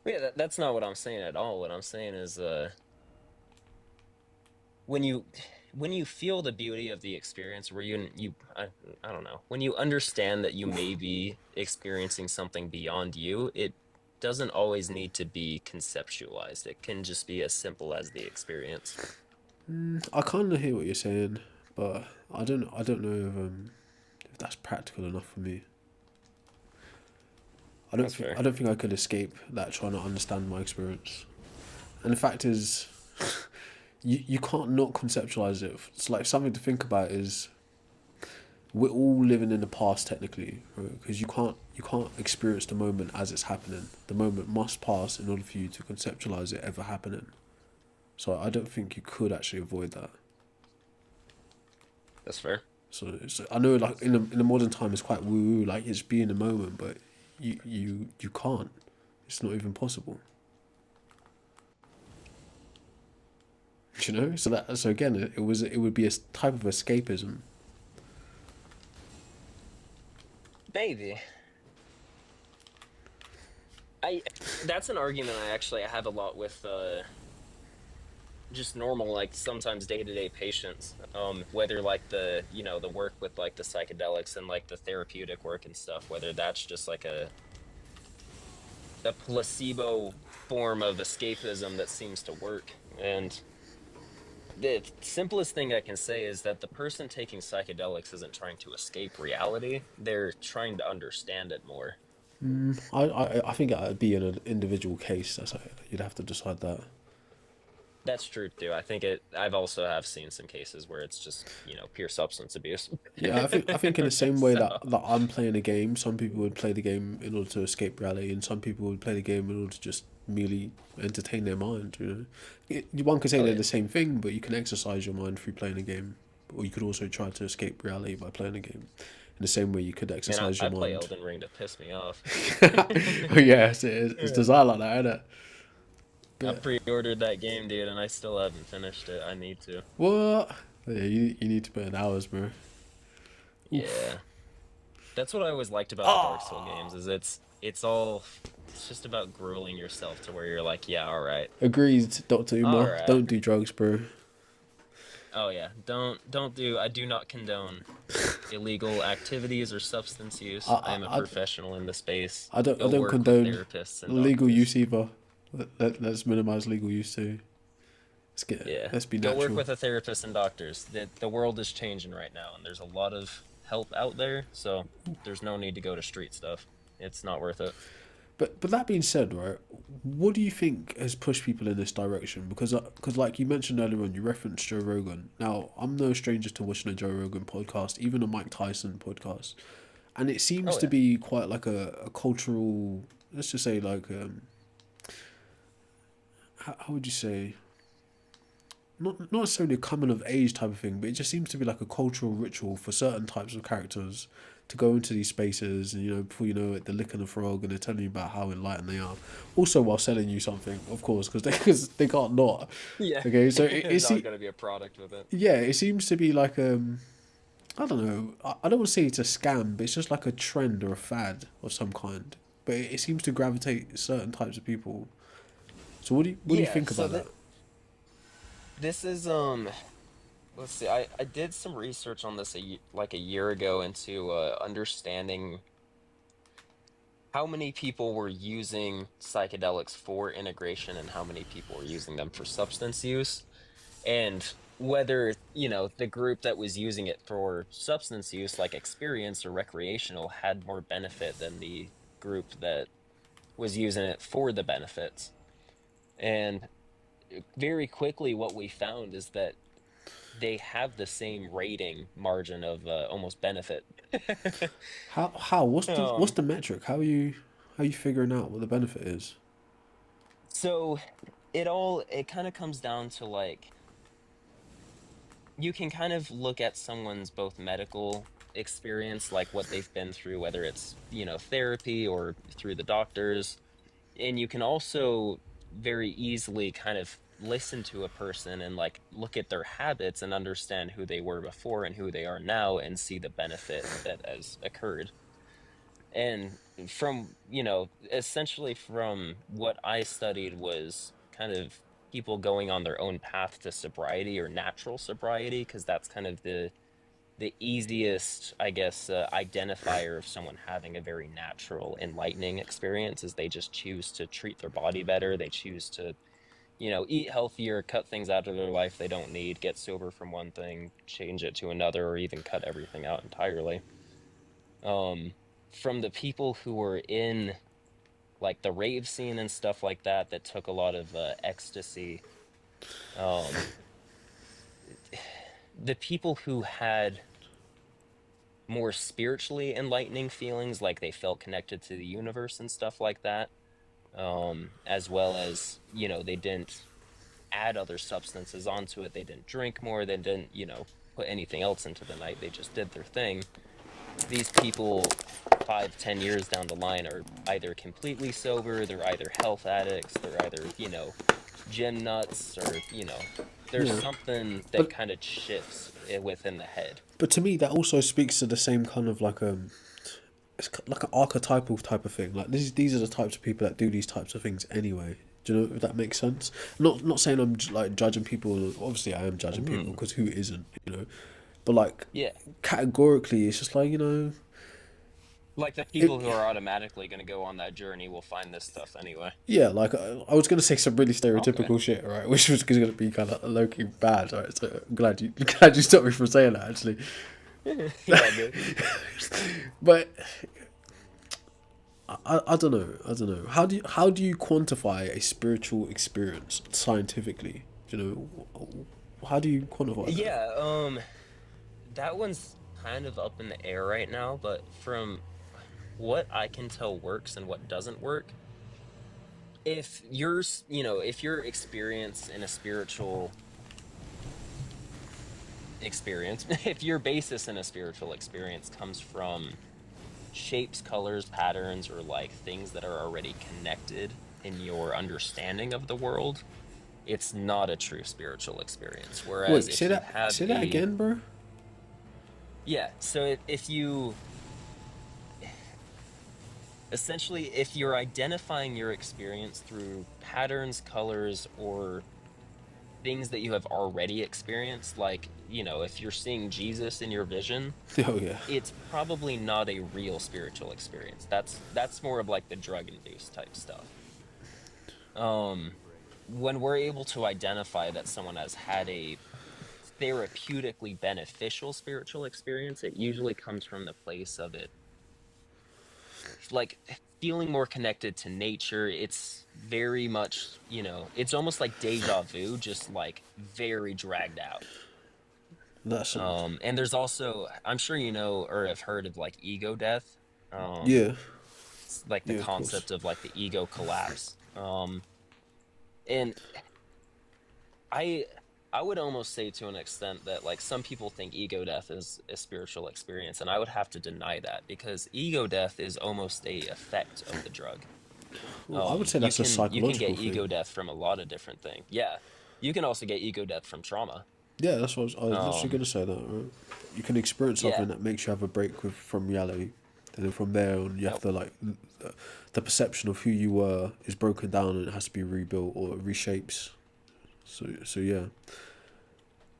D: Yeah, that's not what I'm saying at all. What I'm saying is, when you feel the beauty of the experience, where I don't know, when you understand that you may be experiencing something beyond you, it doesn't always need to be conceptualized. It can just be as simple as the experience.
A: I kind of hear what you're saying, but I don't know if that's practical enough for me.
D: That's fair.
A: I don't think I could escape that trying to understand my experience. And the fact is, you can't not conceptualize it. It's like something to think about is we're all living in the past technically, right? Because you can't experience the moment as it's happening. The moment must pass in order for you to conceptualize it ever happening. So I don't think you could actually avoid that.
D: That's fair.
A: So I know like in the modern time it's quite woo woo, like it's be in the moment, but you can't. It's not even possible. You know, so again, it would be a type of escapism.
D: Maybe. I That's an argument I have a lot with just normal, like sometimes day-to-day patients, whether like the work with like the psychedelics and like the therapeutic work and stuff, whether that's just like a placebo form of escapism that seems to work. And the simplest thing I can say is that the person taking psychedelics isn't trying to escape reality, they're trying to understand it more.
A: I think it would be an individual case. You'd have to decide that.
D: That's true too. I think it. I've also have seen some cases where it's just pure substance abuse.
A: Yeah, I think in the same way
D: So
A: that I'm playing a game, some people would play the game in order to escape reality, and some people would play the game in order to just merely entertain their mind. One could say
D: oh
A: they're
D: yeah,
A: the same thing, but you can exercise your mind through playing a game, or you could also try to escape reality by playing a game. In the same way, you could
D: man,
A: exercise
D: I
A: your
D: play
A: mind.
D: Elden Ring to piss me off.
A: Oh yes, it's
C: Yeah.
A: designed like that, isn't it?
D: I
A: But
D: pre-ordered that game, dude, and I still haven't finished it. I need to.
A: what? Yeah, you need to put in hours, bro. Oof.
D: Yeah, that's what I always liked about the Dark Soul games.
A: Ah.
D: Is it's just about grueling yourself to where you're like, yeah,
A: Agreed, Doctor
D: all
A: Umar.
D: right.
A: Don't do drugs, bro.
D: Oh yeah, don't do. I do not condone illegal activities or substance use. I am a
A: I,
D: professional in the space.
A: I
D: Go
A: don't
D: work with
A: condone
D: therapists and
A: legal
D: doctors.
A: use either. Let's minimize legal use too.
D: Yeah,
A: Let's be
D: go work
A: natural.
D: with a therapist and doctors. The world is changing right now, and there's a lot of help out there. So there's no need to go to street stuff. It's not worth it.
A: But that being said, right, what do you think has pushed people in this direction? Because like you mentioned earlier on, you referenced Joe Rogan. Now I'm no stranger to watching a Joe Rogan podcast, even a Mike Tyson podcast, and it seems
D: Oh
A: to
D: yeah,
A: be quite like a cultural. Let's just say like how would you say, not necessarily a coming of age type of thing, but it just seems to be like a cultural ritual for certain types of characters to go into these spaces, and before you know it, they're licking a frog and they're telling you about how enlightened they are. Also, while selling you something, of course, because they can't not.
D: yeah.
A: Okay, so
D: There's always got to be a product with it.
A: yeah, it seems to be like I don't know, I don't want to say it's a scam, but it's just like a trend or a fad of some kind. But it seems to gravitate certain types of people. So what do you
D: Yeah.
A: think
D: So
A: about that?
D: this is let's see. I did some research on this like a year ago into understanding how many people were using psychedelics for integration and how many people were using them for substance use, and whether the group that was using it for substance use, like experience or recreational, had more benefit than the group that was using it for the benefits. And very quickly what we found is that they have the same rating margin of almost benefit.
A: How what's
D: um
A: the metric? How you figuring out what the benefit is?
D: so it kind of comes down to like you can kind of look at someone's both medical experience, like what they've been through, whether it's therapy or through the doctors, and you can also very easily kind of listen to a person and like look at their habits and understand who they were before and who they are now and see the benefit that has occurred. And from essentially from what I studied was kind of people going on their own path to sobriety or natural sobriety, because that's kind of the easiest, I guess, identifier of someone having a very natural, enlightening experience is they just choose to treat their body better. They choose to, eat healthier, cut things out of their life they don't need, get sober from one thing, change it to another, or even cut everything out entirely. Um, from the people who were in like the rave scene and stuff like that, that took a lot of ecstasy, um, the people who had more spiritually enlightening feelings, like they felt connected to the universe and stuff like that, as well as they didn't add other substances onto it, they didn't drink more, they didn't put anything else into the night, they just did their thing. These people 5-10 years down the line are either completely sober, they're either health addicts, they're either gym nuts, or there's
A: Yeah,
D: something that
A: but
D: kind of shifts within the head.
A: to me that also speaks to the same kind of like it's like an archetypal type of thing. Like these are the types of people that do these types of things anyway. Do you know if that makes sense? Not saying I'm like judging people. Obviously, I am judging people
D: Mhm.
A: because who isn't? But like
D: Yeah,
A: categorically, it's just like
D: like the
A: it.
D: people who are automatically going to go on that journey will find this stuff anyway.
A: Yeah, like I was gonna say some really
D: Okay.
A: stereotypical shit, right? Which was gonna be kind of low key bad, right? So I'm glad you glad you stopped me from saying that actually.
D: You're all good.
A: But I don't know. I don't know. How do you quantify a spiritual experience scientifically? You how do you quantify that?
D: Yeah, that one's kind of up in the air right now, but from what I can tell works and what doesn't work, if if your experience in a spiritual experience, if your basis in a spiritual experience comes from shapes, colors, patterns, or like things that are already connected in your understanding of the world, it's not a true spiritual experience. Whereas
A: Wait,
D: if you have
A: say that
D: a,
A: again, bro.
D: yeah, so if you essentially, if you're identifying your experience through patterns, colors, or things that you have already experienced, like, if you're seeing Jesus in your vision,
A: Oh yeah.
D: it's probably not a real spiritual experience. That's more of like the drug induced type stuff. Um, when we're able to identify that someone has had a therapeutically beneficial spiritual experience, it usually comes from the place of it, like feeling more connected to nature. It's very much, it's almost like deja vu, just like very dragged out.
A: That's
D: And there's also, I'm sure you know or have heard of like ego death.
A: yeah,
D: It's like the
A: yeah, of course.
D: concept of like the ego collapse. And I I would almost say to an extent that like some people think ego death is a spiritual experience, and I would have to deny that because ego death is almost a effect of the drug.
A: Well, I would say
D: You
A: that's a
D: can get
A: psychological
D: ego
A: thing.
D: death from a lot of different things. Yeah, you can also get ego death from trauma.
A: Yeah, that's what I was literally
D: Um,
A: gonna say that. Right? You can experience
D: yeah,
A: something that makes you have a break from reality, and then from there on, you have
D: nope,
A: to like the perception of who you were is broken down and it has to be rebuilt or reshapes. So yeah,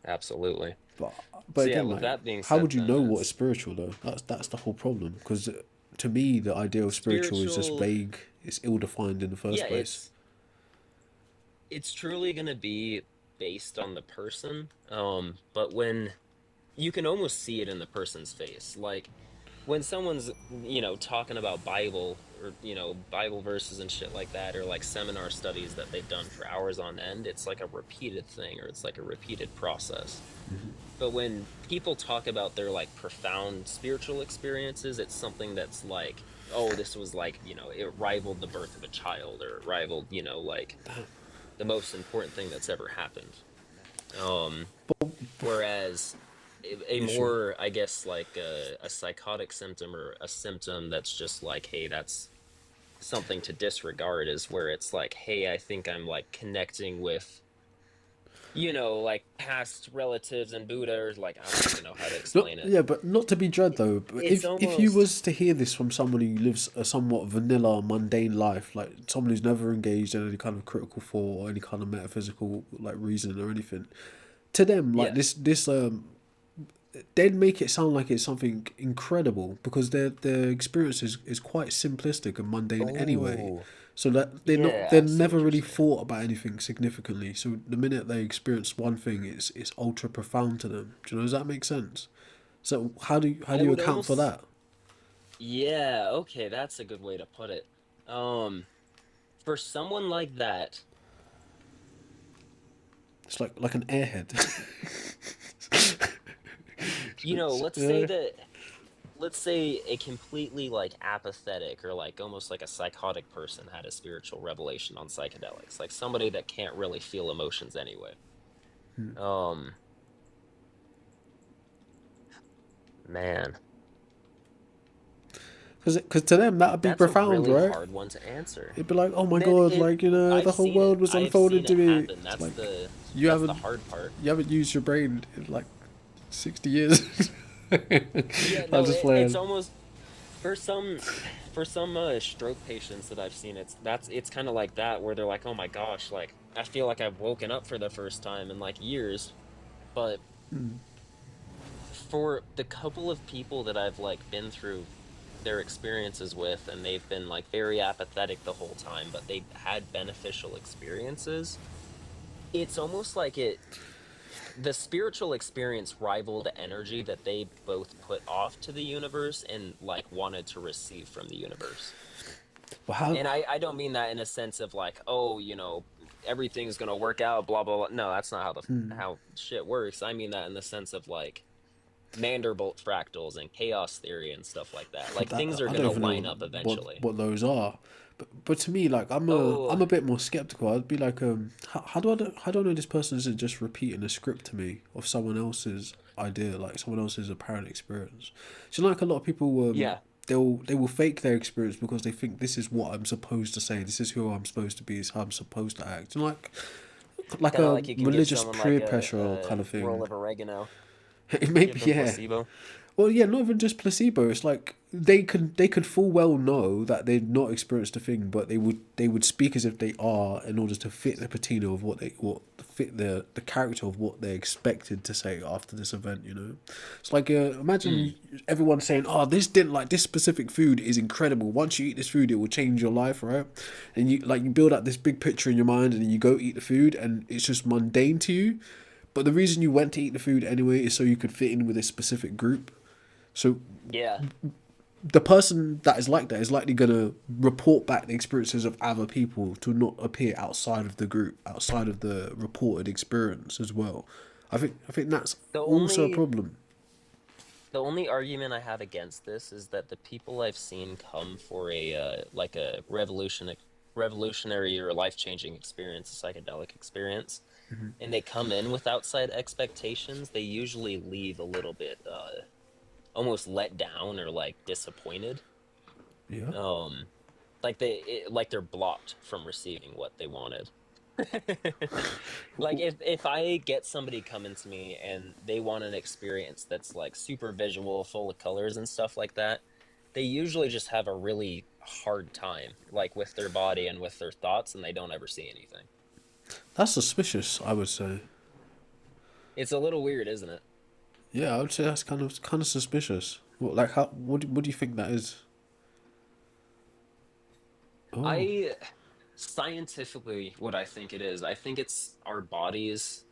D: absolutely.
A: but but
D: So yeah,
A: again,
D: with
A: like,
D: that being
A: how
D: said,
A: would you
D: then
A: know what is
D: it's
A: spiritual though? That's the whole problem. Because to me, the idea of spiritual is just
D: spiritual.
A: vague. It's ill defined in the
D: Yeah,
A: first place.
D: it's truly gonna be based on the person. But when you can almost see it in the person's face, like when someone's talking about Bible or Bible verses and shit like that, or like seminar studies that they've done for hours on end, it's like a repeated thing, or it's like a repeated process. But when people talk about their like profound spiritual experiences, it's something that's like, oh, this was like, it rivaled the birth of a child, or it rivaled, like the most important thing that's ever happened. Um, Whereas a
A: Yeah, sure.
D: more, I guess, like a psychotic symptom, or a symptom that's just like, hey, that's something to disregard, is where it's like, hey, I think I'm like connecting with, like past relatives and Buddha, or like, I don't even know how to
A: Not,
D: explain it.
A: yeah, but not to be dread though. But
D: It's
A: if you
D: almost,
A: was to hear this from someone who lives a somewhat vanilla, mundane life, like someone who's never engaged in any kind of critical thought or any kind of metaphysical like reasoning or anything, to them like
D: yeah.
A: this they'd make it sound like it's something incredible because their experience is quite simplistic and mundane anyway.
D: Oh,
A: So that
D: yeah,
A: they're
D: I see
A: never
D: what you're
A: really
D: saying.
A: thought about anything significantly. So the minute they experience one thing, it's ultra profound to them. Do you know? Does that make sense? So how
D: I
A: do you
D: would
A: account for
D: almost,
A: that?
D: yeah, okay, that's a good way to put it. Um, for someone like that,
A: It's like an airhead.
D: let's say
A: Yeah.
D: that, let's say a completely like apathetic, or like almost like a psychotic person had a spiritual revelation on psychedelics, like somebody that can't really feel emotions anyway. Um, Man,
A: Because to them that would be
D: that's a
A: profound,
D: really
A: right?
D: hard one to answer.
A: It'd be like, oh my
D: Man,
A: god,
D: it
A: like
D: I've
A: the whole
D: seen it.
A: world was
D: I've
A: unfolding
D: seen
A: to
D: it
A: me.
D: happen.
A: It's
D: That's
A: like
D: the
A: you
D: that's the
A: haven't
D: hard part.
A: you haven't used your brain in like 60 years.
D: Yeah,
A: I'm
D: no,
A: just
D: it's
A: playing.
D: almost for some stroke patients that I've seen, it's kind of like that, where they're like, "Oh my gosh, like I feel like I've woken up for the first time in like years." But for the couple of people that I've like been through their experiences with, and they've been like very apathetic the whole time, but they've had beneficial experiences, it's almost like the spiritual experience rivaled the energy that they both put off to the universe and like wanted to receive from the universe.
A: But how?
D: And I don't mean that in a sense of like, oh, everything's gonna work out, blah blah blah. No, that's not how shit works. I mean that in the sense of like Mandelbrot fractals and chaos theory and stuff like that. Like things are
A: I don't
D: gonna
A: even
D: line
A: know
D: up eventually.
A: what those are. But to me, like
D: Oh,
A: I'm a bit more skeptical. I'd be like, how do I know this person isn't just repeating a script to me of someone else's idea, like someone else's apparent experience? So like a lot of people,
D: yeah,
A: they will fake their experience because they think this is what I'm supposed to say, this is who I'm supposed to be, this is how I'm supposed to act, and like
D: kind of
A: a
D: like you can give
A: religious
D: someone like
A: peer pressure
D: a
A: kind of
D: roll
A: thing.
D: of oregano,
A: Maybe
D: give them
A: yeah.
D: placebo.
A: Well, yeah, not even just placebo. It's like they could full well know that they've not experienced a thing, but they would speak as if they are in order to fit the patina of what fit the character of what they're expected to say after this event. You know, it's like
D: Mm.
A: imagine everyone saying, "Oh, this didn't like this specific food is incredible. Once you eat this food, it will change your life, right?" And you build up this big picture in your mind, and then you go eat the food, and it's just mundane to you. But the reason you went to eat the food anyway is so you could fit in with a specific group. So
D: Yeah.
A: the person that is like that is likely going to report back the experiences of other people to not appear outside of the group, outside of the reported experience as well. I think that's
D: The
A: also a
D: only
A: problem.
D: the only argument I have against this is that the people I've seen come for a like a revolutionary or life-changing experience, a psychedelic experience, and they come in with outside expectations, they usually leave a little bit almost let down or like disappointed.
A: Yeah.
D: Um like they're blocked from receiving what they wanted. Like if I get somebody coming to me and they want an experience that's like super visual, full of colors and stuff like that, they usually just have a really hard time like with their body and with their thoughts and they don't ever see anything.
A: That's suspicious, I would say.
D: It's a little weird, isn't it?
A: Yeah, I would say that's kind of suspicious. What like how what do you think that is? Oh.
D: I scientifically what I think it is, I think it's our bodies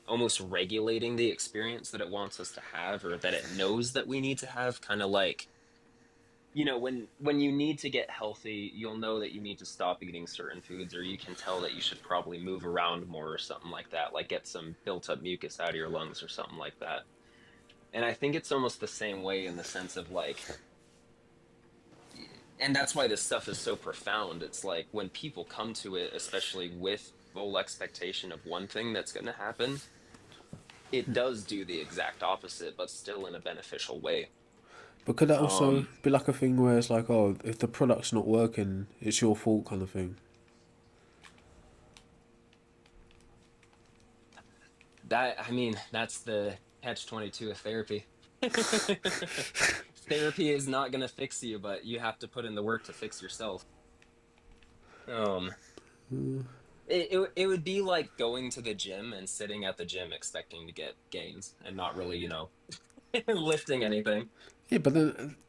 D: almost regulating the experience that it wants us to have or that it knows that we need to have, kind of like when you need to get healthy, you'll know that you need to stop eating certain foods, or you can tell that you should probably move around more or something like that, like get some built up mucus out of your lungs or something like that. And I think it's almost the same way in the sense of like, and that's why this stuff is so profound. It's like when people come to it, especially with full expectation of one thing that's going to happen, it does do the exact opposite, but still in a beneficial way.
A: But could that also
D: Um,
A: be like a thing where it's like, oh, if the product's not working, it's your fault kind of thing?
D: that I mean, that's the catch 22 of therapy. Therapy is not going to fix you, but you have to put in the work to fix yourself. Um, it would be like going to the gym and sitting at the gym expecting to get gains and not really, lifting anything.
A: Yeah, but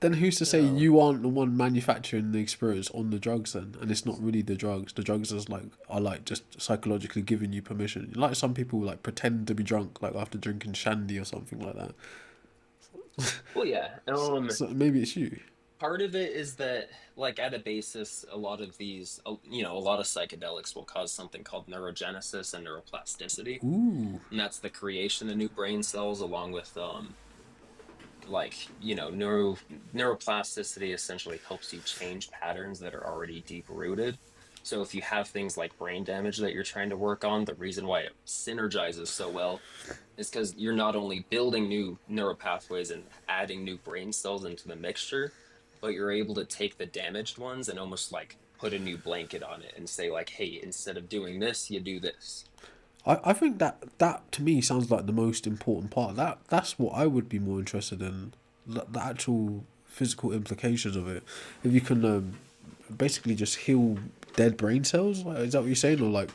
A: then who's to say
D: Um,
A: you aren't the one manufacturing the experience on the drugs then, and it's not really the drugs. The drugs are like just psychologically giving you permission. Like some people like pretend to be drunk like after drinking shandy or something like that.
D: well, yeah.
A: So maybe it's you.
D: Part of it is that, like, at a basis, a lot of these, a lot of psychedelics will cause something called neurogenesis and neuroplasticity,
A: Ooh.
D: and that's the creation of new brain cells, along with like neuroplasticity essentially helps you change patterns that are already deep rooted. So if you have things like brain damage that you're trying to work on, the reason why it synergizes so well is because you're not only building new neural pathways and adding new brain cells into the mixture, but you're able to take the damaged ones and almost like put a new blanket on it and say like, hey, instead of doing this, you do this.
A: I think that to me sounds like the most important part. That's what I would be more interested in, the actual physical implications of it. If you can basically just heal dead brain cells, like, is that what you're saying, or like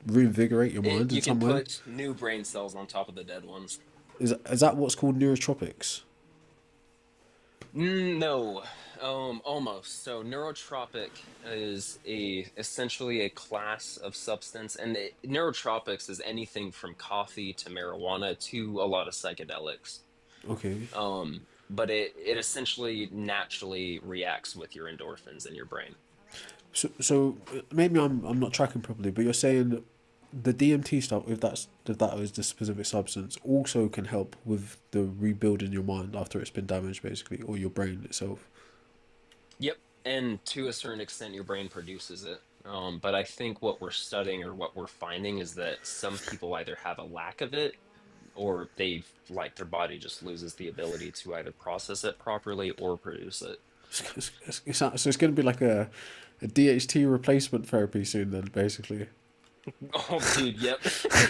A: reinvigorate your mind in
D: You can
A: some way?
D: put new brain cells on top of the dead ones.
A: Is that what's called neurotropics?
D: No, almost. So neurotropic is essentially a class of substance, and neurotropics is anything from coffee to marijuana to a lot of psychedelics.
A: Okay.
D: But it essentially naturally reacts with your endorphins in your brain.
A: So maybe I'm not tracking properly, but you're saying the DMT stuff, if that is the specific substance, also can help with the rebuilding your mind after it's been damaged, basically, or your brain itself.
D: Yep. And to a certain extent, your brain produces it. But I think what we're studying or what we're finding is that some people either have a lack of it or they've like their body just loses the ability to either process it properly or produce it.
A: So it's going to be like a DHT replacement therapy soon, then, basically.
D: Oh, dude, yep.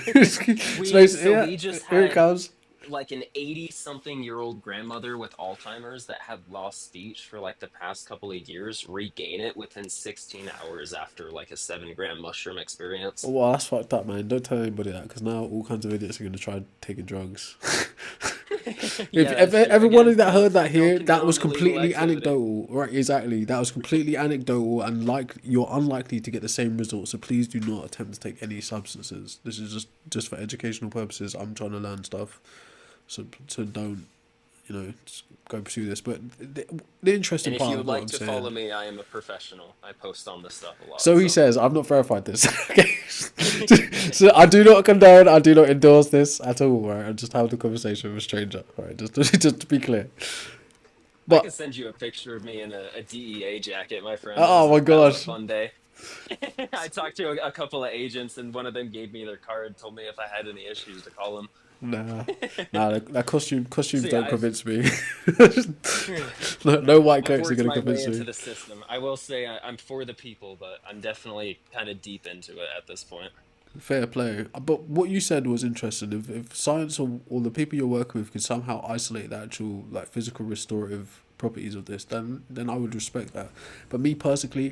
A: Yeah,
D: We just
A: here it
D: had
A: comes.
D: like an 80-something-year-old grandmother with Alzheimer's that had lost speech for like the past couple of years regain it within 16 hours after like a 7-gram mushroom experience.
A: Well, that's fucked up, man. Don't tell anybody that, because now all kinds of idiots are going to try taking drugs.
D: Yeah,
A: If
D: that's true.
A: everybody
D: Again,
A: that heard that
D: don't
A: here, that
D: condone
A: was
D: illegal
A: completely
D: activity.
A: anecdotal. Right, exactly. That was completely anecdotal, and like you're unlikely to get the same results. So please do not attempt to take any substances. This is just for educational purposes. I'm trying to learn stuff, so don't just go pursue this. But the interesting
D: And if
A: part
D: you
A: of
D: would
A: what
D: like
A: I'm
D: to follow
A: saying.
D: me, I am a professional. I post on this stuff a lot,
A: So he
D: so.
A: says, I've not verified this. Okay. So I do not condone, I do not endorse this at all, right? I'm just having a conversation with a stranger, right? Just to be clear.
D: I
A: But,
D: can send you a picture of me in a DEA jacket, my friend. It
A: oh
D: was
A: my
D: kind of a
A: gosh.
D: fun day. I talked to a couple of agents, and one of them gave me their card, told me if I had any issues to call them.
A: Nah. Nah, that costumes
D: So yeah,
A: don't
D: I've
A: convince me. No white
D: I've
A: coats are
D: worked
A: going to
D: my way
A: convince
D: into
A: me.
D: the system. I will say I'm for the people, but I'm definitely kind of deep into it at this point.
A: Fair play. But what you said was interesting. If science or the people you're working with could somehow isolate the actual like physical restorative properties of this, then I would respect that. But me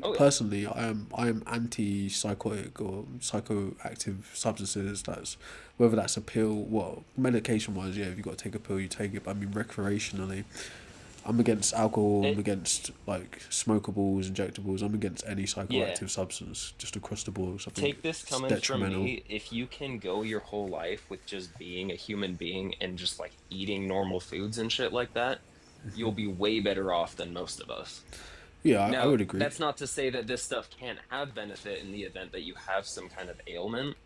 D: Oh yeah.
A: personally, I am anti psychotic or psychoactive substances. That's whether that's a pill, well, medication wise, yeah. If you got to take a pill, you take it. But I mean recreationally, I'm against alcohol. I'm
D: It,
A: against like smokables, injectables. I'm against any
D: yeah.
A: psychoactive substance, just across the board. 'Cause I think
D: Take this
A: it's
D: coming from
A: detrimental.
D: me. If you can go your whole life with just being a human being and just like eating normal foods and shit like that, you'll be way better off than most of us.
A: Yeah, I
D: Now,
A: would agree.
D: that's not to say that this stuff can't have benefit in the event that you have some kind of ailment,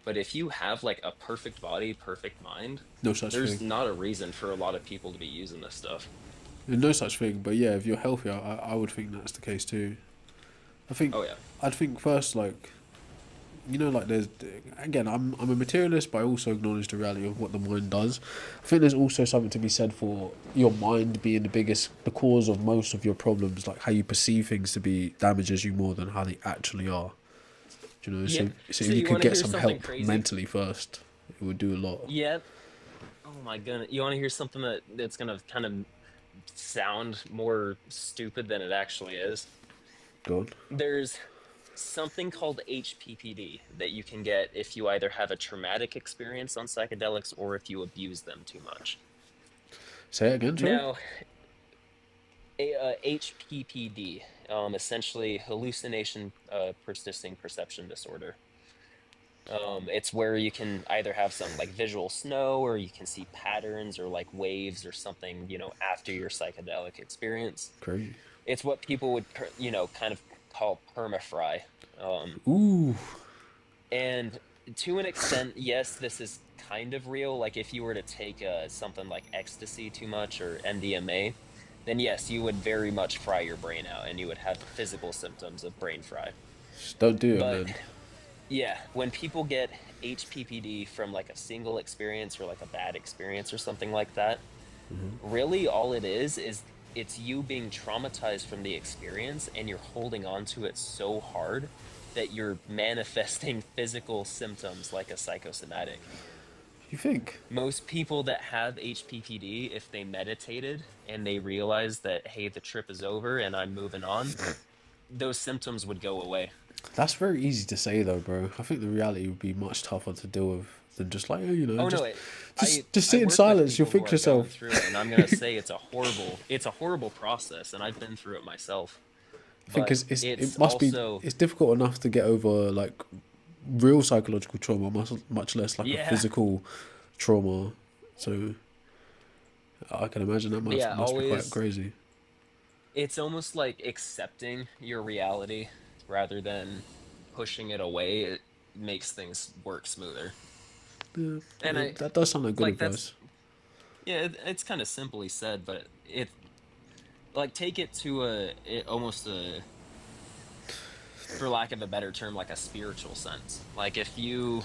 D: but if you have like a perfect body, perfect mind,
A: No such
D: there's
A: thing.
D: not a reason for a lot of people to be using this stuff.
A: No such thing. But yeah, if you're healthy, I would think that's the case too. I think
D: Oh yeah.
A: I'd think first like like there's again I'm a materialist, but I also acknowledge the reality of what the mind does. I think there's also something to be said for your mind being the cause of most of your problems, like how you perceive things to be damages you more than how they actually are.
D: Yep.
A: So
D: So
A: if you
D: you
A: could
D: want to
A: get
D: hear
A: some
D: something
A: help
D: crazy?
A: mentally first, it would do a lot.
D: Yeah. Oh my goodness. You want to hear something that's gonna kind of sound more stupid than it actually is?
A: Go on.
D: There's something called HPPD that you can get if you either have a traumatic experience on psychedelics or if you abuse them too much.
A: Say it again, sorry.
D: Now, HPPD, essentially hallucination persisting perception disorder. It's where you can either have some like visual snow or you can see patterns or like waves or something, after your psychedelic experience.
A: Crazy.
D: It's what people would, kind of call permafry. Um,
A: Ooh.
D: and to an extent, yes, this is kind of real. Like if you were to take something like ecstasy too much or MDMA, then yes, you would very much fry your brain out and you would have physical symptoms of brain fry.
A: Just don't do it,
D: But
A: man.
D: yeah, when people get HPPD from like a single experience or like a bad experience or something like that, really all it is it's you being traumatized from the experience and you're holding on to it so hard that you're manifesting physical symptoms like a psychosomatic.
A: You think?
D: Most people that have HPPD, if they meditated and they realized that, hey, the trip is over and I'm moving on, those symptoms would go away.
A: That's very easy to say though, bro. I think the reality would be much tougher to deal with than just like,
D: Oh no,
A: just
D: I
A: just
D: I
A: sit in
D: work with
A: silence. You'll
D: people who
A: fix
D: are going
A: yourself.
D: through it, and I'm gonna say it's a horrible process, and I've been through it myself.
A: I think
D: But
A: it
D: it's
A: must be
D: also,
A: it's difficult enough to get over like real psychological trauma, much less like a
D: yeah,
A: physical trauma. So I can imagine that
D: yeah,
A: must be quite
D: always,
A: crazy.
D: it's almost like accepting your reality rather than pushing it away. It makes things work smoother.
A: Yeah,
D: And
A: that does sound like good
D: like that's
A: advice.
D: yeah, it's kind of simply said, but it like take it to almost a, for lack of a better term, like a spiritual sense. Like if you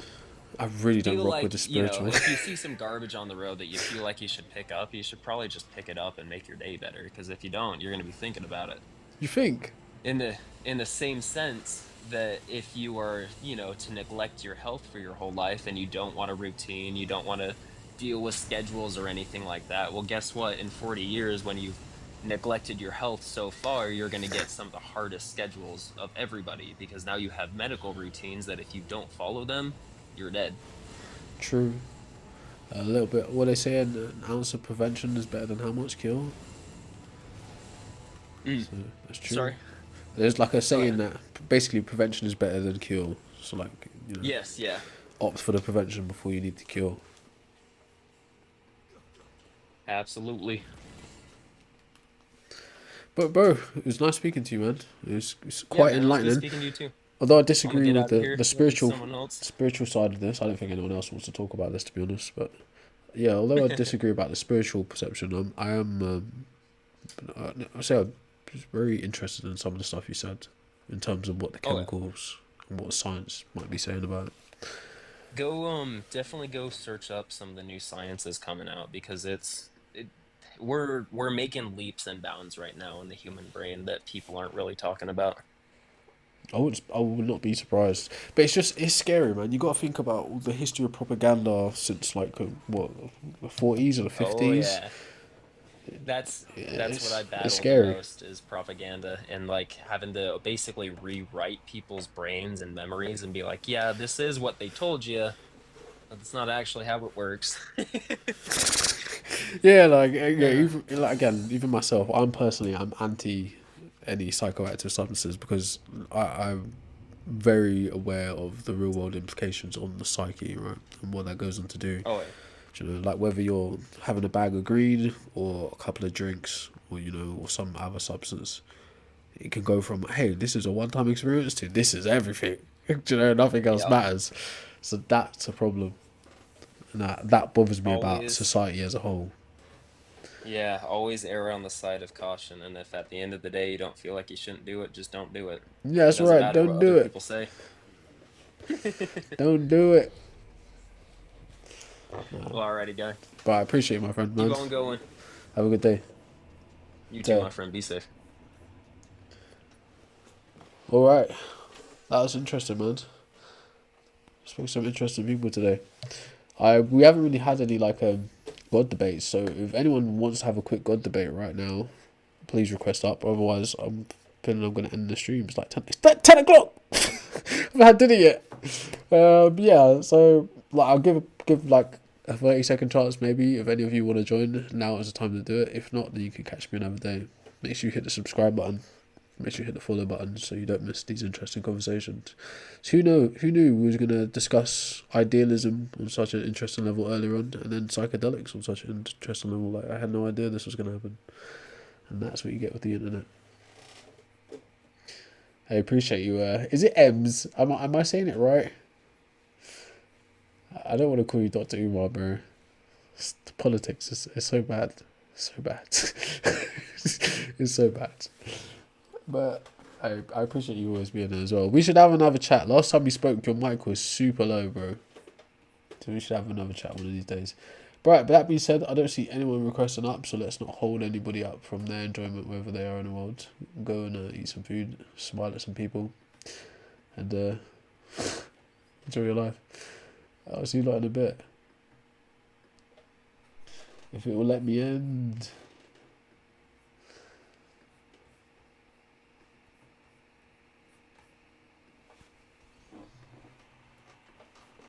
A: I really don't
D: feel
A: rock with
D: like,
A: the
D: you know,
A: spiritual.
D: if you see some garbage on the road that you feel like you should pick up, you should probably just pick it up and make your day better. Because if you don't, you're going to be thinking about it.
A: You think?
D: In the same sense that if you are, you know, to neglect your health for your whole life and you don't want a routine, you don't want to deal with schedules or anything like that, well, guess what? In 40 years, when you've neglected your health so far, you're going to get some of the hardest schedules of everybody because now you have medical routines that if you don't follow them, you're dead.
A: True. A little bit. What they say, an ounce of prevention is better than how much cure.
D: Mm,
A: So that's true.
D: sorry.
A: There's like a
D: Go
A: saying
D: ahead.
A: that basically prevention is better than cure. So like,
D: Yes, yeah,
A: opt for the prevention before you need the cure.
D: absolutely.
A: But bro, it was nice speaking to you, man. It's
D: Yeah,
A: quite
D: man, it was good
A: enlightening.
D: speaking to you too.
A: Although I
D: I'm gonna
A: disagree
D: get
A: with
D: out of
A: the
D: here, let
A: spiritual
D: someone else.
A: spiritual side of this, I don't think anyone else wants to talk about this, to be honest. But yeah, although I disagree about the spiritual perception, I am I say I'm just very interested in some of the stuff you said in terms of what the
D: Oh yeah.
A: chemicals and what science might be saying about it.
D: Go definitely go search up some of the new sciences coming out because we're making leaps and bounds right now in the human brain that people aren't really talking about.
A: I would not be surprised, but it's scary, man. You got to think about all the history of propaganda since like what the 40s or the
D: Oh
A: 50s.
D: yeah. That's what I
A: It's
D: battle the
A: scary.
D: most is propaganda and like having to basically rewrite people's brains and memories and be like, yeah, this is what they told you, but it's not actually how it works.
A: Yeah, like yeah,
D: Uh,
A: even like again, even myself, I'm anti any psychoactive substances because I'm very aware of the real world implications on the psyche, right, and what that goes on to do.
D: oh yeah.
A: Like whether you're having a bag of green or a couple of drinks or or some other substance, it can go from hey, this is a one-time experience to this is everything. Nothing else
D: Yep.
A: matters. So that's a problem, and that bothers me about
D: Always,
A: society as a whole.
D: yeah, always err on the side of caution. And if at the end of the day you don't feel like you shouldn't do it, just don't do it.
A: Yeah,
D: It
A: that's
D: doesn't
A: right.
D: matter what
A: Don't do
D: other
A: it.
D: people say.
A: Don't do it.
D: Well, alrighty, guy.
A: But I appreciate it, my friend,
D: Keep
A: man.
D: on going.
A: Have a good day.
D: You too,
A: So,
D: my friend. Be safe.
A: all right. That was interesting, man. Spoke to some interesting people today. We haven't really had any like God debates. So if anyone wants to have a quick God debate right now, please request up. Otherwise, I'm feeling I'm gonna end the stream. It's like 10. It's like 10 o'clock. I haven't had dinner yet. Yeah. So like I'll give like a 30-second chance maybe if any of you want to join. Now is the time to do it. If not, then you can catch me another day. Make sure you hit the subscribe button. Make sure you hit the follow button so you don't miss these interesting conversations. So who knew we was gonna discuss idealism on such an interesting level earlier on, and then psychedelics on such an interesting level. Like I had no idea this was gonna happen, and that's what you get with the internet. I appreciate you. Is it Ems? Am I saying it right? I don't want to call you Dr. Umar, bro. The politics is so bad, so bad. It's so bad. But I appreciate you always being there as well. We should have another chat. Last time we spoke, your mic was super low, bro. So we should have another chat one of these days. But that being said, I don't see anyone requesting up, so let's not hold anybody up from their enjoyment wherever they are in the world. Go and eat some food, smile at some people, and enjoy your life. I'll see you lot in a bit. If it will let me end.